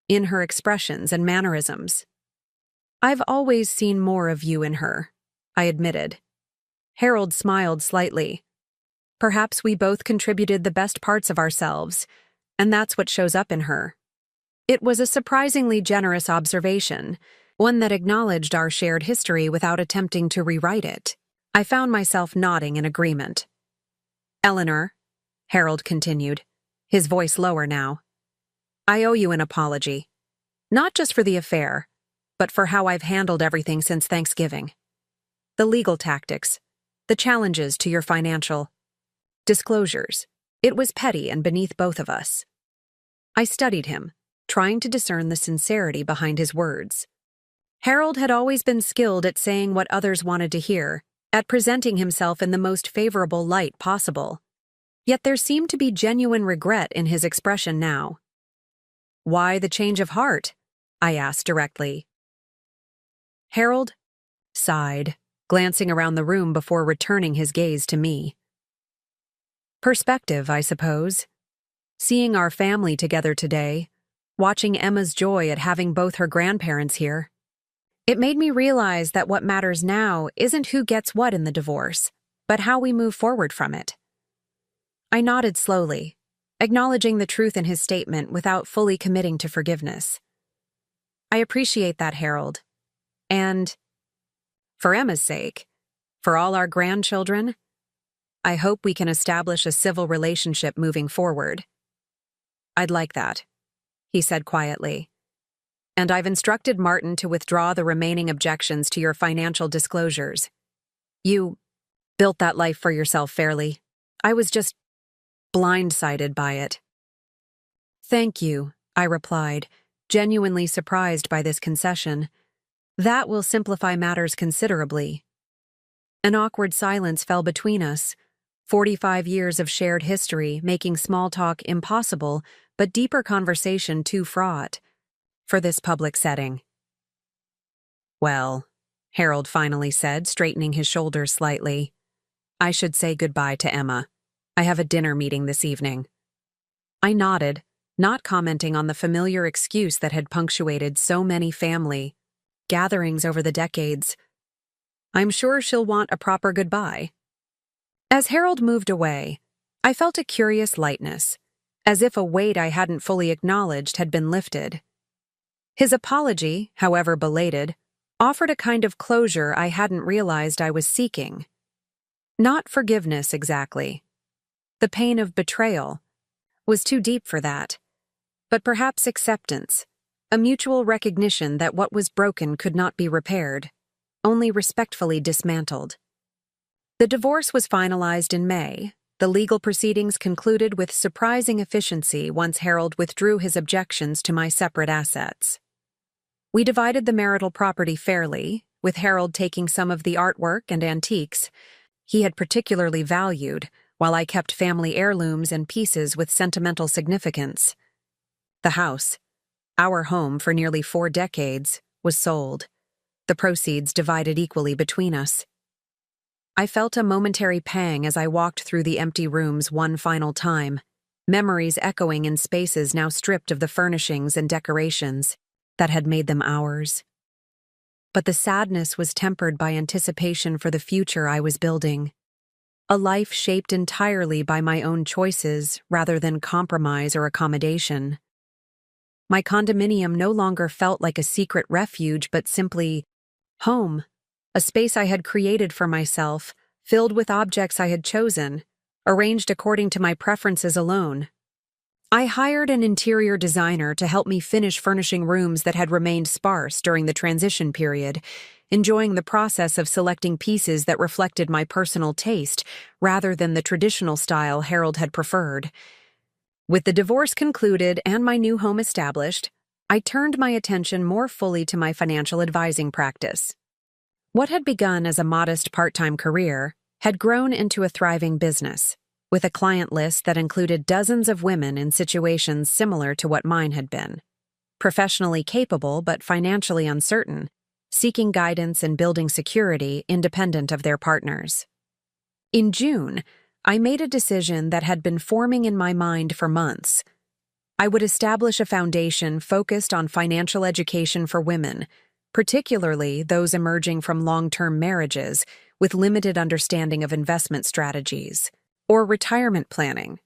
in her expressions and mannerisms. "I've always seen more of you in her," I admitted. Harold smiled slightly. "Perhaps we both contributed the best parts of ourselves, and that's what shows up in her." It was a surprisingly generous observation, one that acknowledged our shared history without attempting to rewrite it. I found myself nodding in agreement. "Eleanor," Harold continued, his voice lower now, "I owe you an apology. Not just for the affair, but for how I've handled everything since Thanksgiving. The legal tactics, the challenges to your financial disclosures. It was petty and beneath both of us." I studied him, trying to discern the sincerity behind his words. Harold had always been skilled at saying what others wanted to hear, at presenting himself in the most favorable light possible. Yet there seemed to be genuine regret in his expression now. "Why the change of heart?" I asked directly. Harold sighed, glancing around the room before returning his gaze to me. Perspective, I suppose. Seeing our family together today, watching Emma's joy at having both her grandparents here. It made me realize that what matters now isn't who gets what in the divorce, but how we move forward from it. I nodded slowly, acknowledging the truth in his statement without fully committing to forgiveness. I appreciate that, Harold. And, for Emma's sake, for all our grandchildren, I hope we can establish a civil relationship moving forward. I'd like that, he said quietly. And I've instructed Martin to withdraw the remaining objections to your financial disclosures. You built that life for yourself fairly. I was just blindsided by it. Thank you, I replied, genuinely surprised by this concession. That will simplify matters considerably. An awkward silence fell between us, 45 years of shared history making small talk impossible, but deeper conversation too fraught for this public setting. Well, Harold finally said, straightening his shoulders slightly, I should say goodbye to Emma. I have a dinner meeting this evening. I nodded, not commenting on the familiar excuse that had punctuated so many family gatherings over the decades. I'm sure she'll want a proper goodbye. As Harold moved away, I felt a curious lightness, as if a weight I hadn't fully acknowledged had been lifted. His apology, however belated, offered a kind of closure I hadn't realized I was seeking. Not forgiveness exactly. The pain of betrayal was too deep for that, but perhaps acceptance, a mutual recognition that what was broken could not be repaired, only respectfully dismantled. The divorce was finalized in May. The legal proceedings concluded with surprising efficiency once Harold withdrew his objections to my separate assets. We divided the marital property fairly, with Harold taking some of the artwork and antiques he had particularly valued, while I kept family heirlooms and pieces with sentimental significance. The house, our home for nearly 4 decades, was sold, the proceeds divided equally between us. I felt a momentary pang as I walked through the empty rooms one final time, memories echoing in spaces now stripped of the furnishings and decorations that had made them ours. But the sadness was tempered by anticipation for the future I was building, a life shaped entirely by my own choices rather than compromise or accommodation. My condominium no longer felt like a secret refuge but simply home, a space I had created for myself, filled with objects I had chosen, arranged according to my preferences alone. I hired an interior designer to help me finish furnishing rooms that had remained sparse during the transition period, enjoying the process of selecting pieces that reflected my personal taste rather than the traditional style Harold had preferred. With the divorce concluded and my new home established, I turned my attention more fully to my financial advising practice. What had begun as a modest part-time career had grown into a thriving business, with a client list that included dozens of women in situations similar to what mine had been. Professionally capable but financially uncertain, seeking guidance and building security independent of their partners. In June, I made a decision that had been forming in my mind for months. I would establish a foundation focused on financial education for women, particularly those emerging from long-term marriages with limited understanding of investment strategies or retirement planning.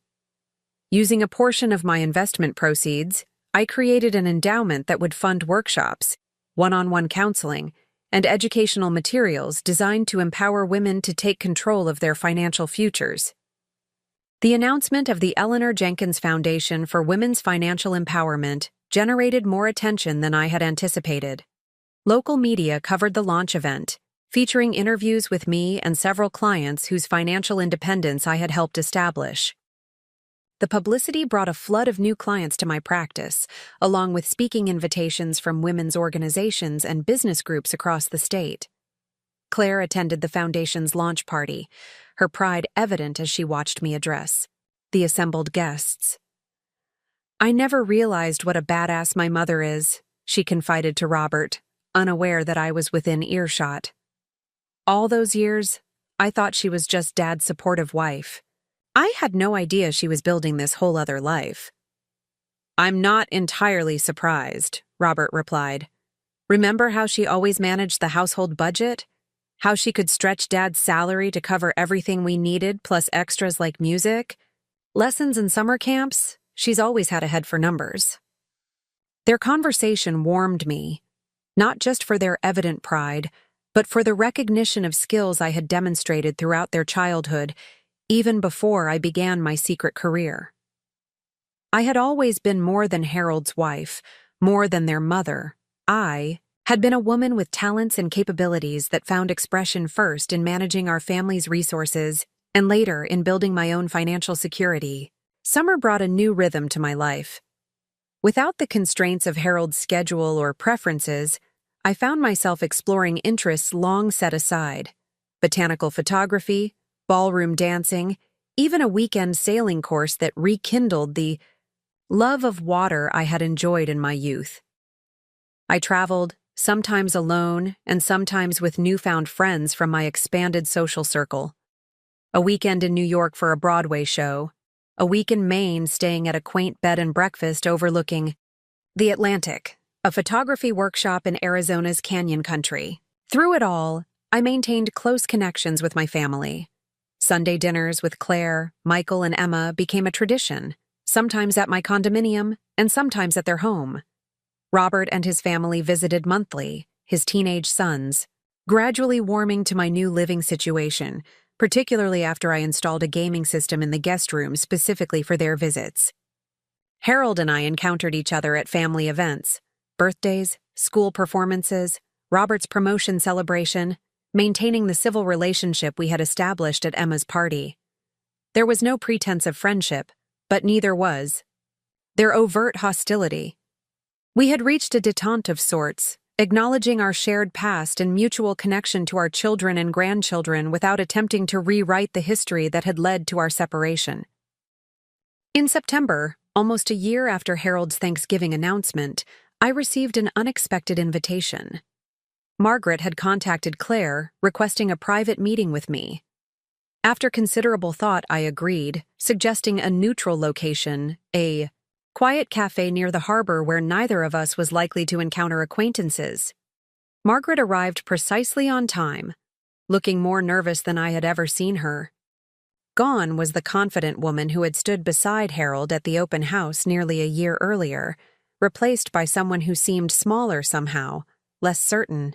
Using a portion of my investment proceeds, I created an endowment that would fund workshops, one-on-one counseling, and educational materials designed to empower women to take control of their financial futures. The announcement of the Eleanor Jenkins Foundation for Women's Financial Empowerment generated more attention than I had anticipated. Local media covered the launch event, featuring interviews with me and several clients whose financial independence I had helped establish. The publicity brought a flood of new clients to my practice, along with speaking invitations from women's organizations and business groups across the state. Claire attended the foundation's launch party, her pride evident as she watched me address the assembled guests. I never realized what a badass my mother is, she confided to Robert, unaware that I was within earshot. All those years, I thought she was just Dad's supportive wife. I had no idea she was building this whole other life. "I'm not entirely surprised," Robert replied. "Remember how she always managed the household budget? How she could stretch Dad's salary to cover everything we needed, plus extras like music? Lessons and summer camps? She's always had a head for numbers." Their conversation warmed me, not just for their evident pride, but for the recognition of skills I had demonstrated throughout their childhood, even before I began my secret career. I had always been more than Harold's wife, more than their mother. I had been a woman with talents and capabilities that found expression first in managing our family's resources and later in building my own financial security. Summer brought a new rhythm to my life. Without the constraints of Harold's schedule or preferences, I found myself exploring interests long set aside: botanical photography, ballroom dancing, even a weekend sailing course that rekindled the love of water I had enjoyed in my youth. I traveled, sometimes alone and sometimes with newfound friends from my expanded social circle. A weekend in New York for a Broadway show, a week in Maine staying at a quaint bed and breakfast overlooking the Atlantic, a photography workshop in Arizona's canyon country. Through it all, I maintained close connections with my family. Sunday dinners with Claire, Michael, and Emma became a tradition, sometimes at my condominium and sometimes at their home. Robert and his family visited monthly, his teenage sons, gradually warming to my new living situation, particularly after I installed a gaming system in the guest room specifically for their visits. Harold and I encountered each other at family events, birthdays, school performances, Robert's promotion celebration, maintaining the civil relationship we had established at Emma's party. There was no pretense of friendship, but neither was their overt hostility. We had reached a détente of sorts, acknowledging our shared past and mutual connection to our children and grandchildren without attempting to rewrite the history that had led to our separation. In September, almost a year after Harold's Thanksgiving announcement, I received an unexpected invitation. Margaret had contacted Claire, requesting a private meeting with me. After considerable thought, I agreed, suggesting a neutral location, a quiet cafe near the harbor where neither of us was likely to encounter acquaintances. Margaret arrived precisely on time, looking more nervous than I had ever seen her. Gone was the confident woman who had stood beside Harold at the open house nearly a year earlier, replaced by someone who seemed smaller somehow, less certain.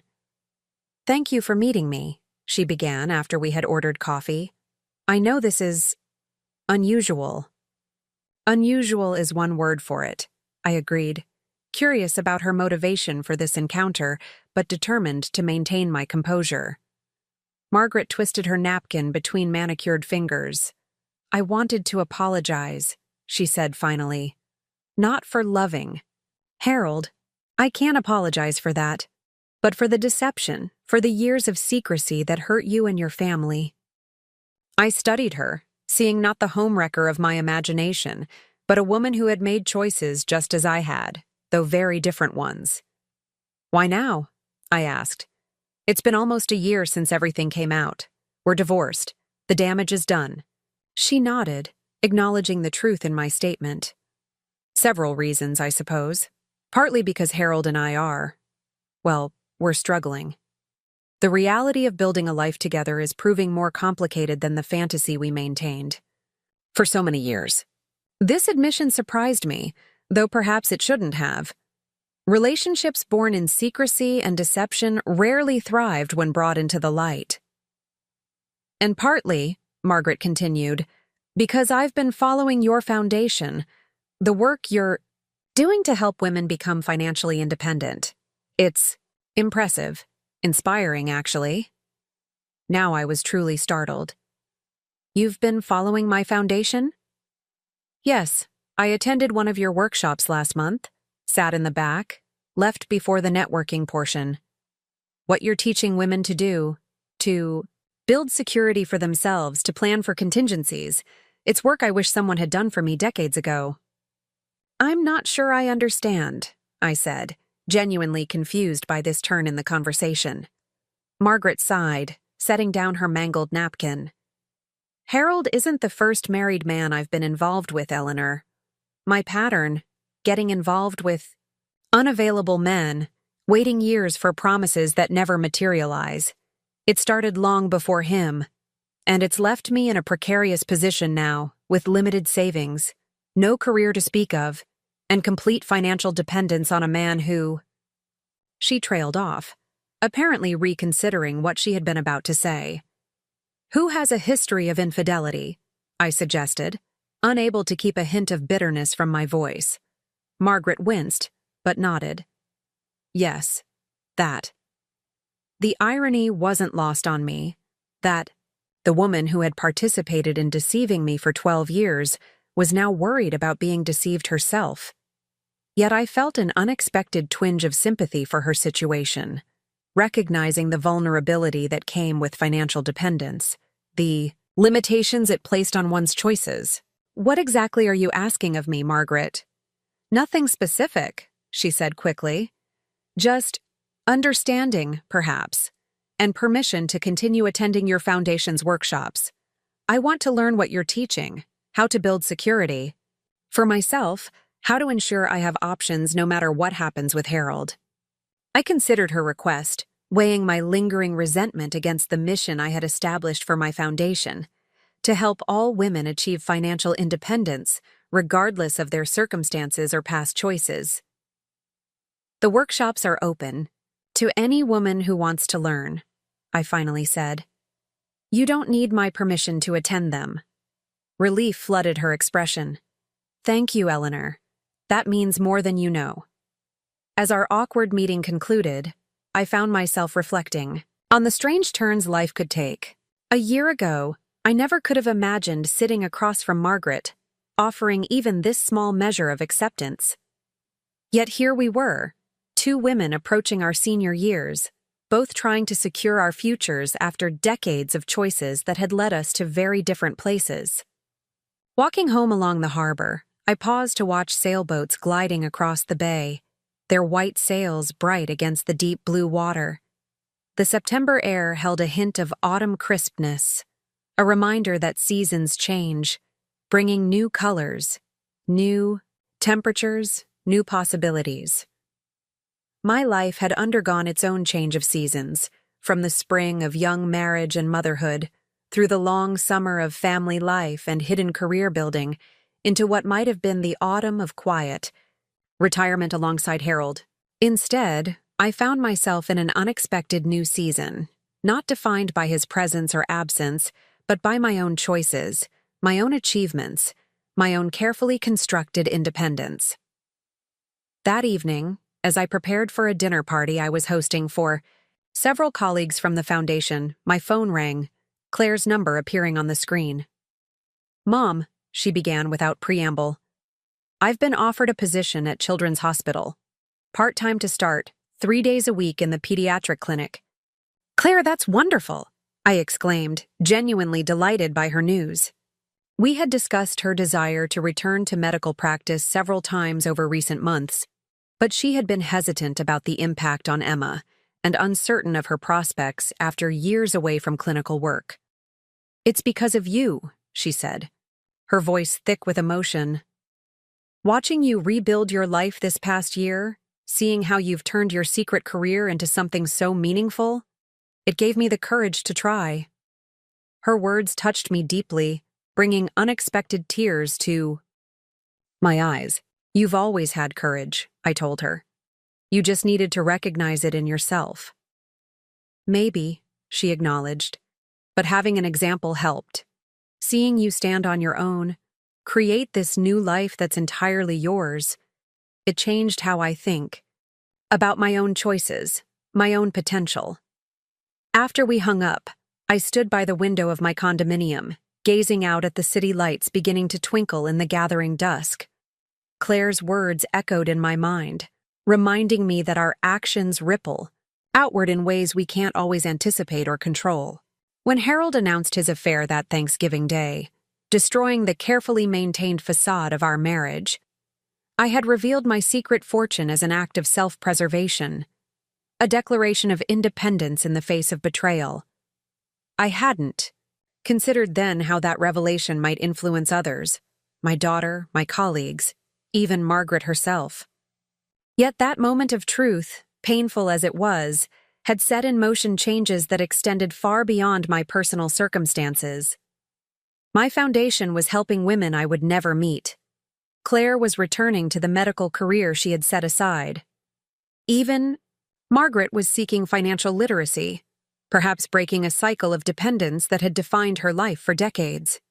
"Thank you for meeting me," she began after we had ordered coffee. "I know this is unusual." "Unusual is one word for it," I agreed, curious about her motivation for this encounter, but determined to maintain my composure. Margaret twisted her napkin between manicured fingers. "I wanted to apologize," she said finally. "Not for loving Harold. I can't apologize for that. But for the deception, for the years of secrecy that hurt you and your family." I studied her, seeing not the homewrecker of my imagination, but a woman who had made choices just as I had, though very different ones. "Why now?" I asked. "It's been almost a year since everything came out. We're divorced. The damage is done." She nodded, acknowledging the truth in my statement. "Several reasons, I suppose. Partly because Harold and I we're struggling. The reality of building a life together is proving more complicated than the fantasy we maintained for so many years." This admission surprised me, though perhaps it shouldn't have. Relationships born in secrecy and deception rarely thrived when brought into the light. "And partly," Margaret continued, "because I've been following your foundation, the work you're doing to help women become financially independent. It's impressive. Inspiring, actually." Now I was truly startled. "You've been following my foundation?" "Yes, I attended one of your workshops last month, sat in the back, left before the networking portion. What you're teaching women to do, to build security for themselves, to plan for contingencies, it's work I wish someone had done for me decades ago." "I'm not sure I understand," I said, genuinely confused by this turn in the conversation. Margaret sighed, setting down her mangled napkin. Harold isn't the first married man I've been involved with, Eleanor. My pattern, getting involved with unavailable men, waiting years for promises that never materialize. It started long before him, and it's left me in a precarious position now, with limited savings, no career to speak of, and complete financial dependence on a man who... She trailed off, apparently reconsidering what she had been about to say. Who has a history of infidelity? I suggested, unable to keep a hint of bitterness from my voice. Margaret winced, but nodded. Yes, that. The irony wasn't lost on me, that the woman who had participated in deceiving me for 12 years was now worried about being deceived herself. Yet I felt an unexpected twinge of sympathy for her situation, recognizing the vulnerability that came with financial dependence, the limitations it placed on one's choices. What exactly are you asking of me, Margaret? Nothing specific, she said quickly. Just understanding, perhaps, and permission to continue attending your foundation's workshops. I want to learn what you're teaching, how to build security. For myself, how to ensure I have options no matter what happens with Harold. I considered her request, weighing my lingering resentment against the mission I had established for my foundation, to help all women achieve financial independence, regardless of their circumstances or past choices. The workshops are open to any woman who wants to learn, I finally said. You don't need my permission to attend them. Relief flooded her expression. Thank you, Eleanor. That means more than you know. As our awkward meeting concluded, I found myself reflecting on the strange turns life could take. A year ago, I never could have imagined sitting across from Margaret, offering even this small measure of acceptance. Yet here we were, two women approaching our senior years, both trying to secure our futures after decades of choices that had led us to very different places. Walking home along the harbor, I paused to watch sailboats gliding across the bay, their white sails bright against the deep blue water. The September air held a hint of autumn crispness, a reminder that seasons change, bringing new colors, new temperatures, new possibilities. My life had undergone its own change of seasons, from the spring of young marriage and motherhood, through the long summer of family life and hidden career building, into what might have been the autumn of quiet, retirement alongside Harold. Instead, I found myself in an unexpected new season, not defined by his presence or absence, but by my own choices, my own achievements, my own carefully constructed independence. That evening, as I prepared for a dinner party I was hosting for several colleagues from the foundation, my phone rang, Claire's number appearing on the screen. Mom, she began without preamble. I've been offered a position at Children's Hospital. Part-time to start, 3 days a week in the pediatric clinic. Claire, that's wonderful, I exclaimed, genuinely delighted by her news. We had discussed her desire to return to medical practice several times over recent months, but she had been hesitant about the impact on Emma and uncertain of her prospects after years away from clinical work. It's because of you, she said, her voice thick with emotion. Watching you rebuild your life this past year, seeing how you've turned your secret career into something so meaningful, it gave me the courage to try. Her words touched me deeply, bringing unexpected tears to my eyes. You've always had courage, I told her. You just needed to recognize it in yourself. Maybe, she acknowledged, but having an example helped. Seeing you stand on your own, create this new life that's entirely yours, it changed how I think about my own choices, my own potential. After we hung up, I stood by the window of my condominium, gazing out at the city lights beginning to twinkle in the gathering dusk. Claire's words echoed in my mind, reminding me that our actions ripple outward in ways we can't always anticipate or control. When Harold announced his affair that Thanksgiving Day, destroying the carefully maintained facade of our marriage, I had revealed my secret fortune as an act of self-preservation, a declaration of independence in the face of betrayal. I hadn't considered then how that revelation might influence others, my daughter, my colleagues, even Margaret herself. Yet that moment of truth, painful as it was, had set in motion changes that extended far beyond my personal circumstances. My foundation was helping women I would never meet. Claire was returning to the medical career she had set aside. Even Margaret was seeking financial literacy, perhaps breaking a cycle of dependence that had defined her life for decades.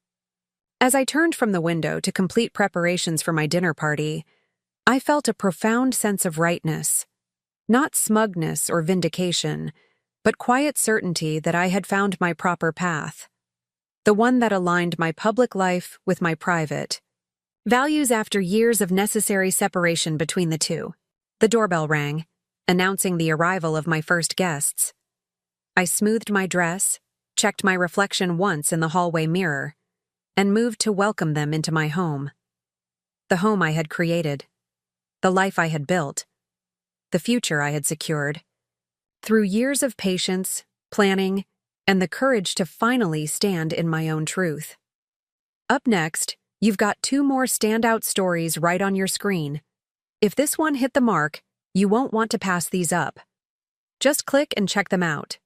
As I turned from the window to complete preparations for my dinner party, I felt a profound sense of rightness. Not smugness or vindication, but quiet certainty that I had found my proper path. The one that aligned my public life with my private values after years of necessary separation between the two. The doorbell rang, announcing the arrival of my first guests. I smoothed my dress, checked my reflection once in the hallway mirror, and moved to welcome them into my home. The home I had created, the life I had built, the future I had secured. Through years of patience, planning, and the courage to finally stand in my own truth. Up next, you've got 2 more standout stories right on your screen. If this one hit the mark, you won't want to pass these up. Just click and check them out.